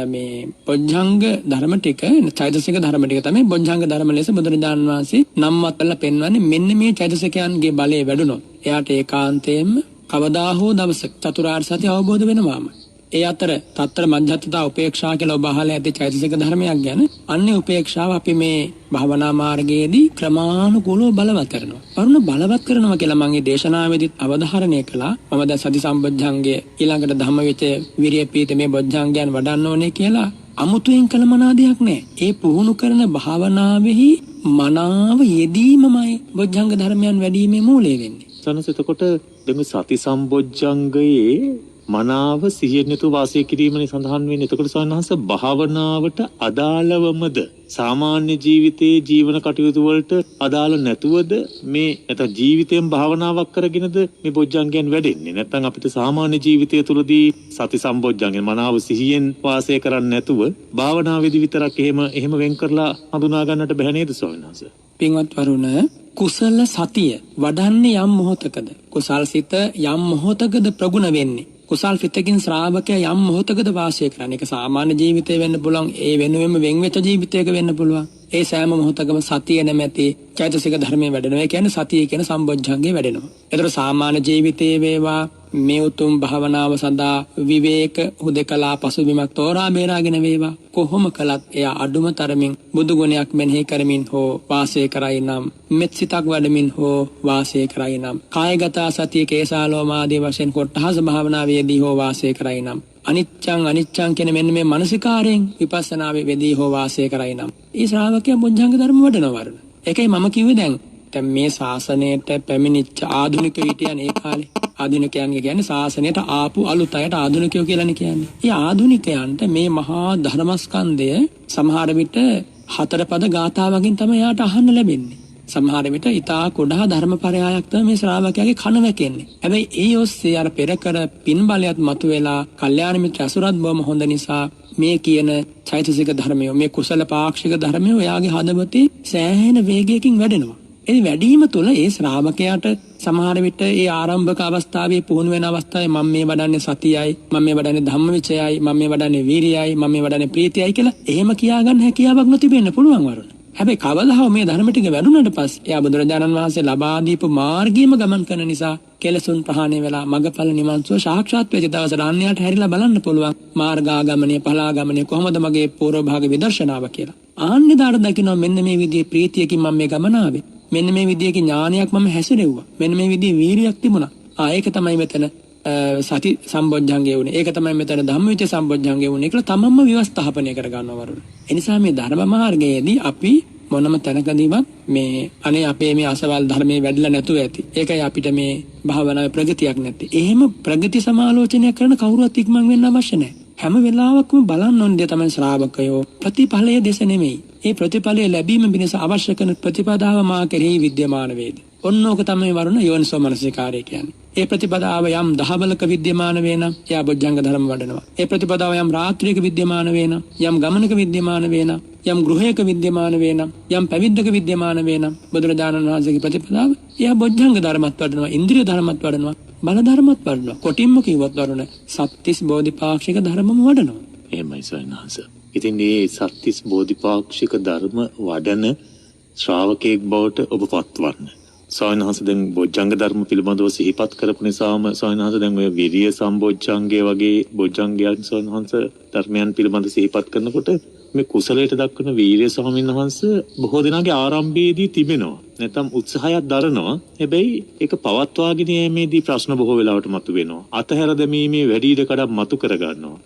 මේ බොජ්ජංග ධර්ම ටික චෛතසික ධර්ම ටික තමයි බොජ්ජංග ධර්ම ලෙස බුදුරජාණන් වහන්සේ නම්වත් කරලා පෙන්වන්නේ. මෙන්න මේ චෛතසිකයන්ගේ බලය වැඩුණොත් එයාට ඒකාන්තයෙන්ම කවදා හෝ දවසක චතුරාර්ය සත්‍ය අවබෝධ වෙනවාම. ඒ අතර තත්තර මධ්‍යස්ථතා උපේක්ෂා කියලා ඔබ අහලා ඇති චෛතසික ධර්මයක් ගැන අන්නේ උපේක්ෂාව අපි මේ භවනා මාර්ගයේදී ක්‍රමානුකූලව බලවත් කරනවා. වරුණ බලවත් කරනවා කියලා මම මේ දේශනාවේදීත් අවධාරණය කළා. මම දැන් සති සම්බොජ්ජංගයේ ඊළඟට ධම්මවිචය විරිය පීත මේ බොජ්ජංගයන් වඩන්න ඕනේ කියලා අමුතුවෙන් කළ මනාදයක් නැහැ. ඒ පුහුණු කරන භාවනාවෙහි මනාව යෙදීමමයි බොජ්ජංග ධර්මයන් වැඩිීමේ මූලය වෙන්නේ. සනස එතකොට දෙමු සති සම්බොජ්ජංගයේ මනාව සිහියෙන් යුතුව වාසය කිරීමනේ සඳහන් වෙන්නේ. එතකොට සවනහස භාවනාවට අදාළවමද සාමාන්‍ය ජීවිතයේ ජීවන කටයුතු වලට අදාළ නැතුවද මේ නැත්නම් ජීවිතයෙන් භාවනාවක් කරගෙනද මේ බොජ්ජංගයන් වැඩෙන්නේ? නැත්නම් අපිට සාමාන්‍ය ජීවිතය තුළදී සති සම්බොජ්ජංගයන් මනාව සිහියෙන් වාසය කරන්නේ නැතුව භාවනාවේදී විතරක් එහෙම වෙන් කරලා හඳුනා ගන්නට බැහැ නේද සවනහස? පින්වත් වරුණ කුසල සතිය වඩන්නේ යම් මොහොතකද? කුසල් සිත යම් මොහොතකද ප්‍රගුණ වෙන්නේ? කුසල් සිතකින් ශ්‍රාවකයා යම් මොහොතකද වාසය කරන්නේ. ඒක සාමාන්‍ය ජීවිතේ වෙන්න පුළුවන්. ඒ වෙනුවෙන්ම වෙන් වෙච්ච ජීවිතයක වෙන්න පුළුවන්. ඒ සෑම මොහොතකම සතිය නැමැති චෛතසික ධර්මයේ වැඩෙනවා. ඒ කියන්නේ සතිය කියන සම්බොජ්ජංගේ වැඩෙනවා. ඒතර සාමාන්‍ය ජීවිතයේ වේවා මේ උතුම් භාවනාව සඳහා විවේක හුදකලා පසුබිමක් තෝරා බේරාගෙන වේවා කොහොම කළත් එයා අඩුම තරමින් බුදු ගුණයක් මෙනෙහි කරමින් හෝ වාසය කරයි නම් මෙත් සිතක් වඩමින් හෝ වාසය කරයි නම් කායගත සතිය කේසාලෝමාදී වශයෙන් කොටහස භාවනාවේදී හෝ වාසය කරයි නම් අනිච්චං කියන මෙන්න මේ මානසිකාරයෙන් විපස්සනාවේ වෙදී හෝ වාසය කරයි නම් ඒ ශ්‍රාවකයා බොජ්ජංග ධර්ම වඩනවා වරුණ. ඒකයි මම කිව්වේ දැන් මේ ශාසනයට පැමිණිච්ච ආධුනික විටයන් ඒ කාලේ ආධුනිකයන්ගේ කියන්නේ ශාසනයට ආපු අලුත් අයට ආධුනිකයෝ කියලානේ කියන්නේ. ඒ ආධුනිකයන්ට මේ මහා ධර්මස්කන්ධය සමහර විට හතර පද ගාථාවකින් තමයි යාට අහන්න ලැබෙන්නේ. සමහර විට ඊතා කුඩා ධර්මපරයායක් තමයි මේ ශ්‍රාවකයාගේ කන වැකෙන්නේ. හැබැයි ඒ ඔස්සේ අර පෙර කර පින් බලයත් මතුවෙලා කල්යාණ මිත්‍ර අසුරත් බොම හොඳ නිසා මේ කියන චෛතසික ධර්මය මේ කුසල පාක්ෂික ධර්මය එයාගේ හදවතේ සෑහෙන වේගයකින් වැඩෙනවා. ඒ වැඩිම තුළ ඒ ශ්‍රාවකයාට සමහර විට ඒ ආරම්භක අවස්ථාවේ පුහුණු වෙන අවස්ථාවේ මම මේ වඩන්නේ සතියයි, මම මේ වඩන්නේ ධම්මවිචයයි, මම මේ වඩන්නේ වීරියයි, මම මේ වඩන්නේ ප්‍රීතියයි කියලා එහෙම කියාගන්න හැකියාවක් නොතිබෙන්න පුළුවන් වරුණ. හැබැයි කවදා හෝ මේ ධර්ම ටික වැඩුණාට පස්සේ එයා බුදුරජාණන් වහන්සේ ලබා දීපු මාර්ගයේම ගමන් කරන නිසා කෙලසුන් ප්‍රහාණය වෙලා මගඵල නිවන් සුව සාක්ෂාත් වෙච්ච දවසට අන්‍යයට හැරිලා බලන්න පුළුවන් මාර්ගාගමනය පලාගමනය කොහොමද මගේ පූර්ව භාග විදර්ශනාව කියලා. ආන්‍යදාට දකිනවා මෙන්න මේ විදිහේ ප්‍රීතියකින් මම මේ ගමන ආවේ. මෙන්න මේ විදිහේ ඥානයක් මම හැසිරෙව්වා. මෙන්න මේ විදිහේ වීරියක් තිබුණා. ඒක තමයි මෙතන සති සම්බොජ්ජංගේ වුණේ. ඒක තමයි මෙතන ධම්මවිචය සම්බොජ්ජංගේ වුණේ කියලා තමන්ම ව්‍යවස්ථාපනය කර ගන්නවා වරුණ. ඒ නිසා මේ ධර්ම මාර්ගයේදී අපි මොනම තැනකදීවත් මේ අනේ අපේ මේ අසවල් ධර්මයේ වැඩිලා නැතුව ඇති. ඒකයි අපිට මේ භාවනාවේ ප්‍රගතියක් නැත්තේ. එහෙම ප්‍රගති සමාලෝචනය කරන කවුරුවත් ඉක්මන් වෙන්න අවශ්‍ය නැහැ. හැම වෙලාවකම බලන්න ඕනේ තමයි ශ්‍රාවකයෝ ප්‍රතිඵලයේ දෙස නෙමෙයි. ඒ ප්‍රතිඵලයේ ලැබීම පිණිස අවශ්‍ය කරන ප්‍රතිපදාව මා කෙරෙහි විද්‍යමාන වේද. ඔන්නෝක තමයි වරුණ යෝනිසෝ මනසිකාරය කියන්නේ. ඒ ප්‍රතිපදාව යම් දහවලක විද්‍යමාන වේ නම් එයා බොජ්ජංග ධර්ම වඩනවා. ඒ ප්‍රතිපදාව යම් රාත්‍රියක විද්‍යමාන වේ නම්, යම් ගමනක විද්‍යමාන වේ නම්, යම් ගෘහයක විද්‍යමාන වේ නම්, යම් පැවිද්දක විද්‍යමාන වේ නම් බුදුරජාණන් වහන්සේගේ ප්‍රතිපදාව එයා බොජ්ජංග ධර්මත් වඩනවා, ඉන්ද්‍රිය ධර්මත් වඩනවා, බලධර්මත් වඩනවා. කොටින්ම කිව්වොත් වරුණ සත්‍තිස් බෝධිපාක්ෂික ධර්මම වඩනවා. එහෙමයි ස්වාමීන් වහන්සේ. ඉතින් මේ සත්‍තිස් බෝධිපාක්ෂික ධර්ම වඩන ශ්‍රාවකයෙක් බවට ඔබ පත්වන්න. ස්වාමීන් වහන්සේ දැන් බොජ්ජංග ධර්ම පිළිබඳව සිහිපත් කරපු නිසාම ස්වාමීන් වහන්සේ දැන් ඔය විරිය සම්බොජ්ජංගය වගේ බොජ්ජංගයන් ස්වාමීන් වහන්සේ ධර්මයන් පිළිබඳ සිහිපත් කරනකොට මේ කුසලයට දක්වන වීරිය ස්වාමීන් වහන්සේ බොහෝ දෙනාගේ ආරම්භයේදී තිබෙනවා. නැත්නම් උත්සාහයක් දරනවා. හැබැයි ඒක පවත්වාගෙන යෑමේදී ප්‍රශ්න බොහෝ වෙලාවට මතුවෙනවා. අතහැර දැමීමේ වැඩි ඉඩකඩක් මතු කර ගන්නවා.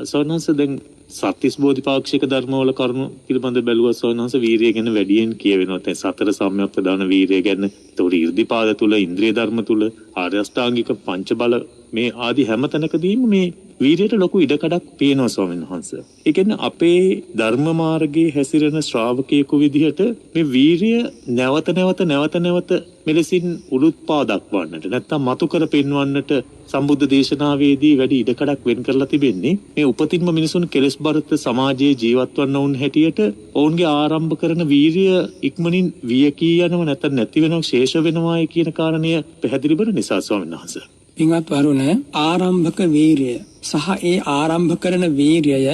ස්වාමීන් වහන්සේ දැන් සත්‍තිස් බෝධිපාක්ෂික ධර්මවල කරුණු පිළිබඳ බැලුවා ස්වාමීන් වහන්සේ වීරිය ගැන වැඩියෙන් කියවෙනවා. දැන් සතර සම්‍යක් ප්‍රදාන වීරිය ගැන, ඒතකොට 이르දිපාද තුල, ඉන්ද්‍රිය ධර්ම තුල, ආර්ය අෂ්ටාංගික පංච බල මේ ආදී හැම තැනකදීම මේ වීරියට ලොකු ඉඩකඩක් පේනවා ස්වාමීන් වහන්සේ. ඒ කියන්නේ අපේ ධර්ම මාර්ගයේ හැසිරෙන ශ්‍රාවකයෙකු විදිහට මේ වීරිය නැවත නැවත මෙලෙසින් උලුත්පා දක්වන්නට නැත්නම් මතු කර පෙන්වන්නට සම්බුද්ධ දේශනාවේදී වැඩි ඉඩකඩක් වෙන් කරලා තිබෙන්නේ මේ උපතින්ම මිනිසුන් කෙලෙස් බරිත සමාජයේ ජීවත් වන්න වුන් හැටියට ඔවුන්ගේ ආරම්භ කරන වීරිය ඉක්මනින් වියකී යනවා නැත්නම් නැති වෙනවා ශේෂ වෙනවායි කියන කාරණය පැහැදිලි වෙන නිසා ස්වාමීන් වහන්සේ. පින්වත් වරුණ ආරම්භක වීරිය සහ ඒ ආරම්භ කරන වීරිය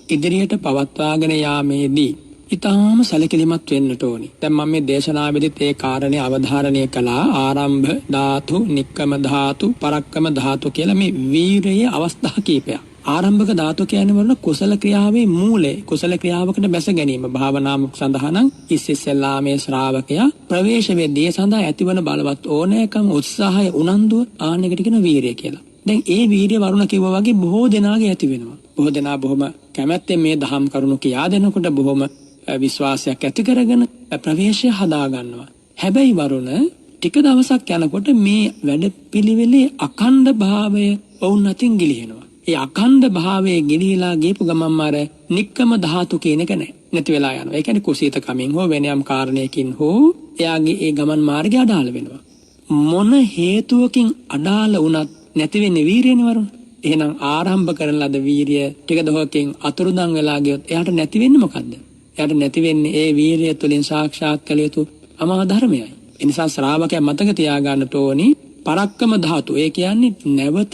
ඉදිරියට පවත්වාගෙන යාමේදී ඊටාම සැලකිලිමත් වෙන්නට ඕනි. දැන් මම මේ දේශනාවෙදිත් ඒ කාරණේ අවධාරණය කළා. ආරම්භ ධාතු, නික්කම ධාතු, පරක්කම ධාතු කියලා මේ වීරියේ අවස්ථා කීපයක්. ආරම්භක ධාතු කියන්නේ වල කුසල ක්‍රියාවේ මූලය. කුසල ක්‍රියාවකට බැස ගැනීම. භාවනාවක් සඳහා නම් ඉස්සෙල්ලා මේ ශ්‍රාවකයා ප්‍රවේශ වෙද්දී සඳහා ඇතිවන බලවත් ඕනෑකම්, උත්සාහය, උනන්දුව ආනෙකට කියන වීරිය කියලා. දැන් ඒ වීරිය වරුණ කිව්වා වගේ බොහෝ දෙනාගේ ඇති වෙනවා. බොහෝ දෙනා බොහොම කැමැත්තෙන් මේ දහම් කරුණු කියා දෙනකොට බොහොම විශ්වාසයක් ඇති කරගෙන ප්‍රවේශය හදා ගන්නවා. හැබැයි වරුණ ටික දවසක් යනකොට මේ වැඩපිළිවෙලේ අඛණ්ඩ භාවය වුන් අතින් ගිලිහෙනවා. ඒ අඛණ්ඩ භාවයේ ගිලිහිලා ගියපු ගමන්ම අර නික්කම ධාතු කියන එක නැති වෙලා යනවා. ඒ කියන්නේ කුසීත කමින් හෝ වෙන යම් කාරණයකින් හෝ එයාගේ ඒ ගමන් මාර්ගය අඩාල වෙනවා. මොන හේතුවකින් අඩාල වුණත් නැති වෙන්නේ වීරියනේ වරුණ. එහෙනම් ආරම්භ කරන ලද වීරිය ටික දවසකින් අතුරුදන් වෙලා ගියොත් එයාට නැති වෙන්නේ මොකද්ද? එයාට නැති වෙන්නේ ඒ වීරිය තුළින් සාක්ෂාත් කළ යුතු අමා ධර්මයයි. ඒ නිසා ශ්‍රාවකයා මතක තියාගන්නට ඕනි පරක්කම ධාතු. ඒ කියන්නේ නැවත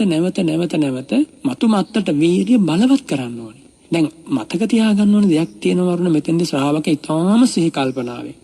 මතු මත්තට වීරිය බලවත් කරන්න ඕනි. දැන් මතක තියාගන්න ඕන දෙයක් තියෙනවා වරුණ මෙතෙන්දී ශ්‍රාවකයා ඊටාම සිහි කල්පනාවේ.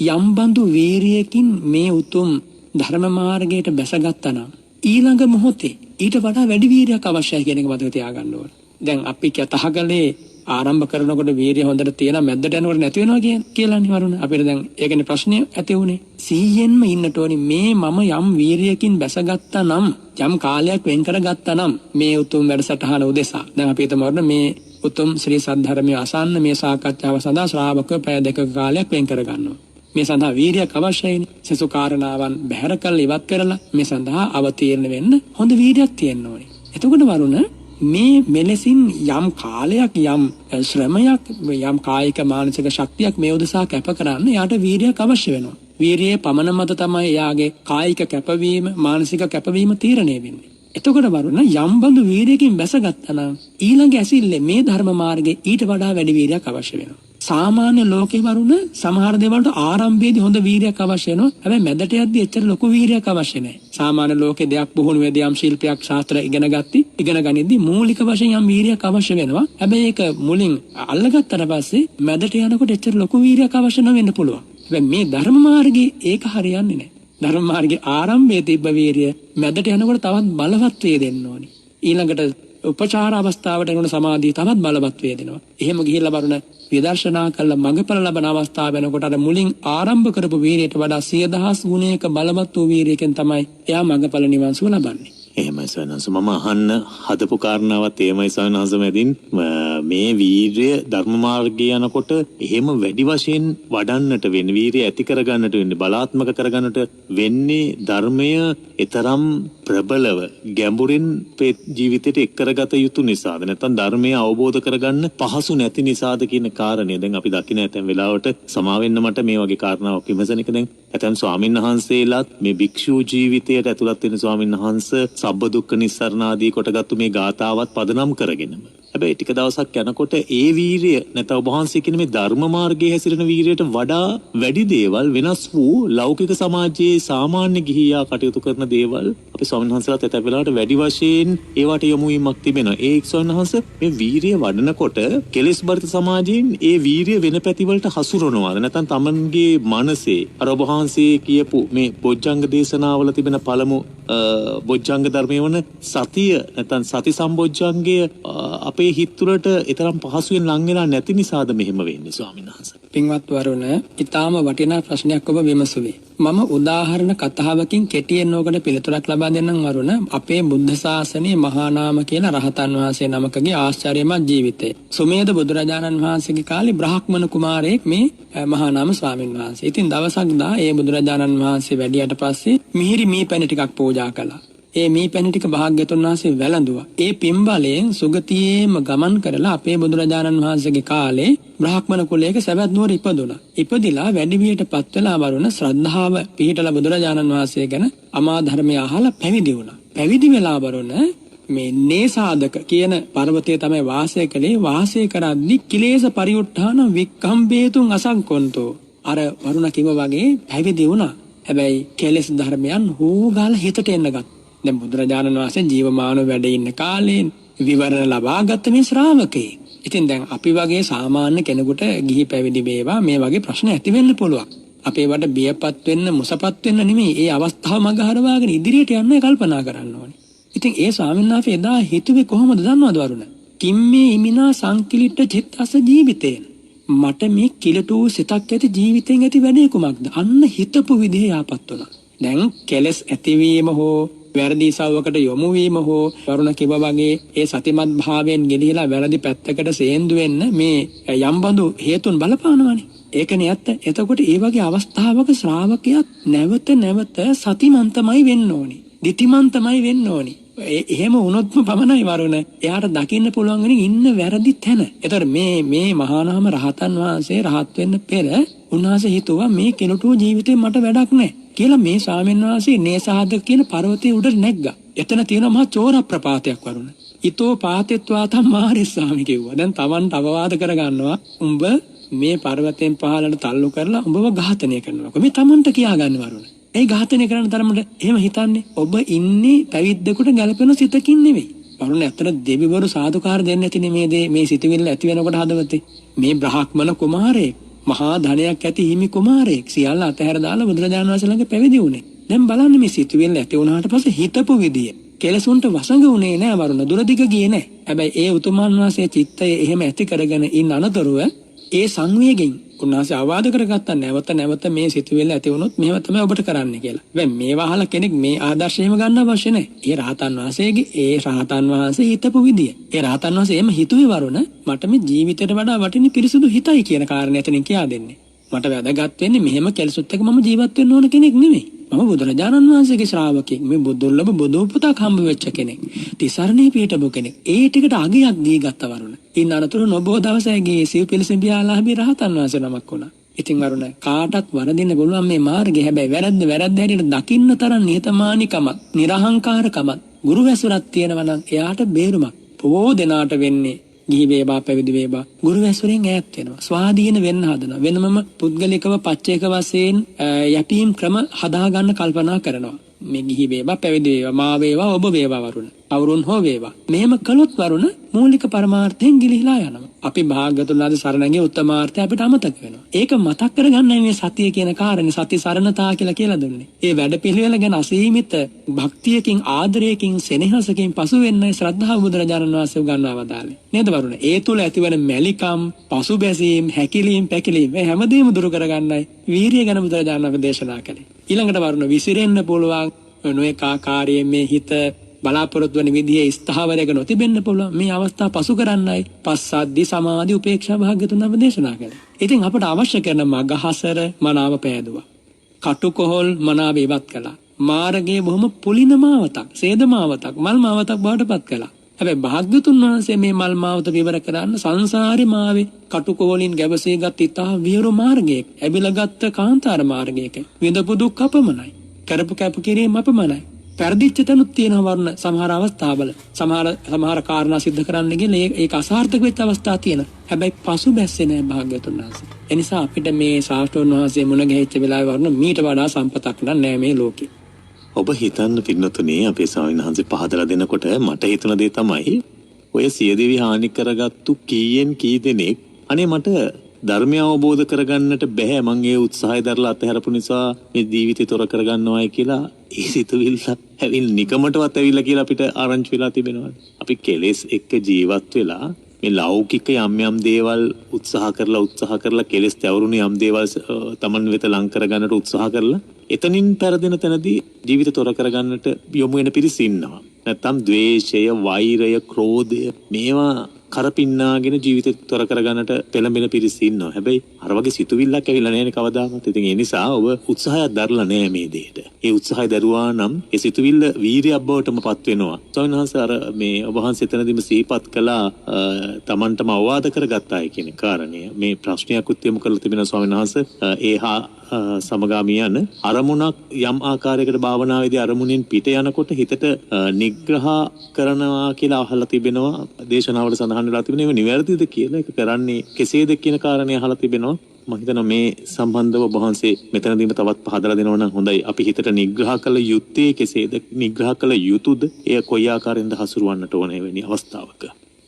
යම් බඳු වීරියකින් මේ උතුම් ධර්ම මාර්ගයට බැසගත්තා නම් ඊළඟ මොහොතේ ඊට වඩා වැඩි වීරියක් අවශ්‍යයි කියන එක මතක තියාගන්න ඕන. දැන් අපි කතහගලේ ආරම්භ කරනකොට වීරිය හොඳට තියෙන මැද්දට යනකොට නැති වෙනවා කියලානේ වරුණ. අපිට දැන් ඒකනේ ප්‍රශ්නේ ඇති උනේ. සිහියෙන්ම ඉන්නට ඕනි මේ මම යම් වීරියකින් බැසගත්තා නම් යම් කාලයක් වෙන් කරගත්තා නම් මේ උතුම් වැඩසටහන උදෙසා. දැන් අපි හිතමු වරුණ මේ උතුම් ශ්‍රී සද්ධර්මයේ අසන්න මේ සාකච්ඡාව සඳහා ශ්‍රාවකව පැය දෙකක කාලයක් වෙන් කරගන්නවා. මේ සඳහා වීරියක් අවශ්‍යයිනේ. සසු කාරණාවන් බැහැර කරලා ඉවත් කරලා මේ සඳහා අවතීර්ණ වෙන්න හොඳ වීරියක් තියෙන්න ඕනේ. එතකොට වරුණ මේ මෙලෙසින් යම් කාලයක් යම් ශ්‍රමයක් යම් කායික මානසික ශක්තියක් මේ උදෙසා කැප කරන්න යාට වීරියක් අවශ්‍ය වෙනවා. වීරියේ පමණ මත තමයි යාගේ කායික කැපවීම මානසික කැපවීම තීරණය වෙන්නේ. එතකොට වරුණ යම් බඳු වීරියකින් බැසගත්තා නම් ඊළඟ ඇසිල්ලේ මේ ධර්ම මාර්ගයේ ඊට වඩා වැඩි වීරියක් අවශ්‍ය වෙනවා. සාමාන්‍ය ලෝකේ වරුණ සමහර දේවල්ට ආරම්භයේදී හොඳ වීරියක් අවශ්‍ය වෙනවා. හැබැයි මැදට යද්දී එච්චර ලොකු වීරියක් අවශ්‍ය නැහැ. සාමාන්‍ය ලෝකේ දෙයක් පුහුණු වෙදී යම් ශිල්පයක් ශාස්ත්‍ර ඉගෙන ගනිද්දී මූලික වශයෙන් යම් වීරියක් අවශ්‍ය වෙනවා. හැබැයි ඒක මුලින් අල්ලගත්තට පස්සේ මැදට යනකොට එච්චර ලොකු වීරියක් අවශ්‍ය නොවෙන්න පුළුවන්. හැබැයි මේ ධර්ම මාර්ගයේ ඒක හරියන්නේ නැහැ. ධර්ම මාර්ගයේ ආරම්භයේ තිබ්බ වීරිය මැදට යනකොට තවත් බලවත් වෙන්න ඕනේ. ඊළඟට උපචාර අවස්ථාවට එනකොට සමාධිය තවත් බලවත් වෙනවා. එහෙම ගිහිල්ලා වරුණ විදර්ශනා කළ මඟපල ලබන අවස්ථාව වෙනකොට අර මුලින් ආරම්භ කරපු වීරියට වඩා 100,000 ගුණයක බලවත් වූ වීරියකින් තමයි එයා මඟපල නිවන් සුව ලබන්නේ. එහෙමයි සවනස මම අහන්න හදපු කාරණාවත් එහෙමයි සවනස මැදින් මේ වීර්ය ධර්ම මාර්ගය යනකොට එහෙම වැඩි වශයෙන් වඩන්නට වෙන්නේ වීර්ය ඇති කරගන්නට වෙන්නේ බලාත්මක කරගන්නට වෙන්නේ ධර්මය ඊතරම් ප්‍රබලව ගැඹුරින් ජීවිතයට එක් කරගත යුතු නිසාද නැත්නම් ධර්මය අවබෝධ කරගන්න පහසු නැති නිසාද කියන කාරණය දැන් අපි දකින්න ඇතැම් වෙලාවට සමා වෙන්න මට මේ වගේ කාරණාවක් විමසන එක දැන් ඇතැම් ස්වාමීන් වහන්සේලාත් මේ භික්ෂු ජීවිතයට ඇතුළත් වෙන ස්වාමීන් වහන්සේ සබ්බ දුක්ඛ නිස්සරණ ආදී කොටගත්තු මේ ගාථාවත් පදනම් කරගෙනම හැබැයි ටික දවසක් යනකොට ඒ වීරිය නැත්නම් ඔබ වහන්සේ කියන මේ ධර්ම මාර්ගයේ හැසිරෙන වීරියට වඩා වැඩි දේවල් වෙනස් වූ ලෞකික සමාජයේ සාමාන්‍ය ගිහියා කටයුතු කරන දේවල් අපි ස්වාමීන් වහන්සේලාත් ඇත වෙලාවට වැඩි වශයෙන් ඒවට යොමු වීමක් තිබෙනවා. ඒ ස්වාමීන් වහන්සේ මේ වීරිය වඩනකොට කෙලෙස් බරිත සමාජයෙන් ඒ වීරිය වෙන පැතිවලට හසුරවනවා. නැත්නම් Tamanගේ මනසේ අර ඔබ වහන්සේ කියපු මේ බොජ්ජංග දේශනාවල තිබෙන පළමු බොජ්ජංග ධර්මයේ වන සතිය නැත්නම් සති සම්බොජ්ජංගය අපේ හිත තුළට ඊතරම් පහසුවෙන් ලං වෙලා නැති නිසාද මෙහෙම වෙන්නේ ස්වාමීන් වහන්සේ? පින්වත් වරුණ, ඊටාම වටිනා ප්‍රශ්නයක් ඔබ විමසුවේ. මම උදාහරණ කතාවකින් කෙටියෙන් ඕකට පිළිතුරක් ලබා දෙන්නම් වරුණ. අපේ බුද්ධ ශාසනයේ මහා නාම කියන රහතන් වහන්සේ නමකගේ ආශ්චර්යමත් ජීවිතය. සුමේධ බුදුරජාණන් වහන්සේගේ කාලේ බ්‍රාහ්මණ කුමාරයෙක් මේ මහා නාම ස්වාමීන් වහන්සේ. ඉතින් දවසක් දා ඒ බුදුරජාණන් වහන්සේ වැඩියට පස්සේ මිහිරි මී පැණි ටිකක් පූජා කළා. ඒ මී පැණි ටික භාග්‍යතුන් වහන්සේ වැළඳුවා. ඒ පින්බලයෙන් සුගතියේම ගමන් කරලා අපේ බුදුරජාණන් වහන්සේගේ කාලේ බ්‍රාහ්මණ කුලයක සවැත් නුවර ඉපදුණා. ඉපදිලා වැඩි වියටපත් වෙලා වරුණ ශ්‍රද්ධාව පිහිටලා බුදුරජාණන් වහන්සේ ගැන අමා ධර්මය අහලා පැවිදි වුණා. පැවිදි වෙලා වරුණ මේ නේසාදක කියන පර්වතයේ තමයි වාසය කළේ. වාසය කරද්දි කිලේශ පරිඋත්ථාන වික්ඛම්බේතුන් අසංකොන්තෝ. අර වරුණ කිව්ව වගේ පැවිදි වුණා. හැබැයි කෙලෙස් ධර්මයන් හොගාලා හිතට එන්න ගත්තා. දැන් බුදුරජාණන් වහන්සේ ජීවමානව වැඩ ඉන්න කාලේ විවරණ ලබාගත්ත මේ ශ්‍රාවකේ. ඉතින් දැන් අපි වගේ සාමාන්‍ය කෙනෙකුට ගිහි පැවිදි වේවා මේ වගේ ප්‍රශ්න ඇති වෙන්න පුළුවන්. අපේ වට බියපත් වෙන්න මුසපත් වෙන්න නෙමෙයි. ඒ අවස්ථාව මඟ හරවාගෙන ඉදිරියට යන්න කල්පනා කරන්න ඕනේ. ඉතින් ඒ ස්වාමීන් වහන්සේ එදා හිතුවේ කොහොමද දන්නවද වරුණ? කිම්මේ ඉමිනා සංකිලිට චිත්තස ජීවිතේන. මට මේ කිලටු සිතක් ඇති ජීවිතෙන් ඇති වැඩේ කුමක්ද? අන්න හිතපු විදිහේ ආපත් වුණා. දැන් කෙලස් ඇතිවීම හෝ වැරදි සවකට යොමු වීම හෝ වරුණ කිව්වා වගේ ඒ සතිමත් භාවයෙන් ගෙලිලා වැරදි පැත්තකට සේන්දු වෙන්න මේ යම්බඳු හේතුන් බලපානවානේ. ඒකනේ ඇත්ත. එතකොට ඒ වගේ අවස්ථාවක ශ්‍රාවකයාත් නැවත නැවත සතිමන්තමයි වෙන්න ඕනේ. දිතිමන්තමයි වෙන්න ඕනේ. එහෙම වුණොත්ම පමණයි වරුණ එයාට දකින්න පුළුවන් වෙන ඉන්න වැරදි තැන. ඒතර මේ මහානාම රහතන් වහන්සේ රහත් වෙන්න පෙර උන්වහන්සේ හිතුවා මේ කෙලුටු ජීවිතේ මට වැඩක් නැහැ කියලා මේ ස්වාමීන් වහන්සේ නේසාදක කියන පර්වතයේ උඩ නැග්ගා. එතන තියෙන මහා චෝර ප්‍රපාතයක් වරුණ. ඊතෝ පාතෙත්වා තම්මාරිස්සාමි කිව්වා. දැන් Tamanට අවවාද කරගන්නවා. උඹ මේ පර්වතයෙන් පහළට තල්ලු කරලා උඹව ඝාතනය කරනවා. මේ Tamanට කියාගන්න වරුණ. ඒ ඝාතනය කරන තරමට එහෙම හිතන්නේ ඔබ ඉන්නේ පැවිද්දෙකුට ගැලපෙන සිතකින් නෙවෙයි. වරුණ ඇත්තට දෙවිවරු සාදුකාර දෙන්නේ නැතිනේ මේ සිතවිල්ල ඇති වෙනකොට හදවතේ. මේ බ්‍රාහ්මණ කුමාරයෙක් මහා ධනයක් ඇති හිමි කුමාරයෙක් සියල්ල අතහැර දාලා බුදුරජාණන් වහන්සේ ළඟ පැවිදි වුණේ. දැන් බලන්න මේ සිතුවිල්ල ඇති වුණාට පස්සේ හිතපු විදිය. කෙලසුන්ට වසඟ වුණේ නෑ වරුණ. දුරදිග ගියේ නෑ. හැබැයි ඒ උතුමන් වහන්සේ චිත්තය එහෙම ඇති කරගෙන ඉන්න අනතුරුව ඒ සංවේගයෙන් උන්වහන්සේ අවවාද කරගත්තා නැවත මේ සිතුවිල්ල ඇති වුණොත් මෙහෙම තමයි ඔබට කරන්න කියලා. දැන් මේවා අහලා කෙනෙක් මේ ආදර්ශයම ගන්න අවශ්‍ය නැහැ. ඒ රහතන් වහන්සේ හිතපු විදිය. ඒ රහතන් වහන්සේ එහෙම හිතුවේ වරුණ මට මේ ජීවිතයට වඩා වටින පිරිසුදු හිතයි කියන කාරණේ එතනින් කියා දෙන්නේ. මට වැදගත් වෙන්නේ මෙහෙම කෙලසුත් එක්ක මම ජීවත් වෙන්න ඕන කෙනෙක් නෙමෙයි. මම බුදුරජාණන් වහන්සේගේ ශ්‍රාවකෙක්. මේ බුදුර්ලභ බුදුපතක් හම්බ වෙච්ච කෙනෙක්. තිසරණේ පිටබු කෙනෙක්. ඒ ටිකට අගයක් දී ගත්ත වරුණ. ඉන්න අනතුරු නොබෝ දවසේගේ සිව් පිළිසෙඹියාලාභී රහතන් වහන්සේ නමක් වුණා. ඉතින් වරුණ කාටත් වරදින්න පුළුවන් මේ මාර්ගය. හැබැයි වැරද්ද හැටියට දකින්න තරම් නිහතමානීකමක්, නිර්හංකාරකමක්, ගුරු වැසුරක් තියෙනවා නම් එයාට බේරුමක්. පොෝ දෙනාට වෙන්නේ ගිහි වේවා පැවිදි වේවා ගුරු වැසුරෙන් ඈත් වෙනවා. ස්වාධීන වෙන්න හදනවා. වෙනමම පුද්ගලිකව පච්චේක වශයෙන් යැපීම් ක්‍රම හදාගන්න කල්පනා කරනවා. මේ ගිහි වේවා පැවිදි වේවා මා වේවා ඔබ වේවා වරුණ. අවුරුන් හෝ වේවා. මෙහෙම කළොත් වරුණ මූලික පරමාර්ථයෙන් ගිලිහිලා යනවා. අපි භාග්‍යතුන් වහන්සේ සරණගේ උත්තමාර්ථය අපිට අමතක වෙනවා. ඒක මතක් කරගන්නයි මේ සතිය කියන කාරණේ සති සරණතා කියලා දුන්නේ. ඒ වැඩ පිළිවෙල ගැන අසීමිත භක්තියකින් ආදරයකින් සෙනෙහසකින් පසු වෙන්නයි ශ්‍රද්ධාව බුදුරජාණන් වහන්සේ උගන්වා වදාළේ. නේද වරුණ? ඒ තුල ඇතිවන මැලිකම්, පසුබැසීම්, හැකිලීම්, පැකිලීම් මේ හැමදේම දුරු කරගන්නයි වීරිය ගැන බුදුරජාණන් වහන්සේ දේශනා කළේ. ඊළඟට වරුණ විසිරෙන්න පුළුවන් නොඑක ආකාරයේ මේ හිත බලාපොරොත්තු වෙන විදිහේ ස්ථාවරයක නොතිබෙන්න පුළුවන්. මේ අවස්ථාව පසු කරන්නයි පස්සද්ධි සමාධි උපේක්ෂා භාග්‍යතුන් වහන්සේ දේශනා කළේ. ඉතින් අපට අවශ්‍ය කරන මගහසර මනාව පෑදුවා. කටුකොහල් මනාව ඉවත් කළා. මාර්ගයේ බොහොම පුලින මාවතක්, සේද මාවතක්, මල් මාවතක් බවට පත් කළා. හැබැයි භාග්‍යතුන් වහන්සේ මේ මල් මාවත විවර කරන්න සංසාරේ මාවේ කටුකොහලින් ගැවසීගත් ඉතා විහිරු මාර්ගයක, ඇබිලගත් කාන්තාර මාර්ගයක විඳපු දුක් අපමණයි. කරපු කැපකිරීම අපමණයි. පෙරදිච්ච තැනුත් තියෙනවා වරුණ සමහර අවස්ථාවල. සමහර කාරණා සිද්ධ කරන්න ගිහලා ඒක අසාර්ථක වෙච්ච අවස්ථා තියෙනවා. හැබැයි පසු බැස්සේ නැහැ භාග්‍යවතුන් වහන්සේ. ඒ නිසා අපිට මේ ශාස්ත්‍රෝන් වහන්සේ මුණ ගැහිච්ච වෙලාවේ වරුණ මීට වඩා සම්පතක් නෑ මේ ලෝකේ. ඔබ හිතන්න පින්නතුනේ අපේ ස්වාමීන් වහන්සේ පහදලා දෙනකොට මට හිතුණ දේ තමයි ඔය සියදිවි හානි කරගත්තු කීයෙන් කී දෙනෙක් අනේ මට ධර්මය අවබෝධ කරගන්නට බැහැ මං ඒ උත්සාහය දරලා අතහැරපු නිසා මේ ජීවිතේ තොර කරගන්නවායි කියලා ඒ සිතුවිල්ල හැවිල් නිකමටවත් ඇවිල්ලා කියලා අපිට ආරංචි වෙලා තිබෙනවා. අපි කෙලෙස් එක්ක ජීවත් වෙලා මේ ලෞකික යම් දේවල් උත්සාහ කරලා කෙලෙස් තවරුණු යම් දේවල් තමන් වෙත ලං කරගන්නට උත්සාහ කරලා එතනින් පෙරදෙන තැනදී ජීවිත තොර කරගන්නට යොමු වෙන පිරිස ඉන්නවා. නැත්තම් ද්වේෂය, වෛරය, ක්‍රෝධය මේවා කරපින්නාගෙන ජීවිත තොර කරගන්නට පෙළඹෙන පිරිස ඉන්නවා. හැබැයි අර වගේ සිතුවිල්ලක් ඇවිල්ලා නැහැ නේ කවදාවත්. ඉතින් ඒ නිසා ඔබ උත්සාහයක් දරලා නැහැ මේ දෙයට. ඒ උත්සාහය දරුවා නම් ඒ සිතුවිල්ල වීරියක් බවටමපත් වෙනවා. ස්වාමීන් වහන්සේ අර මේ ඔබ වහන්සේ එතනදීම සිහිපත් කළා තමන්ටම අවවාද කරගත්තායි කියන කාරණය. මේ ප්‍රශ්නයක් උත්තරම කරලා තිබෙනවා ස්වාමීන් වහන්සේ. ඒහා සමගාමී යන අරමුණක් යම් ආකාරයකට භාවනාවේදී අරමුණෙන් පිට යනකොට හිතට නිග්‍රහ කරනවා කියලා අහලා තිබෙනවා. දේශනාවල සඳහන් වෙලා තිබෙනවා. ඒක නිවැරදිද කියලා ඒක කරන්නේ කෙසේද කියන කාරණේ අහලා තිබෙනවා. මම හිතනවා මේ සම්බන්ධව ඔබ වහන්සේ මෙතනදීම තවත් පහදලා දෙනවා නම් හොඳයි. අපි හිතට නිග්‍රහ කළ යුත්තේ කෙසේද? නිග්‍රහ කළ යුතුද? එය කොයි ආකාරයෙන්ද හසුරවන්නට ඕනේ වෙනි අවස්ථාවක?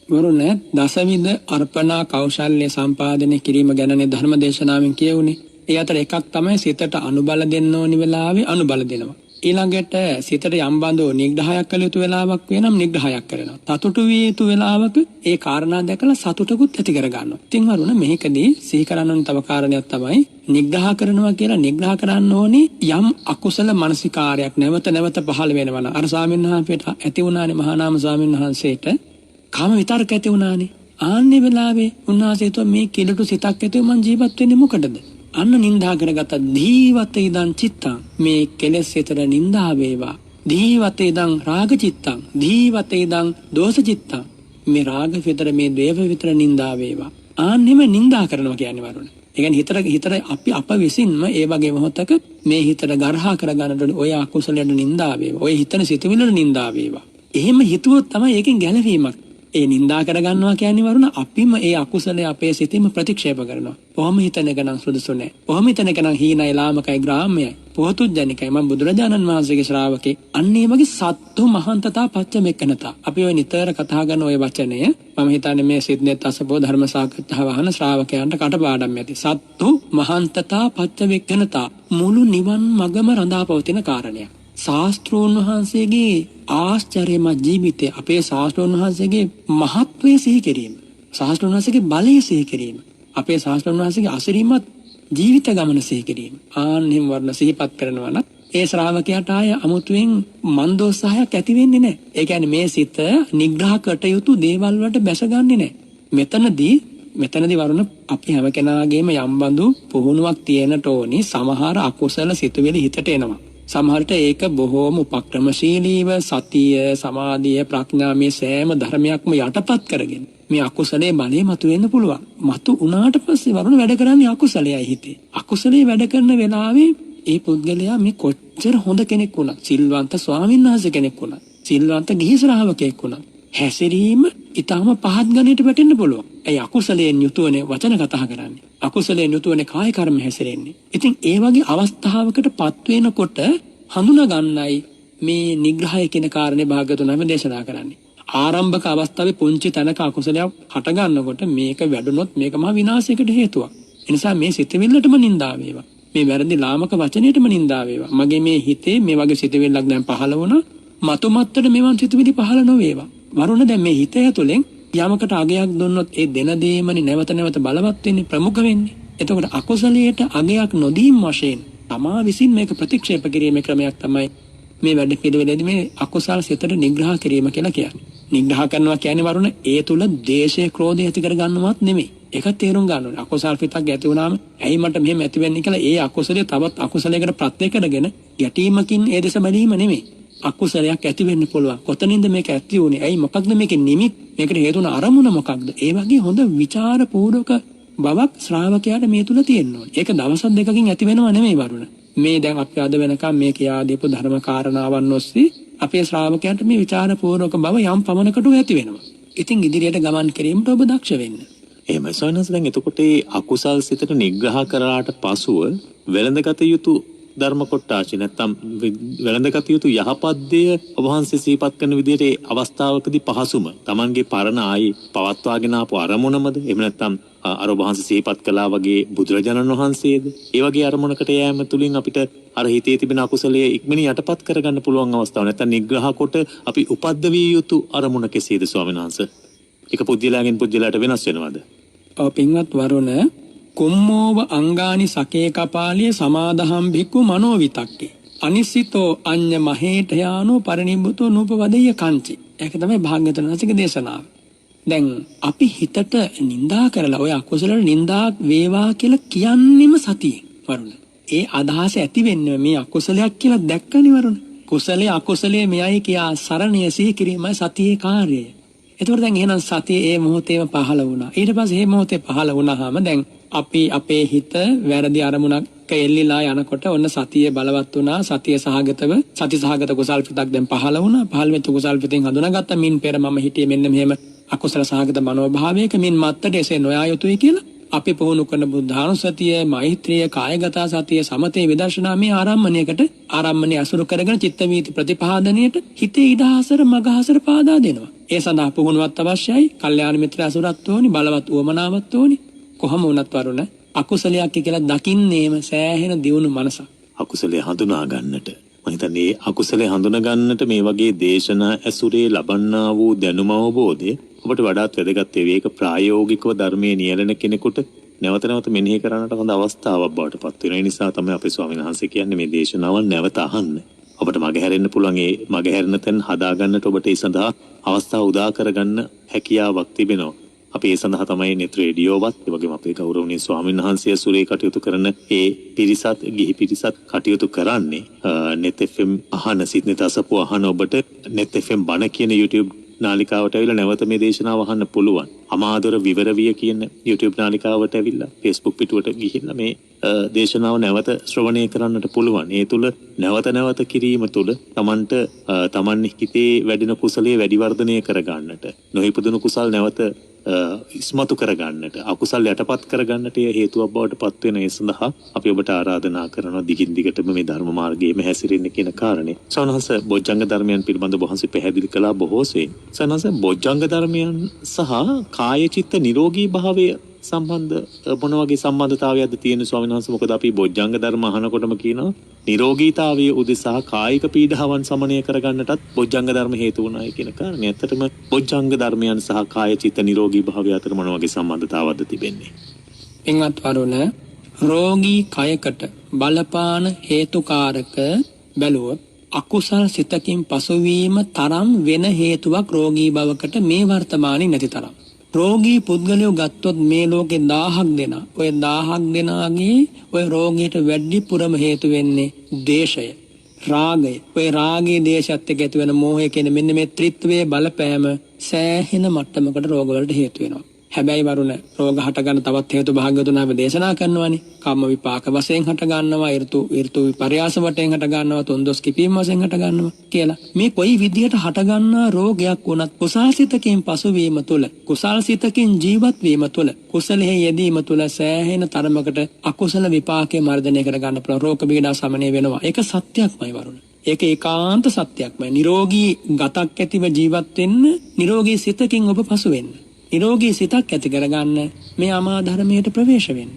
වරුණ දසවිධ අර්පණා කෞශල්‍ය සම්පාදනය කිරීම ගැනනේ ධර්ම දේශනාවෙන් කියවුනේ. ඒ අතර එකක් තමයි සිතට අනුබල දෙන්න ඕනි වෙලාවේ අනුබල දෙනවා. ඊළඟට සිතට යම් බඳු නිග්‍රහයක් කළ යුතු වෙලාවක් වෙනම් නිග්‍රහයක් කරනවා. සතුටු විය යුතු වෙලාවක ඒ කාරණා දැකලා සතුටකුත් ඇති කර ගන්නවා. ඉතින් වරුණ මේකදී සිහි කරන්න ඕන තව කාරණයක් තමයි නිග්‍රහ කරනවා කියලා නිග්‍රහ කරන්න ඕනේ යම් අකුසල මානසිකාරයක් නැවත නැවත පහළ වෙනවා නම්. අර ස්වාමීන් වහන්සේට ඇති වුණානේ මහා නාම ස්වාමීන් වහන්සේට කාම විතරක ඇති වුණානේ. ආන්නේ වෙලාවේ උන්වහන්සේ මේ කිලුට සිතක් ඇතුව මං ජීවත් වෙන්නේ මොකටද? අන්න නින්දා කරගත දීවත ඉදන් චිත්තං මේ කෙලෙස් සිතට නින්දා වේවා. දීවත ඉදන් රාග චිත්තං දීවත ඉදන් දෝෂ චිත්තං මේ රාග විතර මේ දේව විතර නින්දා වේවා. ආන්නෙම නින්දා කරනවා කියන්නේ වරුණ. ඒ කියන්නේ හිතට අප විසින්ම ඒ වගේ මොහොතක මේ හිතට ගරහා කරගන්නට ඔය අකුසලයට නින්දා වේවා. ඔය හිතන සිතුවිල්ලට නින්දා වේවා. එහෙම හිතුවොත් තමයි ඒකෙන් ගැලවීමක්. ඒ නින්දා කරගන්නවා කියන්නේ වරුණ අපිම ඒ අකුසලයේ අපේ සිතින්ම ප්‍රතික්ෂේප කරනවා. කොහොම හිතන එක නම් සුදුසු නැහැ. කොහොම හිතන එක නම් හීනයි ලාමකයි ග්‍රාම්‍යයි. පොහොතුජ්ජනිකයි මම බුදුරජාණන් වහන්සේගේ ශ්‍රාවකේ. අන්න ඒ වගේ සත්තු මහන්තතා පච්චමෙක්කනතා. අපි ඔය නිතර කතා කරන ඔය වචනය මම හිතන්නේ මේ සිද්දෙත් අසපෝ ධර්ම සාකච්ඡාව අහන ශ්‍රාවකයන්ට කටපාඩම් ඇති. සත්තු මහන්තතා පච්චමෙක්කනතා මුළු නිවන් මගම රඳාපවතින කාරණයක්. ශාස්ත්‍රෝන් වහන්සේගේ ආශ්චර්යමත් ජීවිතය අපේ ශාස්ත්‍රෝන් වහන්සේගේ මහත්වය සිහි කිරීම. ශාස්ත්‍රෝන් වහන්සේගේ බලය සිහි කිරීම. අපේ ශාස්ත්‍රෝන් වහන්සේගේ අසිරිමත් ජීවිත ගමන සිහි කිරීම. ආන්හිම් වර්ණ සිහිපත් කරනවා නම් ඒ ශ්‍රාවකයාට ආය අමුතුවෙන් මන්දෝත්සාහයක් ඇති වෙන්නේ නැහැ. ඒ කියන්නේ මේ සිත නිග්‍රහ කටයුතු දේවල් වලට බැසගන්නේ නැහැ. මෙතනදී වරුණ අපි හැම කෙනාගේම යම් බඳු පුහුණුවක් තියෙනට ඕනි. සමහර අකුසල සිතුවිලි හිතට එනවා. සමහරට ඒක බොහෝම උපක්‍රමශීලීව සතිය, සමාධිය, ප්‍රඥා මේ සෑම ධර්මයක්ම යටපත් කරගෙන මේ අකුසලයේ බලය මතුවෙන්න පුළුවන්. මතු උනාට පස්සේ වරුණ වැඩ කරන්නේ අකුසලයයි හිතේ. අකුසලයේ වැඩ කරන වෙලාවේ ඒ පුද්ගලයා මේ කොච්චර හොඳ කෙනෙක් වුණත්, සිල්වන්ත ස්වාමීන් වහන්සේ කෙනෙක් වුණත්, සිල්වන්ත ගිහි ශ්‍රාවකයෙක් වුණත් හැසිරීම ඊටම පහත් ගණයට වැටෙන්න පුළුවන්. ඒ අකුසලයෙන් යුතුවනේ වචන කතා කරන්නේ. අකුසලයෙන් යුතුවනේ කාය කර්ම හැසිරෙන්නේ. ඉතින් ඒ වගේ අවස්ථාවකටපත් වෙනකොට හඳුනා ගන්නයි මේ නිග්‍රහය කියන කාරණේ භාග්‍යතුන්ම දේශනා කරන්නේ. ආරම්භක අවස්ථාවේ පුංචි තැනක අකුසලයක් හට ගන්නකොට මේක වැඩුණොත් මේක මහ විනාශයකට හේතුවක්. ඒ නිසා මේ සිතවිල්ලටම නින්දා වේවා. මේ වැරදි ලාමක වචනයටම නින්දා වේවා. මගේ මේ හිතේ මේ වගේ සිතවිල්ලක් දැන් පහළ වුණා. මතුමත්තට මේවන් සිතවිලි පහළ නොවේවා. වරුණ දැන් මේ හිතය තුළින් යමකට අගයක් දුන්නොත් ඒ දෙන දේමනි නැවත නැවත බලවත් වෙන්නේ, ප්‍රමුඛ වෙන්නේ. එතකොට අකුසලයට අගයක් නොදීම් වශයෙන් තමා විසින් මේක ප්‍රතික්ෂේප කිරීමේ ක්‍රමයක් තමයි මේ වැඩ පිළිවෙලේදී මේ අකුසල සිතට නිග්‍රහ කිරීම කියලා කියන්නේ. නිග්‍රහ කරනවා කියන්නේ වරුණ ඒ තුල ද්වේෂය, ක්‍රෝධය ඇති කර ගන්නවත් නෙමෙයි. ඒක තේරුම් ගන්න ඕනේ. අකුසල පිටක් ඇති වුණාම ඇයි මට මෙහෙම ඇති වෙන්නේ කියලා ඒ අකුසලයේ තවත් අකුසලයකට ප්‍රත්‍ය කරගෙන ගැටීමකින් ඒ දෙස බැලීම නෙමෙයි. අකුසලයක් ඇති වෙන්න පුළුවන්. කොතනින්ද මේක ඇති වුනේ? ඇයි මොකක්ද මේකේ නිමිත්? මේකට හේතුන අරමුණ මොකක්ද? ඒ වගේ හොඳ විචාරපූර්වක බවක් ශ්‍රාවකයාට මේ තුල තියෙන්න ඕනේ. ඒක දවස් දෙකකින් ඇති වෙනව නෙමෙයි වරුණ. මේ දැන් අපි අද වෙනකම් මේ කියා දීපු ධර්ම කාරණාවන් ඔස්සේ අපේ ශ්‍රාවකයන්ට මේ විචාරපූර්වක බව යම් පමණකට ඇති වෙනවා. ඉතින් ඉදිරියට ගමන් කිරීමට ඔබ දක්ෂ වෙන්න. එහෙමයි සවනස්. දැන් එතකොට ඒ අකුසල් සිතට නිග්‍රහ කරලාට පසුව වෙළඳගත යුතු ධර්ම කොටාචි නැත්තම් වෙළඳගත යුතු යහපත් දේ ඔබ වහන්සේ සිහිපත් කරන විදිහට ඒ අවස්ථාවකදී පහසුම Tamanගේ පරණ ආයි පවත්වාගෙන ආපු අරමුණමද? එහෙම නැත්තම් අර ඔබ වහන්සේ සිහිපත් කළා වගේ බුදුරජාණන් වහන්සේද? ඒ වගේ අරමුණකට යෑම තුලින් අපිට අර හිතේ තිබෙන අකුසලයේ ඉක්මනින් යටපත් කරගන්න පුළුවන් අවස්ථාව නැත්තම් නිග්‍රහ කොට අපි උපද්දවිය යුතු අරමුණ කෙසේද ස්වාමීන් වහන්සේ? එක පුජ්‍යලයන්ගෙන් පුජ්‍යලයට වෙනස් වෙනවද? ඔව් පින්වත් වරුණ, කුම්මෝව අංගානි සකේ කපාලිය සමාදහම් භික්ඛු මනෝවිතක්කේ අනිසිතෝ අඤ්ඤ මහේට යානෝ පරිනිබ්බුතෝ නූපවදෙය කංචි. ඒක තමයි භාග්‍යවතුන් වහන්සේගේ දේශනාව. දැන් අපි හිතට නිඳා කරලා ඔය අකුසලට නිඳා වේවා කියලා කියන්නෙම සතියෙන් වරුණ. ඒ අදහස ඇති වෙන්නේ මේ අකුසලයක් කියලා දැක්කනේ වරුණ. කුසලයේ අකුසලයේ මෙයයි කියා සරණිය සිහි කිරීමයි සතියේ කාර්යය. එතකොට දැන් එහෙනම් සතිය ඒ මොහොතේම පහළ වුණා. ඊට පස්සේ මේ මොහොතේ පහළ වුණාම දැන් අපි අපේ හිත වැරදි අරමුණක් එල්ලිලා යනකොට ඔන්න සතිය බලවත් වුණා. සතිය සහගතව සති සහගත කුසල් පිටක් දැන් පහළ වුණා. පහළ වෙච්ච කුසල් පිටින් හඳුනාගත්තා මින් පෙර මම හිටියේ මෙන්න මෙහෙම අකුසල සහගත මනෝභාවයක මින් මත්තට එසේ නොයා යුතුයි කියලා අපි පුහුණු කරන බුද්ධානුස්සතිය, මෛත්‍රිය, කායගත සතිය, සමතේ විදර්ශනා මේ ආරම්මණය අසුරු කරගෙන චිත්ත වීති ප්‍රතිපාදනයට හිතේ ඉදහසර මගහසර පාදා දෙනවා. ඒ සඳහා පුහුණුවක් අවශ්‍යයි. කල්යාණ මිත්‍ර අසුරත් ඕනි, බලවත් උවමනාවක් ඕනි. කොහොම වුණත් වරුණ අකුසලයක් කියලා දකින්නේම සෑහෙන දියුණු මනසක්. අකුසලයේ හඳුනා ගන්නට මම හිතන්නේ අකුසලයේ හඳුනා ගන්නට මේ වගේ දේශනා ඇසුරේ ලබන්නා වූ දැනුම අවබෝධය ඔබට වඩාත් වැදගත් වේ. ඒක ප්‍රායෝගිකව ධර්මයේ නියැලෙන කෙනෙකුට නැවත නැවත මෙනෙහි කරන්නට හොඳ අවස්ථාවක් බවට පත් වෙනවා. ඒ නිසා තමයි අපේ ස්වාමීන් වහන්සේ කියන්නේ මේ දේශනාවන් නැවත අහන්න. ඔබට මගහැරෙන්න පුළුවන්. ඒ මගහැරෙන තැන් හදා ගන්නට ඔබට ඒ සඳහා අවස්ථාව උදා කරගන්න හැකියාවක් තිබෙනවා. අපි ඒ සඳහා තමයි නෙත් රේඩියෝවත් ඒ වගේම අපේ ගෞරවනීය ස්වාමීන් වහන්සේ සුරේ කටයුතු කරන ඒ පිරිසත් ගිහි පිරිසත් කටයුතු කරන්නේ. නෙත් FM අහන සිත්නිත අසපු අහන ඔබට නෙත් FM බණ කියන YouTube නාලිකාවට ඇවිල්ලා නැවත මේ දේශනාව අහන්න පුළුවන්. අමාදොර විවරවිය කියන YouTube නාලිකාවට ඇවිල්ලා Facebook පිටුවට ගිහිල්ලා මේ දේශනාව නැවත ශ්‍රවණය කරන්නට පුළුවන්. ඒ තුල නැවත නැවත කිරීම තුල Tamanට Taman හිතේ වැඩෙන කුසලයේ වැඩි වර්ධනය කර ගන්නට, නොහිපදුණු කුසල් නැවත ඉස්මතු කර ගන්නට, අකුසල් යටපත් කර ගන්නට හේතුවක් බවට පත් වෙන ඒ සඳහා අපි ඔබට ආරාධනා කරනවා දිගින් දිගටම මේ ධර්ම මාර්ගයේම හැසිරෙන්න කියන කාරණේ. සවනහස බොජ්ජංග ධර්මයන් පිළිබඳව බොහොන්සේ පැහැදිලි කළා බොහෝසේ. සවනහස බොජ්ජංග ධර්මයන් සහ කාය චිත්ත නිරෝගී භාවය සම්බන්ධ මොන වගේ සම්බන්ධතාවයක්ද තියෙන ස්වාමීන් වහන්සේ? මොකද අපි බොජ්ජංග ධර්ම අහනකොටම කියනවා නිරෝගීතාවයේ උදෙසා කායික පීඩාවන් සමනය කරගන්නටත් බොජ්ජංග ධර්ම හේතු වුණායි කියන කාරණේ. ඇත්තටම බොජ්ජංග ධර්මයන් සහ කාය චිත්ත නිරෝගී භාවය අතර මොන වගේ සම්බන්ධතාවයක්ද තිබෙන්නේ? පින්වත් වරුණ, රෝගී කයකට බලපාන හේතුකාරක බැලුවොත් අකුසල් සිතකින් පසුවීම තරම් වෙන හේතුවක් රෝගී බවකට මේ වර්තමානයේ නැති තරම්. රෝගී පුද්ගලයෝ ගත්තොත් මේ ලෝකේ 1000ක් දෙනා. ඔය 1000ක් දෙනාගේ ඔය රෝගීට වැඩිපුරම හේතු වෙන්නේ දේශය, රාගය. ඔය රාගයේ දේශයත් එක්ක ඇති වෙන මෝහය කියන මෙන්න මේ ත්‍රිත්වයේ බලපෑම සෑහෙන මට්ටමකට රෝගවලට හේතු වෙනවා. හැබැයි වරුණ, රෝග හට ගන්න තවත් හේතු භාග්‍යවතුන් වහන්සේ දේශනා කරනවානේ. කම්ම විපාක වශයෙන් හට ගන්නවා, ඍතු විපර්යාස වශයෙන් හට ගන්නවා, තුන්දොස් කිපීම වශයෙන් හට ගන්නවා කියලා. මේ කොයි විදියට හට ගන්නා රෝගයක් වුණත් කුසල්සිතකින් පසුවීම තුළ, කුසල්සිතකින් ජීවත් වීම තුළ, කුසලයේ යෙදීම තුළ සෑහෙන තරමකට අකුසල විපාකේ මර්ධනය කර ගන්න පුළුවන්. රෝග පීඩා සමනය වෙනවා. ඒක සත්‍යක්මයි වරුණ. ඒක ඒකාන්ත සත්‍යක්මයි. නිරෝගී ගතක් ඇතිව ජීවත් වෙන්න, නිරෝගී සිතකින් ඔබ පසු වෙන්න, නිරෝගී සිතක් ඇති කරගන්න මේ අමා ධර්මයට ප්‍රවේශ වෙන්න.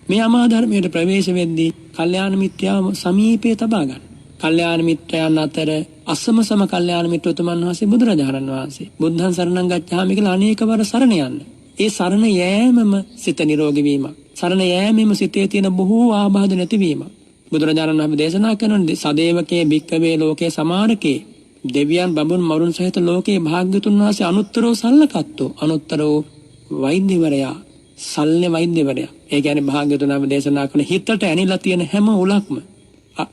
මේ අමා ධර්මයට ප්‍රවේශ වෙද්දී කල්යාණ මිත්‍යාව සමීපේ තබා ගන්න. කල්යාණ මිත්‍රයන් අතර අසමසම කල්යාණ මිත්‍රතුමන් වහන්සේ බුදුරජාණන් වහන්සේ. බුද්ධං සරණං ගච්ඡාමි කියලා අනේකවර සරණ යන්න. ඒ සරණ යෑමම සිත නිරෝගී වීම. සරණ යෑමෙම සිතේ තියෙන බොහෝ ආබාධ නැතිවීම. බුදුරජාණන් වහන්සේ දේශනා කරන සදේවකේ භික්ඛවේ ලෝකේ සමාරකේ දෙවියන් බඹුන් මරුන් සහිත ලෝකේ භාග්‍යතුන් වහන්සේ අනුත්තරෝ සල්ලකත්තෝ, අනුත්තරෝ වෛද්‍යවරයා, සල්්‍ය වෛද්‍යවරයා. ඒ කියන්නේ භාග්‍යතුන් වහන්සේ දේශනා කරන හිතට ඇනිලා තියෙන හැම උලක්ම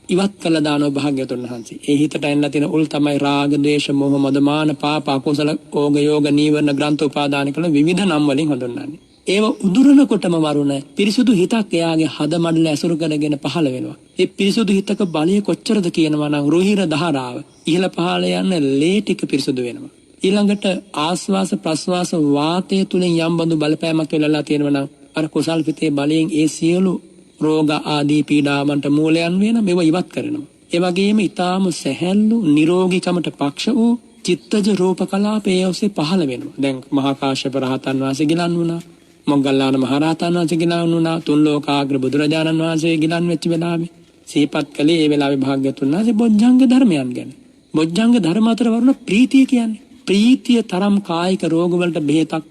ඉවත් කළ දානෝ භාග්‍යතුන් වහන්සේ. ඒ හිතට ඇනිලා තියෙන උල් තමයි රාග, ද්වේෂ, මෝහ, මද, මාන, පාප, අකුසල, ඕග, යෝග, නීවරණ, ග්‍රන්ථ උපාදාන කියලා විවිධ නම් වලින් හඳුන්වන්නේ. ඒව උදුරනකොටම වරුණ පිරිසුදු හිතක් එයාගේ හද මඩල ඇසුරු කරගෙන පහළ වෙනවා. ඒ පිරිසුදු හිතක බලය කොච්චරද කියනවා නම් රුහිර ධාරාව ඉහළ පහළ යන ලේ ටික පිරිසුදු වෙනවා. ඊළඟට ආස්වාස ප්‍රස්වාස වාතය තුලින් යම් බඳු බලපෑමක් වෙලලා තියෙනවා නම් අර කුසල් පිටේ බලයෙන් ඒ සියලු රෝග ආදී පීඩාවන්ට මූලයන් වෙන මේව ඉවත් කරනවා. ඒ වගේම ඊටාම සැහැල්ලු නිරෝගීකමට පක්ෂ වූ චිත්තජ රූප කලාපයේ ඔස්සේ පහළ වෙනවා. දැන් මහා කාශ්‍යප රහතන් වහන්සේ ගිලන් වුණා. මොග්ගල්ලාන මහ රහතන් වහන්සේ ගිලන් වුණා. තුන් ලෝකාග්‍ර බුදුරජාණන් වහන්සේ ගිලන් වෙච්ච වෙලාවේ සිහිපත් කළේ ඒ වෙලාවේ භාග්‍යතුන් වහන්සේ බොජ්ජංග ධර්මයන් ගැන. බොජ්ජංග ධර්ම අතර වරුණ ප්‍රීතිය කියන්නේ. ප්‍රීතිය තරම් කායික රෝග වලට බෙහෙතක්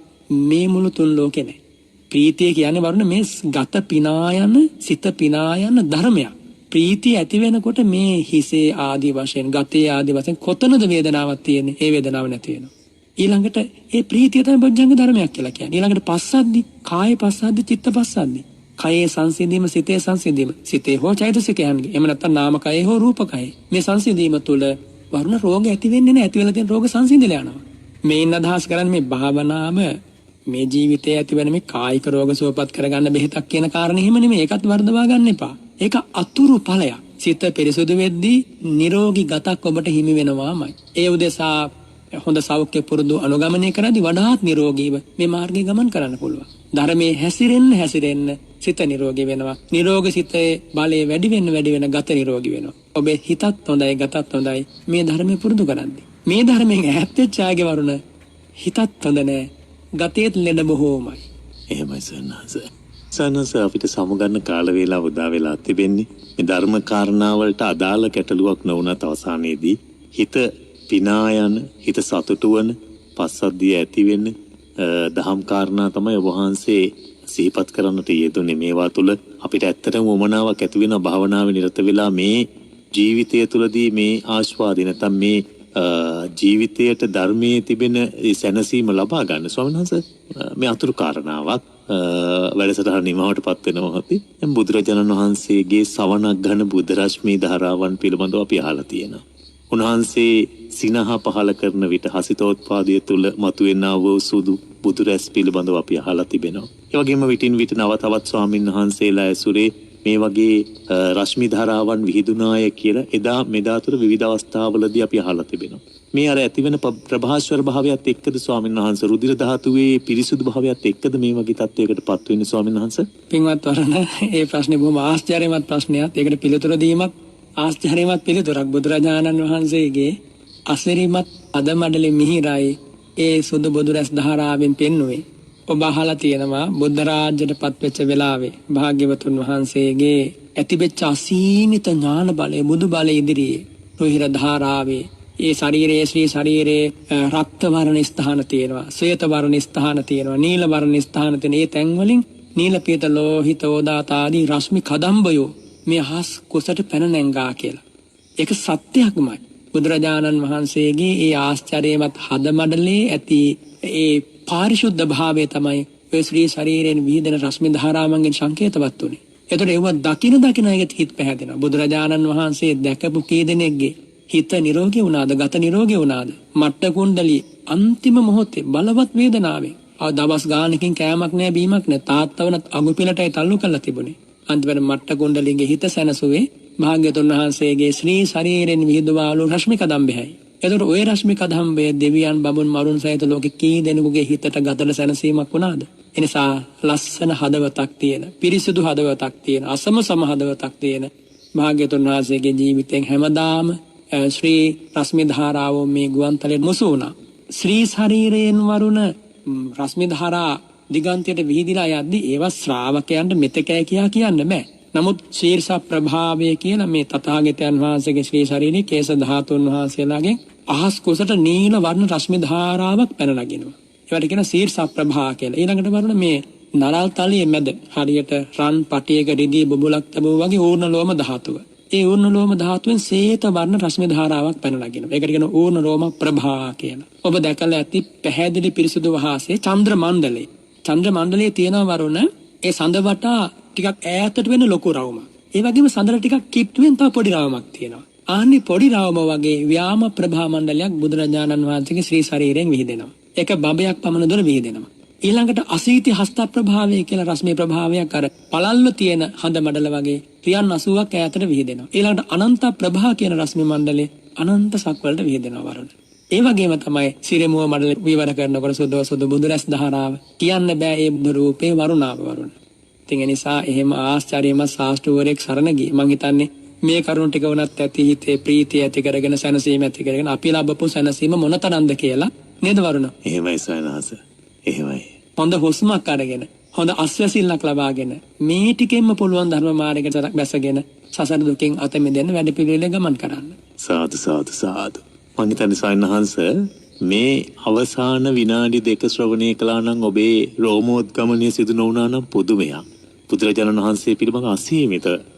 මේ මුළු තුන් ලෝකේ නැහැ. ප්‍රීතිය කියන්නේ වරුණ මේ ගත පිනායන සිත පිනායන ධර්මයක්. ප්‍රීතිය ඇති වෙනකොට මේ හිසේ ආදී වශයෙන් ගතේ ආදී වශයෙන් කොතනද වේදනාවක් තියෙන්නේ? ඒ වේදනාව නැති වෙනවා. ඊළඟට ඒ ප්‍රීතිය තමයි බොජ්ජංග ධර්මයක් කියලා කියන්නේ. ඊළඟට පස්සද්දි කාය පස්සද්දි චිත්ත පස්සද්දි. කයේ සංසිඳීම සිතේ සංසිඳීම. සිතේ හෝ චෛතසිකයන්ගේ. එහෙම නැත්නම් නාම කයේ හෝ රූප කයේ. මේ සංසිඳීම තුළ වරුණ රෝග ඇති වෙන්නේ නැහැ. ඇති වෙලා තියෙන රෝග සංසිඳිලා යනවා. මේන් අදහස් කරන්නේ මේ භාවනාව මේ ජීවිතයේ ඇති වෙන මේ කායික රෝග සුවපත් කරගන්න බෙහෙතක් කියන කාරණේ එහෙම නෙමෙයි. ඒකත් වර්ධවා ගන්න එපා. ඒක අතුරු ඵලයක්. සිත පිරිසුදු වෙද්දී නිරෝගී ගතක් ඔබට හිමි වෙනවාමයි. ඒ උදෙසා හොඳ සෞඛ්‍ය පුරුදු අනුගමනය කරද්දී වඩාත් නිරෝගීව මේ මාර්ගයේ ගමන් කරන්න පුළුවන්. ධර්මයේ හැසිරෙන්න සිත නිරෝගී වෙනවා. නිරෝගී සිතේ බලය වැඩි වෙන ගත නිරෝගී වෙනවා. ඔබේ හිතත් හොඳයි ගතත් හොඳයි මේ ධර්මයේ පුරුදු කරද්දී. මේ ධර්මයෙන් ඈත් වෙච්ච ආගේ වරුණ හිතත් හොඳ නැහැ. ගතේත් ලෙඩ බොහෝමයි. එහෙමයි සන්නස. සන්නස අපිට සමුගන්න කාල වේලාව උදා වෙලා තිබෙන්නේ. මේ ධර්ම කාරණා වලට අදාළ ගැටලුවක් නොවුනත් අවසානයේදී හිත පිනායන හිත සතුටු වන පස්සද්ධිය ඇති වෙන්න දහම් කාරණා තමයි ඔබ වහන්සේ සිහිපත් කරන්නට යෙදුනේ. මේවා තුළ අපිට ඇත්තටම උමනාවක් ඇති වෙන භාවනාවේ නිරත වෙලා මේ ජීවිතය තුළදී මේ ආස්වාදය නැත්නම් මේ ජීවිතයට ධර්මයේ තිබෙන සැනසීම ලබා ගන්න. ස්වාමීන් වහන්සේ මේ අතුරු කාරණාවක් වැඩසටහන නිමවට පත් වෙනවා හොති. දැන් බුදුරජාණන් වහන්සේගේ සවනක් ඝන බුද්ධ රශ්මී ධාරාවන් පිළිබඳව අපි අහලා තියෙනවා. උන්වහන්සේ සිනහ පහල කරන විට හසිතෝත්පාදයේ තුල මතුවෙනා වූ සුදු බුදු රැස් පිළිබඳව අපි අහලා තිබෙනවා. ඒ වගේම විටින් විට නව තවත් ස්වාමීන් වහන්සේලා ඇසුරේ මේ වගේ රශ්මි ධාරාවන් විහිදුනාය කියලා එදා මෙදා තුර විවිධ අවස්ථාවලදී අපි අහලා තිබෙනවා. මේ අර ඇතිවෙන ප්‍රභාස්වර භාවයත් එක්කද ස්වාමීන් වහන්සේ රුධිර ධාතුවේ පිරිසුදු භාවයත් එක්කද මේ වගේ තත්වයකට පත් වෙන්නේ ස්වාමීන් වහන්සේ? පින්වත් වරණ ඒ ප්‍රශ්නේ බොහොම ආශ්චර්යමත් ප්‍රශ්නයක්. ඒකට පිළිතුර දීමත් ආශ්චර්යමත් පිළිතුරක්. බුදුරජාණන් වහන්සේගේ අසිරිමත් අදමඩලේ මිහිරයි ඒ සුදු බුදු රැස් ධාරාවෙන් පෙන්වුවේ. ඔබ අහලා තියෙනවා බුද්ධ රාජ්‍යයට පත්වෙච්ච වෙලාවේ භාග්‍යවතුන් වහන්සේගේ ඇතිවෙච්ච අසීමිත ඥාන බලය බුදු බලය ඉදිරියේ රුහිර ධාරාවේ ඒ ශරීරයේ ශ්‍රී ශරීරයේ රක්ත වර්ණ ස්ථාන තියෙනවා, ශ්වේත වර්ණ ස්ථාන තියෙනවා, නීල වර්ණ ස්ථාන තියෙන ඒ තැන් වලින් නීල පීත ලෝහිත ඕදාත ආදී රශ්මි කදම්බයෝ මේ අහස් කුසට පැන නැංගා කියලා. ඒක සත්‍යයක්මයි. බුදුරජාණන් වහන්සේගේ ඒ ආශ්චර්යමත් හදමඩලේ ඇති ඒ පාරිශුද්ධ භාවය තමයි ඔය ශ්‍රී ශරීරයෙන් විහිදෙන රශ්මි ධාරාවන්ගෙන් සංකේතවත් උනේ. ඒතර ඒව දකින අයගේ හිත පැහැදෙනවා. බුදුරජාණන් වහන්සේ දැකපු කී දෙනෙක්ගේ හිත නිරෝගී වුණාද, ගත නිරෝගී වුණාද? මට්ට කුණ්ඩලී අන්තිම මොහොතේ බලවත් වේදනාවෙන් දවස් ගානකින් කෑමක් නැහැ, බීමක් නැහැ. තාත්තවනත් අඟුපිලටයි තල්ලු කරලා තිබුණේ. අන්තිමට මට්ට කුණ්ඩලීගේ හිත සැනසුවේ භාග්‍යතුන් වහන්සේගේ ශ්‍රී ශරීරයෙන් විහිදුවාලු රශ්මි කදම්බෙයි. එතකොට ওই රශ්මි කදම්බේ දෙවියන් බඹුන් මරුන් සහිත ලෝකෙ කී දෙනෙකුගේ හිතට ගතට සැනසීමක් වුණාද? එනිසා ලස්සන හදවතක් තියෙන, පිරිසිදු හදවතක් තියෙන, අසම සම හදවතක් තියෙන භාග්‍යතුන් වහන්සේගේ ජීවිතෙන් හැමදාම ශ්‍රී රශ්මි ධාරාව මේ ගුවන්තලෙට මුසු වුණා. ශ්‍රී ශරීරයෙන් වරුණ රශ්මි ධාරා දිගන්තයට විහිදිලා යද්දී ඒවා ශ්‍රාවකයන්ට මෙතකයි කියා කියන්න බෑ. නමුත් ශීර්ෂ ප්‍රභාවය කියලා මේ තථාගතයන් වහන්සේගේ ශ්‍රී ශරීරයේ කේශ ධාතුන් වහන්සේලාගෙන් අහස් කුසට නීල වර්ණ රශ්මි ධාරාවක් පැන නගිනවා. ඒවට කියන ශීර්ෂ ප්‍රභා කියලා. ඊළඟට බලන්න මේ නරල් තලයේ මැද හරියට රන් පටියක රිදී බබුලක් තිබුවා වගේ ඌර්ණ ලෝම ධාතුව. ඒ ඌර්ණ ලෝම ධාතුවෙන් ශ්වේත වර්ණ රශ්මි ධාරාවක් පැන නගිනවා. ඒකට කියන ඌර්ණ ලෝම ප්‍රභා කියලා. ඔබ දැකලා ඇති පැහැදිලි පිරිසුදු වහසේ චන්ද්‍ර මණ්ඩලේ. චන්ද්‍ර මණ්ඩලයේ තියෙන වරුණ ඒ සඳ වටා ටිකක් ඈතට වෙන ලොකු රවුමක්. ඒ වගේම සඳර ටිකක් කිට්ටුවෙන් තව පොඩි රවුමක් තියෙනවා. ආන්නේ පොඩි රවුම වගේ ව්‍යාම ප්‍රභා මණ්ඩලයක් බුදුරජාණන් වහන්සේගේ ශ්‍රී ශරීරයෙන් විහිදෙනවා. ඒක බඹයක් පමණ දුර විහිදෙනවා. ඊළඟට අසීති හස්ත ප්‍රභාවය කියලා රශ්මී ප්‍රභාවයක් අර පළල්ව තියෙන හඳ මඩල වගේ ක්‍රියන් 80ක් ඈතට විහිදෙනවා. ඊළඟට අනන්ත ප්‍රභා කියන රශ්මී මණ්ඩලේ අනන්ත සක්වලට විහිදෙනවා වරුණ. ඒ වගේම තමයි සිරමුව මඩල විවර කරනකොට සුදු බුදු රැස් දහරාව කියන්න බෑ ඒ බුදු රූපේ වරුණාව වරුණ. ඉතින් ඒ නිසා එහෙම ආශ්චර්යමත් ශාස්ත්‍රවරයෙක් සරණ ගියේ. මං හිතන්නේ මේ කරුණ ටික වුණත් ඇති හිතේ ප්‍රීතිය ඇති කරගෙන සැනසීම ඇති කරගෙන අපි ලබපු සැනසීම මොනතරම්ද කියලා නේද වරුණ? එහෙමයි සයනහස. එහෙමයි. හොඳ හුස්මක් අරගෙන හොඳ අස්වැසිල්ලක් ලබාගෙන මේ ටිකෙන්ම පුළුවන් ධර්ම මාර්ගයට බැසගෙන සසර දුකින් අත මිදෙන්න වැඩ පිළිවෙල ගමන් කරන්න. සාදු සාදු සාදු. මං හිතන්නේ සයනහස මේ අවසාන විනාඩි 2 ශ්‍රවණය කළා නම් ඔබේ රෝමෝද්ගමනය සිදු නොවුණා නම් පුදුමයක්. බුදුරජාණන් වහන්සේ පිළිබඳ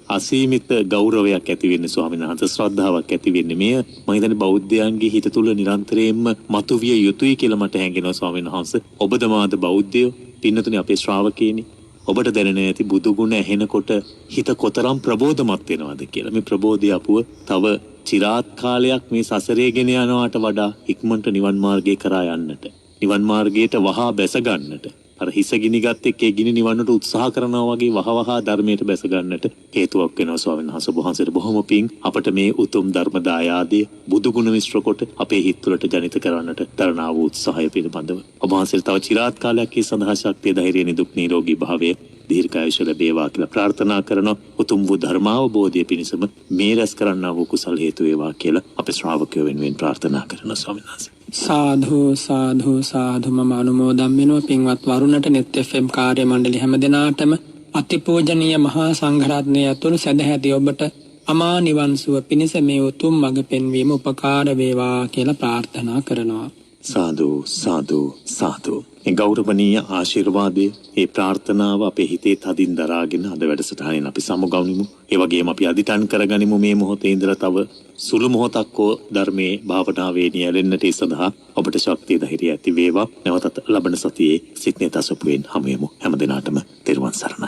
අසීමිත ගෞරවයක් ඇති වෙන්නේ ස්වාමීන් වහන්සේ ශ්‍රද්ධාවක් ඇති වෙන්නේ මෙය මම හිතන්නේ බෞද්ධයන්ගේ හිත තුළ නිරන්තරයෙන්ම මතුවිය යුතුයි කියලා මට හැඟෙනවා ස්වාමීන් වහන්සේ. ඔබද මාද බෞද්ධයෝ පින්නතුනේ අපේ ශ්‍රාවකයනි. ඔබට දැනෙන ඇති බුදු ගුණ ඇහෙනකොට හිත කොතරම් ප්‍රබෝධමත් වෙනවද කියලා. මේ ප්‍රබෝධය අපුව තව চিරාත් කාලයක් මේ සසරේ ගෙන යනවාට වඩා ඉක්මනට නිවන් මාර්ගය කරා යන්නට නිවන් මාර්ගයට වහා බැස ගන්නට අර හිස ගිනිගත් එක්කේ ගිනි නිවන්නට උත්සාහ කරනවා වගේ වහවහා ධර්මයට බැස ගන්නට හේතුවක් වෙනවා ස්වාමීන් වහන්සේ. වහන්සේට බොහොම පිං අපට මේ උතුම් ධර්ම දායාදය බුදු ගුණ මිශ්‍ර කොට අපේ හිත් තුළට ජනිත කරන්නට දරනා වූ උත්සාහය පිළිබඳව ඔබ වහන්සේට තව চিරාත් කාලයක් මේ සඳහා ශක්තිය ධෛර්යය නිදුක් නිරෝගී භාවය දීර්ඝායුෂ ලැබේවා කියලා ප්‍රාර්ථනා කරන උතුම් වූ ධර්මාවබෝධය පිණිසම මේ රැස් කරන්නා වූ කුසල හේතු වේවා කියලා අපේ ශ්‍රාවකයෝ වෙනුවෙන් ප්‍රාර්ථනා කරන ස්වාමීන් වහන්සේ. සාධු සාධු සාධු මම අනුමෝදන් වෙනවා පින්වත් වරුණට net FM කාර්ය මණ්ඩලය හැම දිනාටම අතිපූජනීය මහා සංඝරත්නය ඇතුළු සදැහැති ඔබට අමා නිවන් සුව පිණිස මේ උතුම් මඟ පෙන්වීම උපකාර වේවා කියලා ප්‍රාර්ථනා කරනවා. සාදු සාදු සාදු. මේ ගෞරවණීය ආශිර්වාදයේ ඒ ප්‍රාර්ථනාව අපේ හිතේ තදින් දරාගෙන අද වැඩසටහනෙන් අපි සමුගනිමු. ඒ වගේම අපි අදිටන් කරගනිමු මේ මොහොතේ ඉඳලා තව සුළු මොහොතක් හෝ ධර්මයේ භාවනාවේ නියැලෙන්නට ඒ සඳහා ඔබට ශක්තිය ධෛර්යය ඇති වේවා. නැවතත් ලබන සතියේ සිත්නේ තසපුවෙන් හමු යමු. හැම දිනාටම තෙරුවන් සරණයි.